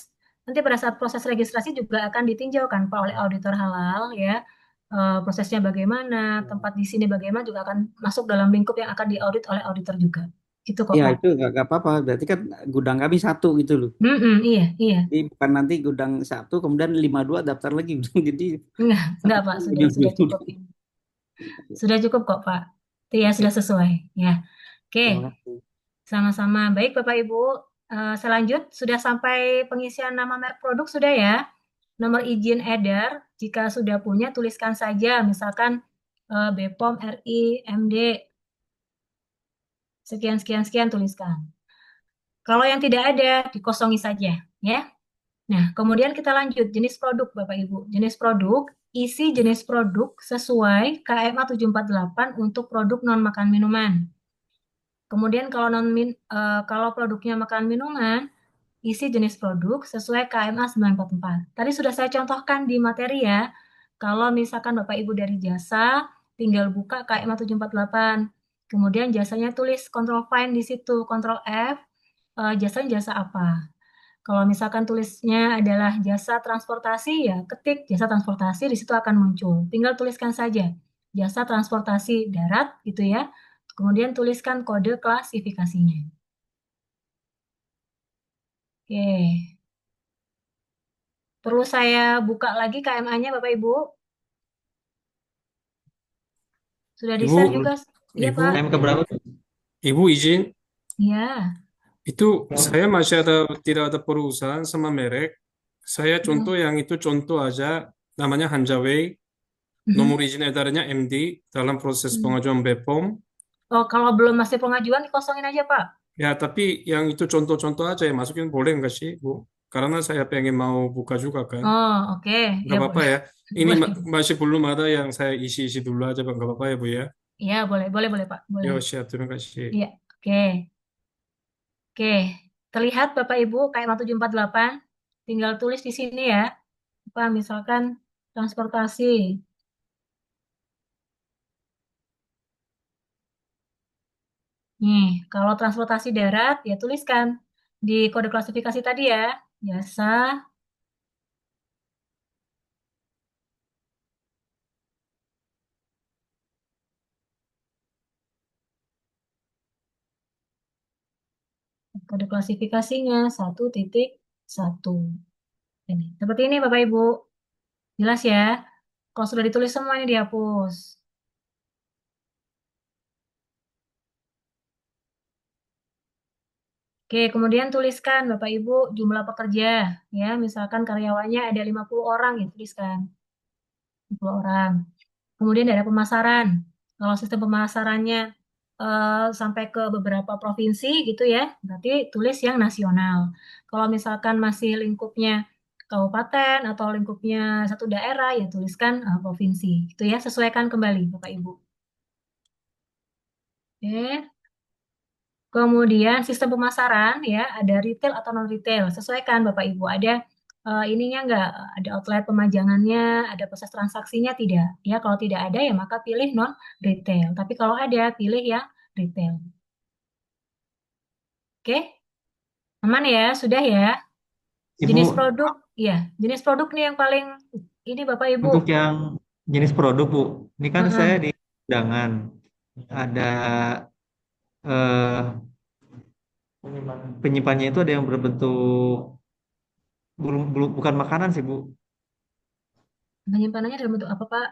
nanti pada saat proses registrasi juga akan ditinjau kan Pak oleh auditor halal ya. Prosesnya bagaimana, tempat di sini bagaimana juga akan masuk dalam lingkup yang akan diaudit oleh auditor juga. Gitu kok Ya Pak. itu nggak apa-apa berarti kan gudang kami satu gitu loh. Mm-mm, iya, iya. Jadi bukan nanti gudang satu kemudian 52 daftar lagi gudang jadi Enggak satu Pak, sudah ujung-ujung. cukup ini. Sudah cukup kok Pak. Itu ya sudah sesuai ya. Oke, Terima kasih. sama-sama. Baik Bapak Ibu, selanjut sudah sampai pengisian nama merek produk sudah ya. Nomor izin edar, jika sudah punya tuliskan saja, misalkan BPOM RI MD sekian sekian sekian tuliskan. Kalau yang tidak ada dikosongi saja ya. Nah, kemudian kita lanjut jenis produk Bapak Ibu. Jenis produk, isi jenis produk sesuai KMA 748 untuk produk non makan minuman. Kemudian kalau produknya makan minuman, isi jenis produk sesuai KMA 944. Tadi sudah saya contohkan di materi ya. Kalau misalkan Bapak Ibu dari jasa, tinggal buka KMA 748. Kemudian jasanya tulis Control Find di situ, Control F, jasanya jasa apa. Kalau misalkan tulisnya adalah jasa transportasi, ya ketik jasa transportasi, di situ akan muncul. Tinggal tuliskan saja jasa transportasi darat gitu ya. Kemudian tuliskan kode klasifikasinya. Oke. Perlu saya buka lagi KMA-nya Bapak Ibu? Sudah Ibu, di-share juga? Iya Ibu, Pak. KM keberapa tuh? Ibu izin, Iya. itu saya masih tidak ada perusahaan sama merek. Saya contoh Mhm. yang itu contoh aja, namanya Hanjawei, nomor Mhm. izin edarnya MD dalam proses Mhm. pengajuan BPOM. Oh, kalau belum masih pengajuan dikosongin aja Pak. Ya, tapi yang itu contoh-contoh aja ya masukin boleh nggak sih, Bu? Karena saya pengen mau buka juga kan. Oh, oke. Nggak Ya apa-apa boleh. ya. Ini Boleh. masih belum ada yang saya isi-isi dulu aja, Pak. Nggak apa-apa ya, Bu ya. Iya, boleh. Boleh, boleh Pak. Boleh. Yo, siap. Terima kasih. Iya. Oke. Oke. Terlihat Bapak Ibu KMA 748. Tinggal tulis di sini ya. Pak, misalkan transportasi. Nih, kalau transportasi darat ya tuliskan di kode klasifikasi tadi ya. Jasa kode klasifikasinya 1.1. Ini. Seperti ini Bapak Ibu. Jelas ya? Kalau sudah ditulis semua ini dihapus. Oke, kemudian tuliskan Bapak Ibu jumlah pekerja. Ya, misalkan karyawannya ada 50 orang, ya tuliskan 50 orang. Kemudian ada pemasaran. Kalau sistem pemasarannya sampai ke beberapa provinsi gitu ya, berarti tulis yang nasional. Kalau misalkan masih lingkupnya kabupaten atau lingkupnya satu daerah, ya tuliskan provinsi. Gitu ya, sesuaikan kembali Bapak Ibu. Oke. Kemudian sistem pemasaran ya, ada retail atau non retail. Sesuaikan Bapak Ibu. Ada ininya enggak? Ada outlet pemajangannya, ada proses transaksinya tidak? Ya, kalau tidak ada ya maka pilih non retail. Tapi kalau ada pilih yang retail. Oke? Aman ya? Sudah ya? Ibu, Jenis produk, ya, jenis produk nih yang paling ini Bapak Ibu. untuk yang jenis produk, Bu, ini kan saya Heeh. di undangan ada eh, penyimpannya itu ada yang berbentuk belum bukan makanan sih, Bu. Penyimpanannya dalam bentuk apa Pak?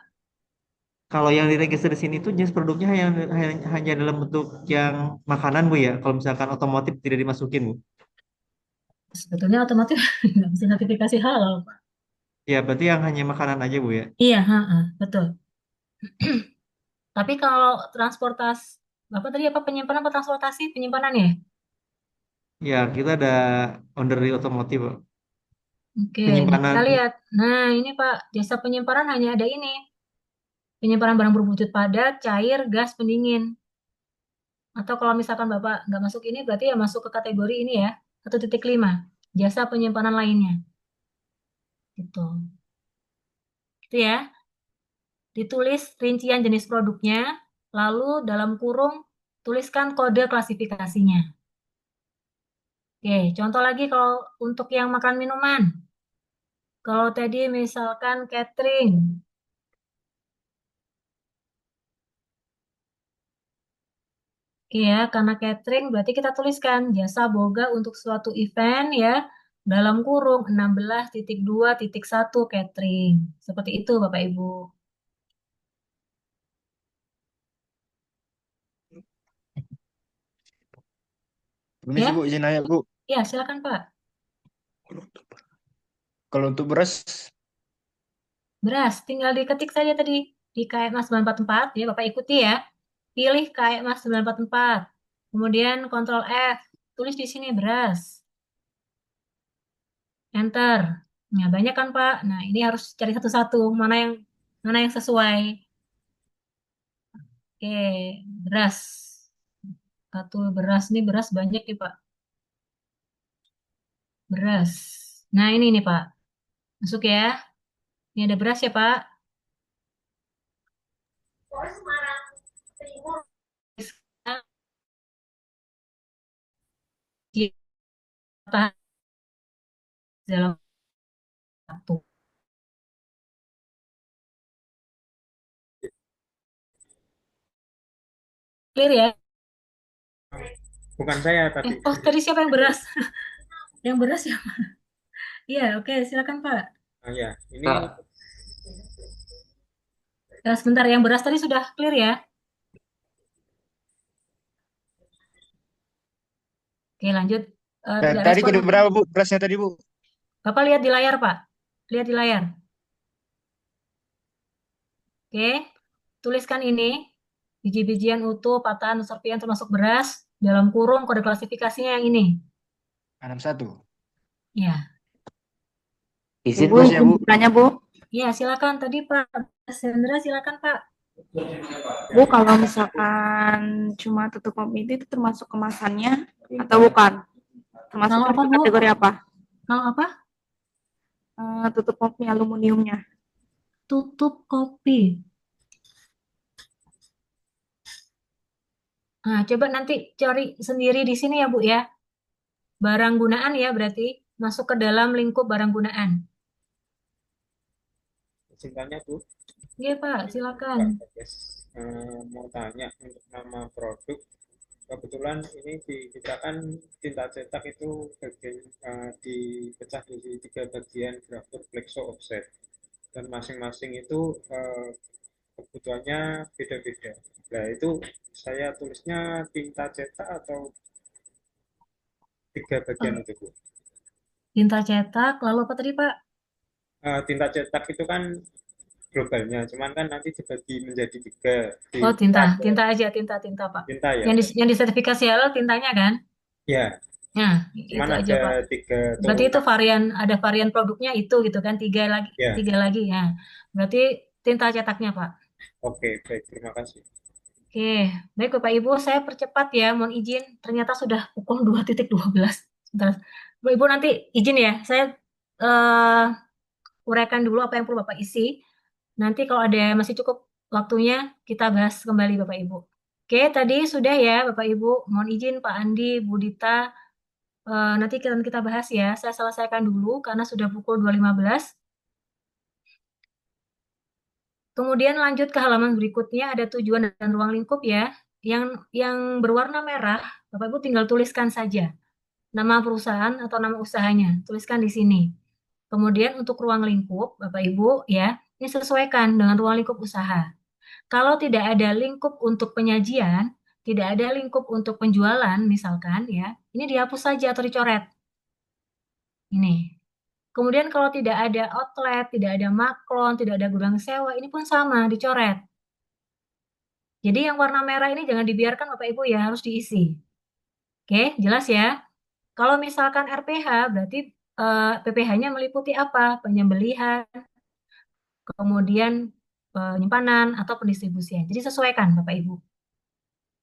Kalau yang diregister di sini itu jenis produknya hanya dalam bentuk yang makanan, Bu ya. Kalau misalkan otomotif tidak dimasukin, Bu. Sebetulnya otomotif nggak bisa sertifikasi halal, Pak. Ya, berarti yang hanya makanan aja, Bu ya. Iya, betul. Tapi kalau transportasi, Bapak tadi apa penyimpanan apa transportasi? Penyimpanan ya? Ya, kita ada onderi otomotif, Bu. Oke, nah Penyimpanan. kita lihat. Nah, ini Pak, jasa penyimpanan hanya ada ini. Penyimpanan barang berwujud padat, cair, gas, pendingin. Atau kalau misalkan Bapak nggak masuk ini, berarti ya masuk ke kategori ini ya, 1.5. Jasa penyimpanan lainnya. Gitu. Gitu ya. Ditulis rincian jenis produknya, lalu dalam kurung tuliskan kode klasifikasinya. Oke, contoh lagi kalau untuk yang makan minuman. Kalau tadi misalkan catering, ya, karena catering berarti kita tuliskan jasa boga untuk suatu event ya, dalam kurung 16.2.1 catering. Seperti itu Bapak Ibu. Permisi Ya, Bu, izin nanya Bu. ya silakan Pak. Kalau untuk beras, Beras, tinggal diketik saja tadi di KMA 944 ya, Bapak ikuti ya. Pilih KMA 944. Kemudian Ctrl F, tulis di sini beras. Enter. Nah, banyak kan Pak? Nah, ini harus cari satu-satu mana yang sesuai. Oke, beras. Satu beras nih, beras banyak nih Pak. Beras. Nah, ini nih Pak. Masuk ya. Ini ada beras ya Pak. Kita dalam satu. Clear ya? Bukan saya tadi. Tadi siapa yang beras? Yang beras ya? Iya, oke, silakan Pak. Ah, ya, ini Ya, sebentar, yang beras tadi sudah clear ya? Oke, lanjut. Tidak tadi respon. kira berapa Bu berasnya tadi Bu? Bapak lihat di layar, Pak. Lihat di layar. Oke, tuliskan ini. Biji-bijian utuh, patahan, serpihan termasuk beras. Dalam kurung kode klasifikasinya yang ini. 61. Ya, Izin Bu, Terus Bu. ya Bu. tanya Bu. ya silakan. Tadi Pak Sandra, silakan Pak. Bu, kalau misalkan cuma tutup kopi itu termasuk kemasannya atau bukan? Termasuk Kalau apa, Bu? kategori apa? Kalau apa? Tutup kopi aluminiumnya. Tutup kopi. Nah, coba nanti cari sendiri di sini ya, Bu ya. Barang gunaan ya berarti masuk ke dalam lingkup barang gunaan. cintanya Bu. Iya, Pak, silakan. Mau tanya untuk nama produk. Kebetulan ini kita kan tinta cetak itu bagian dipecah di 3 bagian grafur, flexo, offset, dan masing-masing itu kebutuhannya beda-beda. Nah itu saya tulisnya tinta cetak atau 3 bagian itu Bu? Tinta cetak, lalu apa tadi, Pak? Tinta cetak itu kan globalnya, cuman kan nanti dibagi menjadi 3. Oh, tinta aja, tinta, Pak. Tinta ya. Yang disertifikasi halal tintanya kan? Ya. Nah, Cuman itu aja, ada Pak. 3 Berarti itu ada varian produknya itu gitu kan? 3 lagi, ya. 3 lagi ya. Berarti tinta cetaknya, Pak. Oke, baik, terima kasih. Oke, baik Bapak Ibu, saya percepat ya, mohon izin. Ternyata sudah pukul 2.12. Sebentar. Bapak Ibu nanti izin ya, saya uraikan dulu apa yang perlu Bapak isi. Nanti kalau ada masih cukup waktunya, kita bahas kembali Bapak Ibu. Oke, tadi sudah ya Bapak Ibu. Mohon izin Pak Andi, Bu Dita. Nanti kita bahas ya. Saya selesaikan dulu karena sudah pukul 2.15. Kemudian lanjut ke halaman berikutnya, ada tujuan dan ruang lingkup ya. Yang berwarna merah, Bapak Ibu tinggal tuliskan saja. Nama perusahaan atau nama usahanya. Tuliskan di sini. Kemudian untuk ruang lingkup, Bapak Ibu ya, ini sesuaikan dengan ruang lingkup usaha. Kalau tidak ada lingkup untuk penyajian, tidak ada lingkup untuk penjualan, misalkan ya, ini dihapus saja atau dicoret. Ini. Kemudian kalau tidak ada outlet, tidak ada maklon, tidak ada gudang sewa, ini pun sama, dicoret. Jadi yang warna merah ini jangan dibiarkan Bapak Ibu ya, harus diisi. Oke, jelas ya? Kalau misalkan RPH, berarti PPH-nya meliputi apa? Penyembelihan, kemudian penyimpanan, atau pendistribusian. Jadi sesuaikan Bapak Ibu.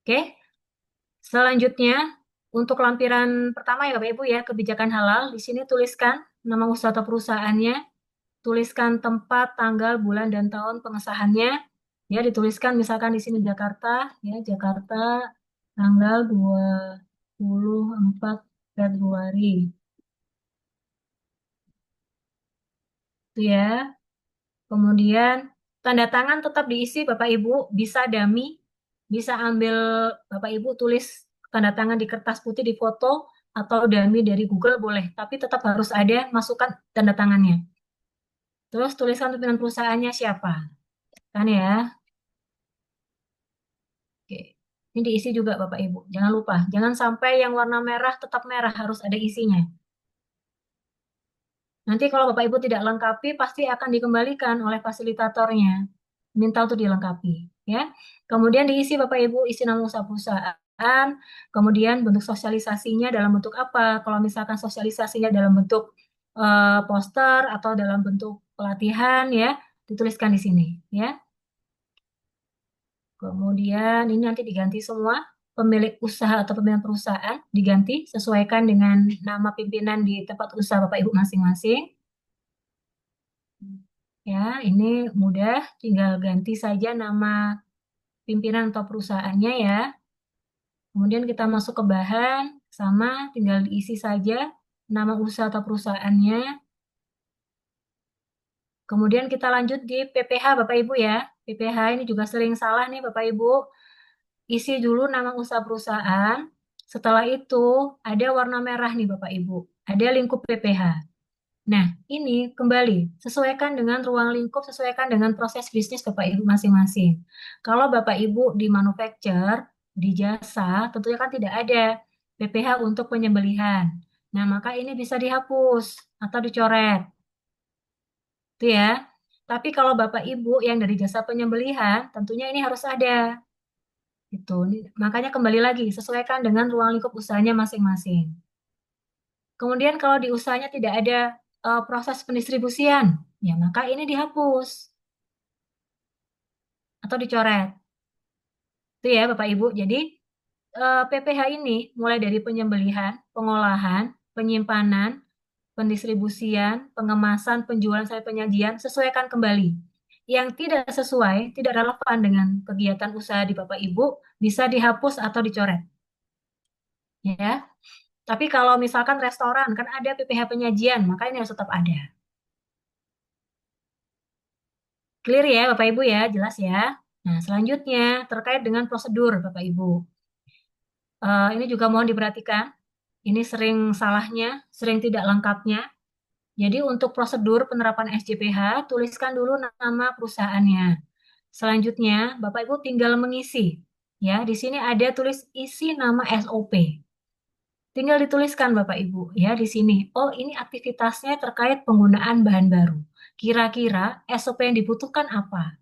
Oke, selanjutnya untuk lampiran pertama ya Bapak Ibu ya, kebijakan halal. Di sini tuliskan nama usaha atau perusahaannya, tuliskan tempat, tanggal, bulan, dan tahun pengesahannya. Ya, dituliskan misalkan di sini Jakarta, ya Jakarta tanggal 24 Februari. Itu ya. Kemudian tanda tangan tetap diisi Bapak Ibu, bisa dummy, bisa ambil Bapak Ibu tulis tanda tangan di kertas putih di foto atau dummy dari Google boleh, tapi tetap harus ada masukkan tanda tangannya. Terus tuliskan pimpinan perusahaannya siapa. Kan ya? Oke. Ini diisi juga Bapak Ibu. Jangan lupa, jangan sampai yang warna merah tetap merah, harus ada isinya. Nanti kalau Bapak Ibu tidak lengkapi, pasti akan dikembalikan oleh fasilitatornya. Minta untuk dilengkapi. Ya. Kemudian diisi Bapak Ibu, isi nama usaha perusahaan, kemudian bentuk sosialisasinya dalam bentuk apa. Kalau misalkan sosialisasinya dalam bentuk poster atau dalam bentuk pelatihan, ya dituliskan di sini. Ya. Kemudian ini nanti diganti semua. Pemilik usaha atau pimpinan perusahaan diganti sesuaikan dengan nama pimpinan di tempat usaha Bapak Ibu masing-masing. Ya, ini mudah, tinggal ganti saja nama pimpinan atau perusahaannya ya. Kemudian kita masuk ke bahan, sama tinggal diisi saja nama usaha atau perusahaannya. Kemudian kita lanjut di PPH Bapak Ibu ya. PPH ini juga sering salah nih Bapak Ibu. Isi dulu nama usaha perusahaan. Setelah itu ada warna merah nih Bapak Ibu. Ada lingkup PPH. Nah, ini kembali sesuaikan dengan ruang lingkup, sesuaikan dengan proses bisnis Bapak Ibu masing-masing. Kalau Bapak Ibu di manufacture, di jasa, tentunya kan tidak ada PPH untuk penyembelihan. Nah, maka ini bisa dihapus atau dicoret. Itu ya. Tapi kalau Bapak Ibu yang dari jasa penyembelihan, tentunya ini harus ada. Gitu. Makanya kembali lagi, sesuaikan dengan ruang lingkup usahanya masing-masing. Kemudian kalau di usahanya tidak ada proses pendistribusian, ya maka ini dihapus atau dicoret. Itu ya Bapak Ibu. Jadi PPH ini mulai dari penyembelihan, pengolahan, penyimpanan, pendistribusian, pengemasan, penjualan sampai penyajian, sesuaikan kembali. Yang tidak sesuai, tidak relevan dengan kegiatan usaha di Bapak Ibu, bisa dihapus atau dicoret. Ya. Tapi kalau misalkan restoran, kan ada PPH penyajian, maka ini harus tetap ada. Clear ya Bapak Ibu ya, jelas ya. Nah, selanjutnya terkait dengan prosedur Bapak Ibu. Ini juga mohon diperhatikan. Ini sering salahnya, sering tidak lengkapnya. Jadi untuk prosedur penerapan SJPH, tuliskan dulu nama perusahaannya. Selanjutnya, Bapak Ibu tinggal mengisi. Ya, di sini ada tulis isi nama SOP. Tinggal dituliskan Bapak Ibu ya di sini. Oh, ini aktivitasnya terkait penggunaan bahan baru. Kira-kira SOP yang dibutuhkan apa?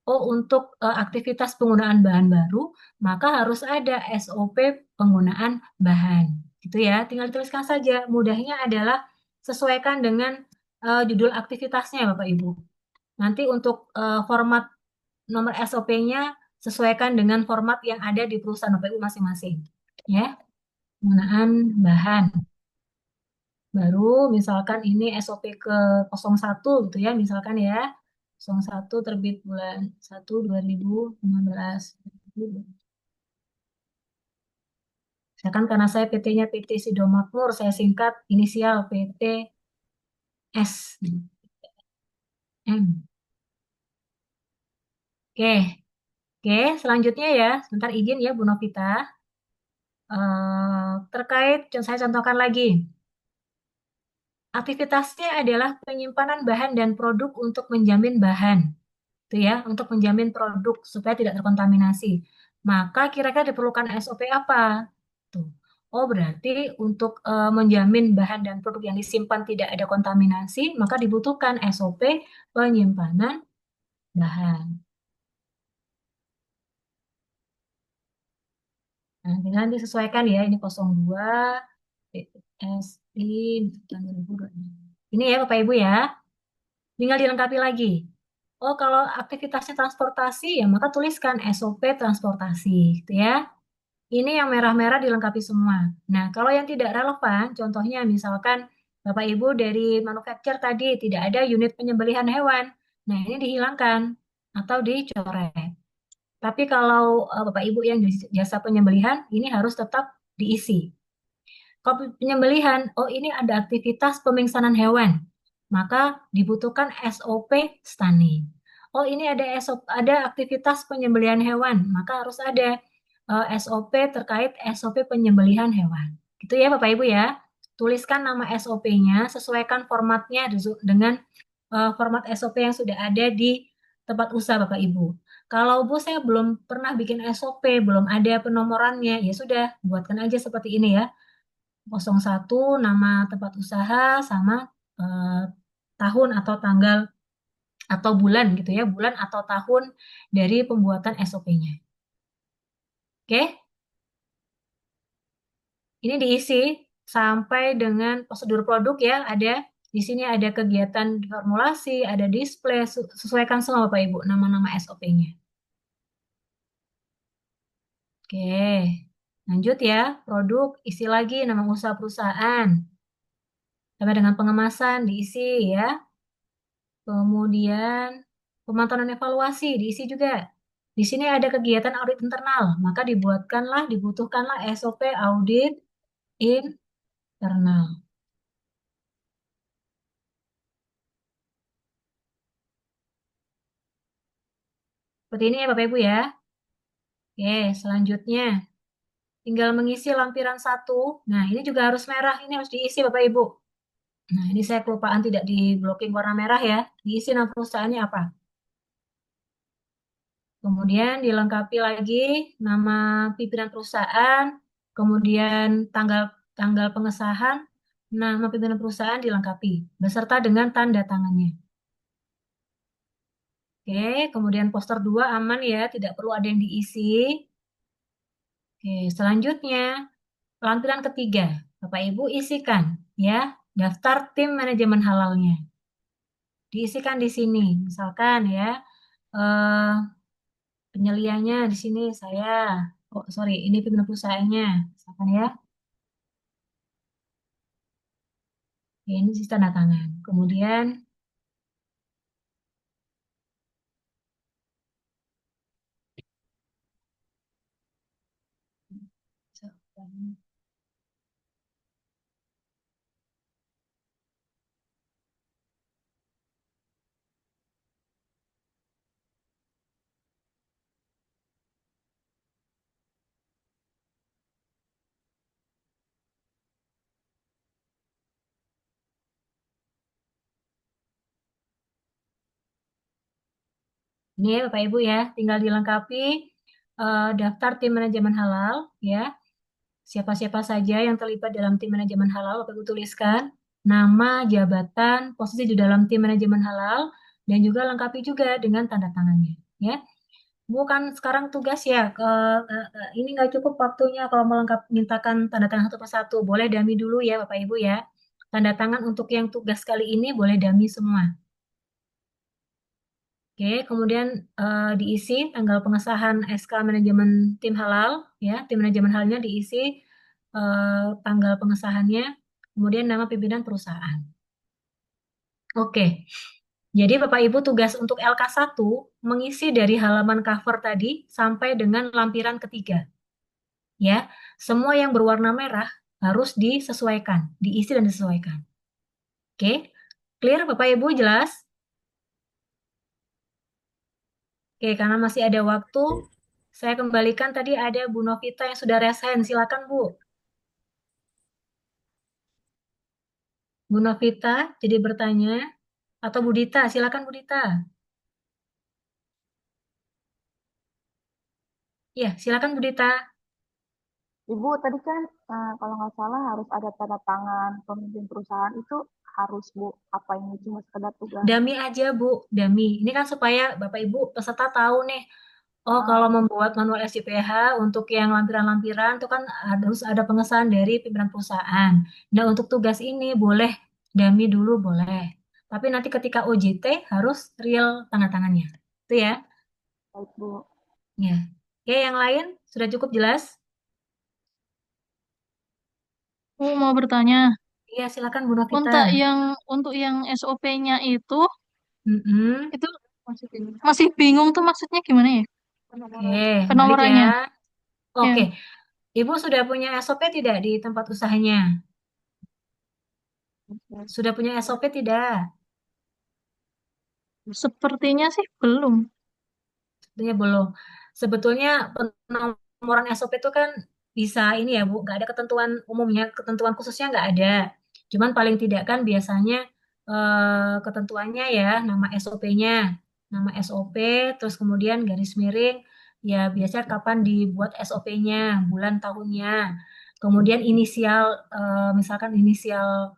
Oh, untuk aktivitas penggunaan bahan baru, maka harus ada SOP penggunaan bahan. Gitu ya. Tinggal dituliskan saja. Mudahnya adalah sesuaikan dengan judul aktivitasnya Bapak Ibu. Nanti untuk format nomor SOP-nya sesuaikan dengan format yang ada di perusahaan Bapak Ibu masing-masing. Ya. Penggunaan bahan. Baru misalkan ini SOP ke 01 gitu ya, misalkan ya. 01 terbit bulan 1 2015. Misalkan karena saya PT-nya PT Sido Makmur, saya singkat inisial PT S. M. Oke. Oke, selanjutnya ya, sebentar izin ya Bu Novita. Terkait, saya contohkan lagi. Aktivitasnya adalah penyimpanan bahan dan produk untuk menjamin bahan. itu ya, untuk menjamin produk supaya tidak terkontaminasi. Maka kira-kira diperlukan SOP apa? Tuh. Oh, berarti untuk menjamin bahan dan produk yang disimpan tidak ada kontaminasi, maka dibutuhkan SOP penyimpanan bahan. Nah, tinggal disesuaikan ya, ini 02 PSI tahun 2026. Ini ya Bapak Ibu ya, tinggal dilengkapi lagi. Oh, kalau aktivitasnya transportasi, ya maka tuliskan SOP transportasi, gitu ya. Ini yang merah-merah dilengkapi semua. Nah, kalau yang tidak relevan, contohnya misalkan Bapak Ibu dari manufacturer tadi tidak ada unit penyembelihan hewan. Nah, ini dihilangkan atau dicoret. Tapi kalau Bapak Ibu yang jasa penyembelihan, ini harus tetap diisi. Kalau penyembelihan, oh ini ada aktivitas pemingsanan hewan, maka dibutuhkan SOP stunning. Oh ini ada ada aktivitas penyembelihan hewan, maka harus ada SOP terkait SOP penyembelihan hewan. Gitu ya Bapak Ibu ya. Tuliskan nama SOP-nya, sesuaikan formatnya dengan format SOP yang sudah ada di tempat usaha Bapak Ibu. Kalau Bu saya belum pernah bikin SOP, belum ada penomorannya, ya sudah buatkan aja seperti ini ya. 01 nama tempat usaha sama tahun atau tanggal atau bulan gitu ya, bulan atau tahun dari pembuatan SOP-nya. Oke? Ini diisi sampai dengan prosedur produk ya, ada di sini ada kegiatan formulasi, ada display, sesuaikan semua Bapak Ibu nama-nama SOP-nya. Oke. Lanjut ya, produk isi lagi nama usaha perusahaan. Sampai dengan pengemasan diisi ya. Kemudian pemantauan dan evaluasi diisi juga. Di sini ada kegiatan audit internal, maka dibutuhkanlah SOP audit internal. Seperti ini ya Bapak Ibu ya. Oke, selanjutnya tinggal mengisi lampiran 1. Nah, ini juga harus merah, ini harus diisi Bapak Ibu. Nah, ini saya kelupaan tidak di blocking warna merah ya. Diisi nama perusahaannya apa. Kemudian dilengkapi lagi nama pimpinan perusahaan, kemudian tanggal pengesahan, nama pimpinan perusahaan dilengkapi beserta dengan tanda tangannya. Oke, kemudian poster 2 aman ya, tidak perlu ada yang diisi. Oke, selanjutnya lampiran ketiga, Bapak Ibu isikan ya daftar tim manajemen halalnya. Diisikan di sini, misalkan ya eh, penyeliannya di sini saya, oh sorry, ini pimpinan perusahaannya, misalkan ya. Oke, ini sisi tanda tangan. Kemudian ini ya Bapak Ibu ya, tinggal dilengkapi daftar tim manajemen halal ya. Siapa-siapa saja yang terlibat dalam tim manajemen halal, Bapak Ibu tuliskan nama, jabatan, posisi di dalam tim manajemen halal, dan juga lengkapi juga dengan tanda tangannya ya. Bukan sekarang tugas ya, ini nggak cukup waktunya kalau mintakan tanda tangan satu persatu. Boleh dummy dulu ya Bapak Ibu ya. Tanda tangan untuk yang tugas kali ini boleh dummy semua. Oke, kemudian diisi tanggal pengesahan SK manajemen tim halal, ya, tim manajemen halalnya diisi tanggal pengesahannya, kemudian nama pimpinan perusahaan. Oke, jadi Bapak Ibu tugas untuk LK1 mengisi dari halaman cover tadi sampai dengan lampiran ketiga. Ya, semua yang berwarna merah harus disesuaikan, diisi dan disesuaikan. Oke, clear Bapak Ibu, jelas? Oke, karena masih ada waktu, saya kembalikan tadi ada Bu Novita yang sudah resen. Silakan Bu. Bu Novita jadi bertanya. Atau Bu Dita, silakan Bu Dita. Iya, silakan Bu Dita. Ibu, tadi kan kalau nggak salah harus ada tanda tangan pemimpin perusahaan itu harus Bu. Apa ini cuma sekedar tugas? Dami aja Bu, dami. Ini kan supaya Bapak Ibu peserta tahu nih, oh kalau membuat manual SJPH untuk yang lampiran-lampiran itu kan harus ada pengesahan dari pimpinan perusahaan. Nah untuk tugas ini boleh dami dulu boleh. Tapi nanti ketika OJT harus real tanda tangannya. Itu ya. Baik, Bu. Ya. Oke, yang lain sudah cukup jelas? Aku mau bertanya, Iya, silakan Bu Novita. untuk yang SOP-nya Mm-mm. itu masih bingung tuh maksudnya gimana ya? Oke, balik Penomorannya. ya. Oke, Ya, Ibu sudah punya SOP tidak di tempat usahanya? Sudah punya SOP tidak? sepertinya sih belum. Sebetulnya belum. Sebetulnya penomoran SOP itu kan bisa ini ya Bu, nggak ada ketentuan umumnya, ketentuan khususnya nggak ada. Cuman paling tidak kan biasanya ketentuannya ya nama SOP-nya, nama SOP, terus kemudian garis miring, ya biasanya kapan dibuat SOP-nya, bulan tahunnya, kemudian inisial, misalkan inisial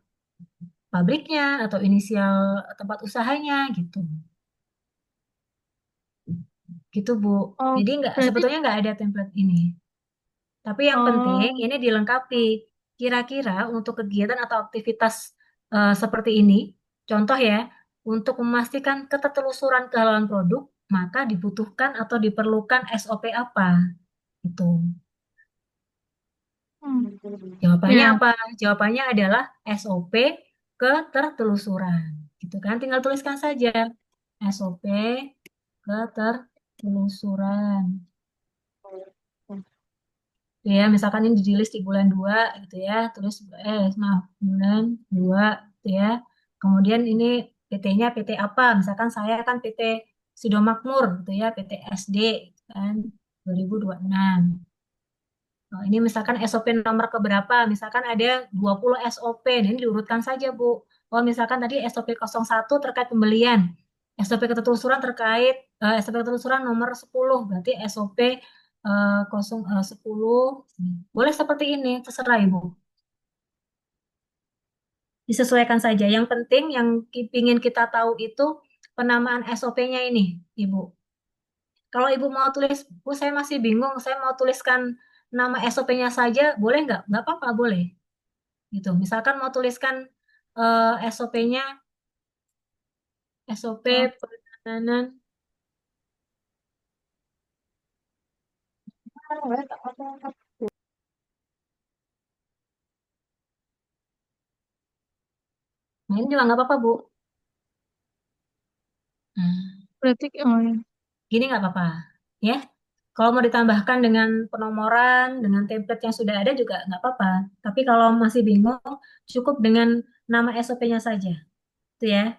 pabriknya atau inisial tempat usahanya gitu. Gitu, Bu. Oh, Jadi berarti sebetulnya nggak ada template ini. Tapi yang penting ini dilengkapi. Kira-kira untuk kegiatan atau aktivitas seperti ini, contoh ya, untuk memastikan ketertelusuran kehalalan produk, maka dibutuhkan atau diperlukan SOP apa? Itu. Jawabannya ya. apa? Jawabannya adalah SOP ketertelusuran. Gitu kan? Tinggal tuliskan saja SOP ketertelusuran. Ya, misalkan ini dirilis di bulan 2 gitu ya, tulis maaf, bulan 2 gitu ya. Kemudian ini PT-nya PT apa? Misalkan saya kan PT Sidomakmur gitu ya, PT SD gitu kan 2026. Nah, ini misalkan SOP nomor keberapa? Misalkan ada 20 SOP. Nah, ini diurutkan saja, Bu. Oh, misalkan tadi SOP 01 terkait pembelian. SOP ketelusuran terkait SOP ketelusuran nomor 10. Berarti SOP 10. Boleh seperti ini, terserah Ibu. Disesuaikan saja. Yang penting yang ingin kita tahu itu penamaan SOP-nya ini, Ibu. Kalau Ibu mau tulis, Bu saya masih bingung, saya mau tuliskan nama SOP-nya saja, boleh nggak? Nggak apa-apa, boleh. Gitu. Misalkan mau tuliskan SOP-nya, SOP penanganan. Nah, ini juga nggak apa-apa, Bu. Nah, Berarti gini nggak apa-apa. Ya, kalau mau ditambahkan dengan penomoran, dengan template yang sudah ada juga nggak apa-apa. Tapi kalau masih bingung, cukup dengan nama SOP-nya saja. Itu ya.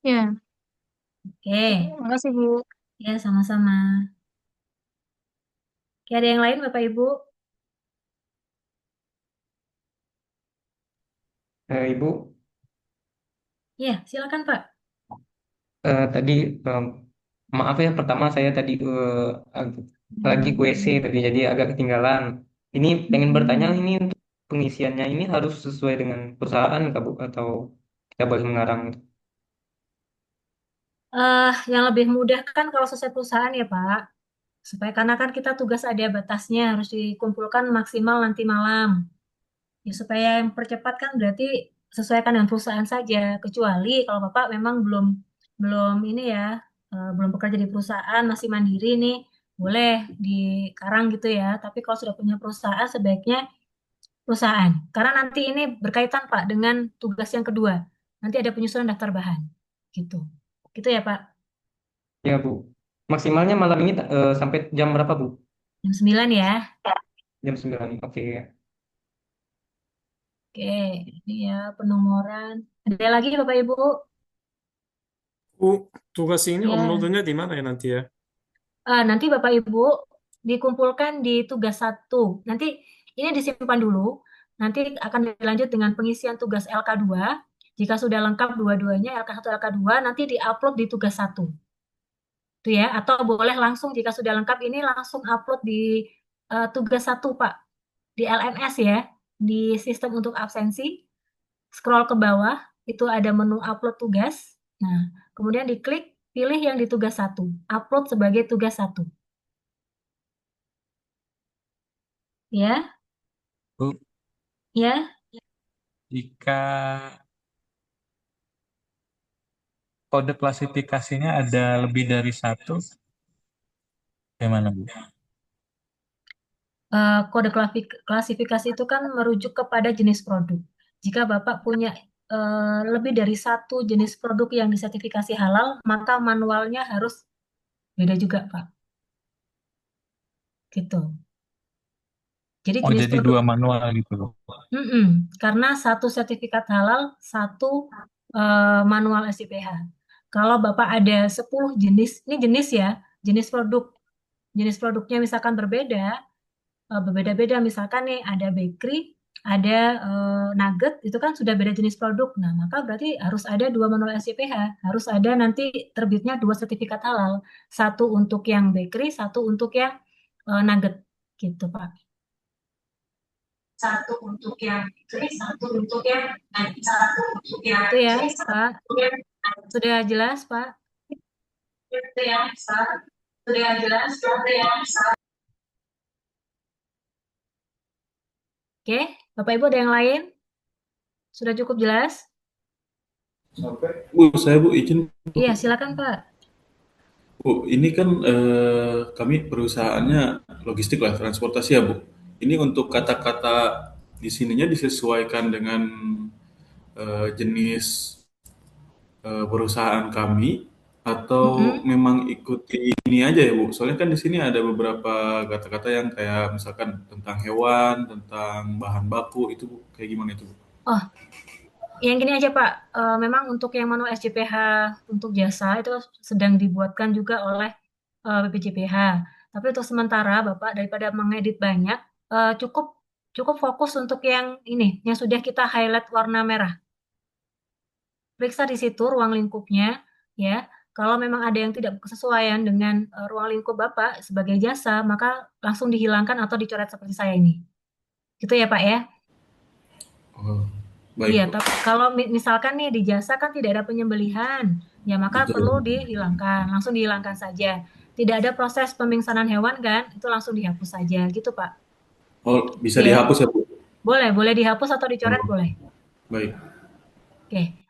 ya. Oke. Makasih, Bu. Ya, sama-sama. Oke, ada yang lain, Bapak Ibu? Ibu, Ya, silakan, Pak. tadi maaf ya, pertama saya tadi lagi ke WC tadi, jadi agak ketinggalan. Ini pengen bertanya, ini untuk pengisiannya ini harus sesuai dengan perusahaan, Kak, Bu, atau kita boleh mengarang gitu? Yang lebih mudah kan kalau sesuai perusahaan ya, Pak. Supaya karena kan kita tugas ada batasnya, harus dikumpulkan maksimal nanti malam. Ya, supaya yang percepat kan berarti sesuaikan dengan perusahaan saja. Kecuali kalau Bapak memang belum belum ini ya, belum bekerja di perusahaan, masih mandiri nih, boleh dikarang gitu ya. Tapi kalau sudah punya perusahaan, sebaiknya perusahaan. Karena nanti ini berkaitan Pak dengan tugas yang kedua. Nanti ada penyusunan daftar bahan. Gitu. Gitu ya Pak. Ya, Bu. Maksimalnya malam ini sampai jam berapa, Bu? Jam 9 ya. Jam 9. Oke. Oke, ini ya penomoran. Ada lagi Bapak Ibu? Bu, tugas ini Ya. uploadnya di mana ya nanti ya? Nanti Bapak Ibu dikumpulkan di tugas 1. Nanti ini disimpan dulu. Nanti akan dilanjut dengan pengisian tugas LK2. Jika sudah lengkap dua-duanya, LK1, LK2, nanti diupload di tugas 1. Tuh ya, atau boleh langsung jika sudah lengkap ini langsung upload di tugas 1, Pak. Di LMS ya, di sistem untuk absensi, scroll ke bawah, itu ada menu upload tugas. Nah, kemudian diklik, pilih yang di tugas 1, upload sebagai tugas 1. Ya, Bu, ya. jika kode klasifikasinya ada lebih dari satu, gimana Bu? Kode klasifikasi itu kan merujuk kepada jenis produk. Jika Bapak punya lebih dari satu jenis produk yang disertifikasi halal, maka manualnya harus beda juga, Pak. Gitu. Jadi Oh, jenis jadi produk, dua manual gitu loh. karena satu sertifikat halal, satu manual SIPH. Kalau Bapak ada 10 jenis, ini jenis ya, jenis produk. Jenis produknya misalkan berbeda-beda. Misalkan nih ada bakery, ada nugget, itu kan sudah beda jenis produk. Nah, maka berarti harus ada 2 manual SIPH. Harus ada nanti terbitnya 2 sertifikat halal. Satu untuk yang bakery, satu untuk yang nugget. Gitu, Pak. Satu untuk yang bakery, satu untuk yang nugget. Satu untuk yang itu ya, Pak. Sudah jelas, Pak? Itu ya, Pak. Sudah jelas, Pak. Oke, Bapak Ibu ada yang lain? Sudah cukup jelas? Bu, saya Bu izin. Iya, silakan Pak. Bu, ini kan kami perusahaannya logistik lah, transportasi ya Bu. Ini untuk kata-kata di sininya disesuaikan dengan jenis perusahaan kami atau memang ikuti ini aja ya Bu? Soalnya kan di sini ada beberapa kata-kata yang kayak misalkan tentang hewan, tentang bahan baku itu Bu, kayak gimana itu Bu? Oh, yang gini aja Pak, memang untuk yang manual SJPH untuk jasa itu sedang dibuatkan juga oleh BPJPH. Tapi untuk sementara Bapak daripada mengedit banyak, cukup fokus untuk yang ini, yang sudah kita highlight warna merah. Periksa di situ ruang lingkupnya, ya. Kalau memang ada yang tidak kesesuaian dengan ruang lingkup Bapak sebagai jasa, maka langsung dihilangkan atau dicoret seperti saya ini. Gitu ya Pak ya? Oh, baik Iya, Bu. tapi kalau misalkan nih di jasa kan tidak ada penyembelihan, ya maka Betul. perlu dihilangkan, langsung dihilangkan saja. Tidak ada proses pemingsanan hewan kan, itu langsung dihapus saja, gitu Pak. Oh, bisa Oke. dihapus ya Bu? Boleh dihapus atau dicoret boleh. Baik. Oke.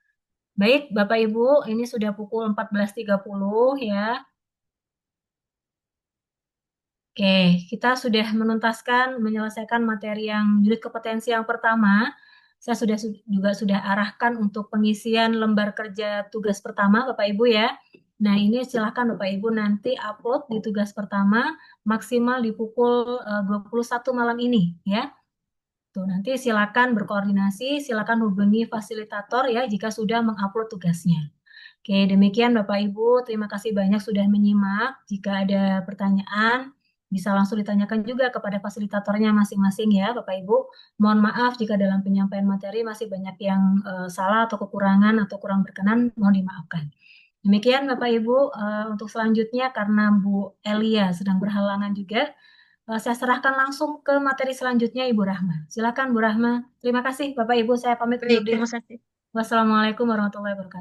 Baik, Bapak Ibu, ini sudah pukul 14.30 ya. Oke, kita sudah menyelesaikan materi yang unit kompetensi yang pertama. Saya juga sudah arahkan untuk pengisian lembar kerja tugas pertama, Bapak Ibu ya. Nah, ini silakan Bapak Ibu nanti upload di tugas pertama maksimal di pukul 21 malam ini ya. Tuh, nanti silakan berkoordinasi, silakan hubungi fasilitator ya jika sudah mengupload tugasnya. Oke, demikian Bapak Ibu, terima kasih banyak sudah menyimak. Jika ada pertanyaan, bisa langsung ditanyakan juga kepada fasilitatornya masing-masing ya Bapak Ibu. Mohon maaf jika dalam penyampaian materi masih banyak yang salah atau kekurangan atau kurang berkenan, mohon dimaafkan. Demikian Bapak Ibu, untuk selanjutnya karena Bu Elia sedang berhalangan juga, saya serahkan langsung ke materi selanjutnya Ibu Rahma. Silakan Bu Rahma. Terima kasih Bapak Ibu, saya pamit undur diri. Terima kasih. Wassalamualaikum warahmatullahi wabarakatuh.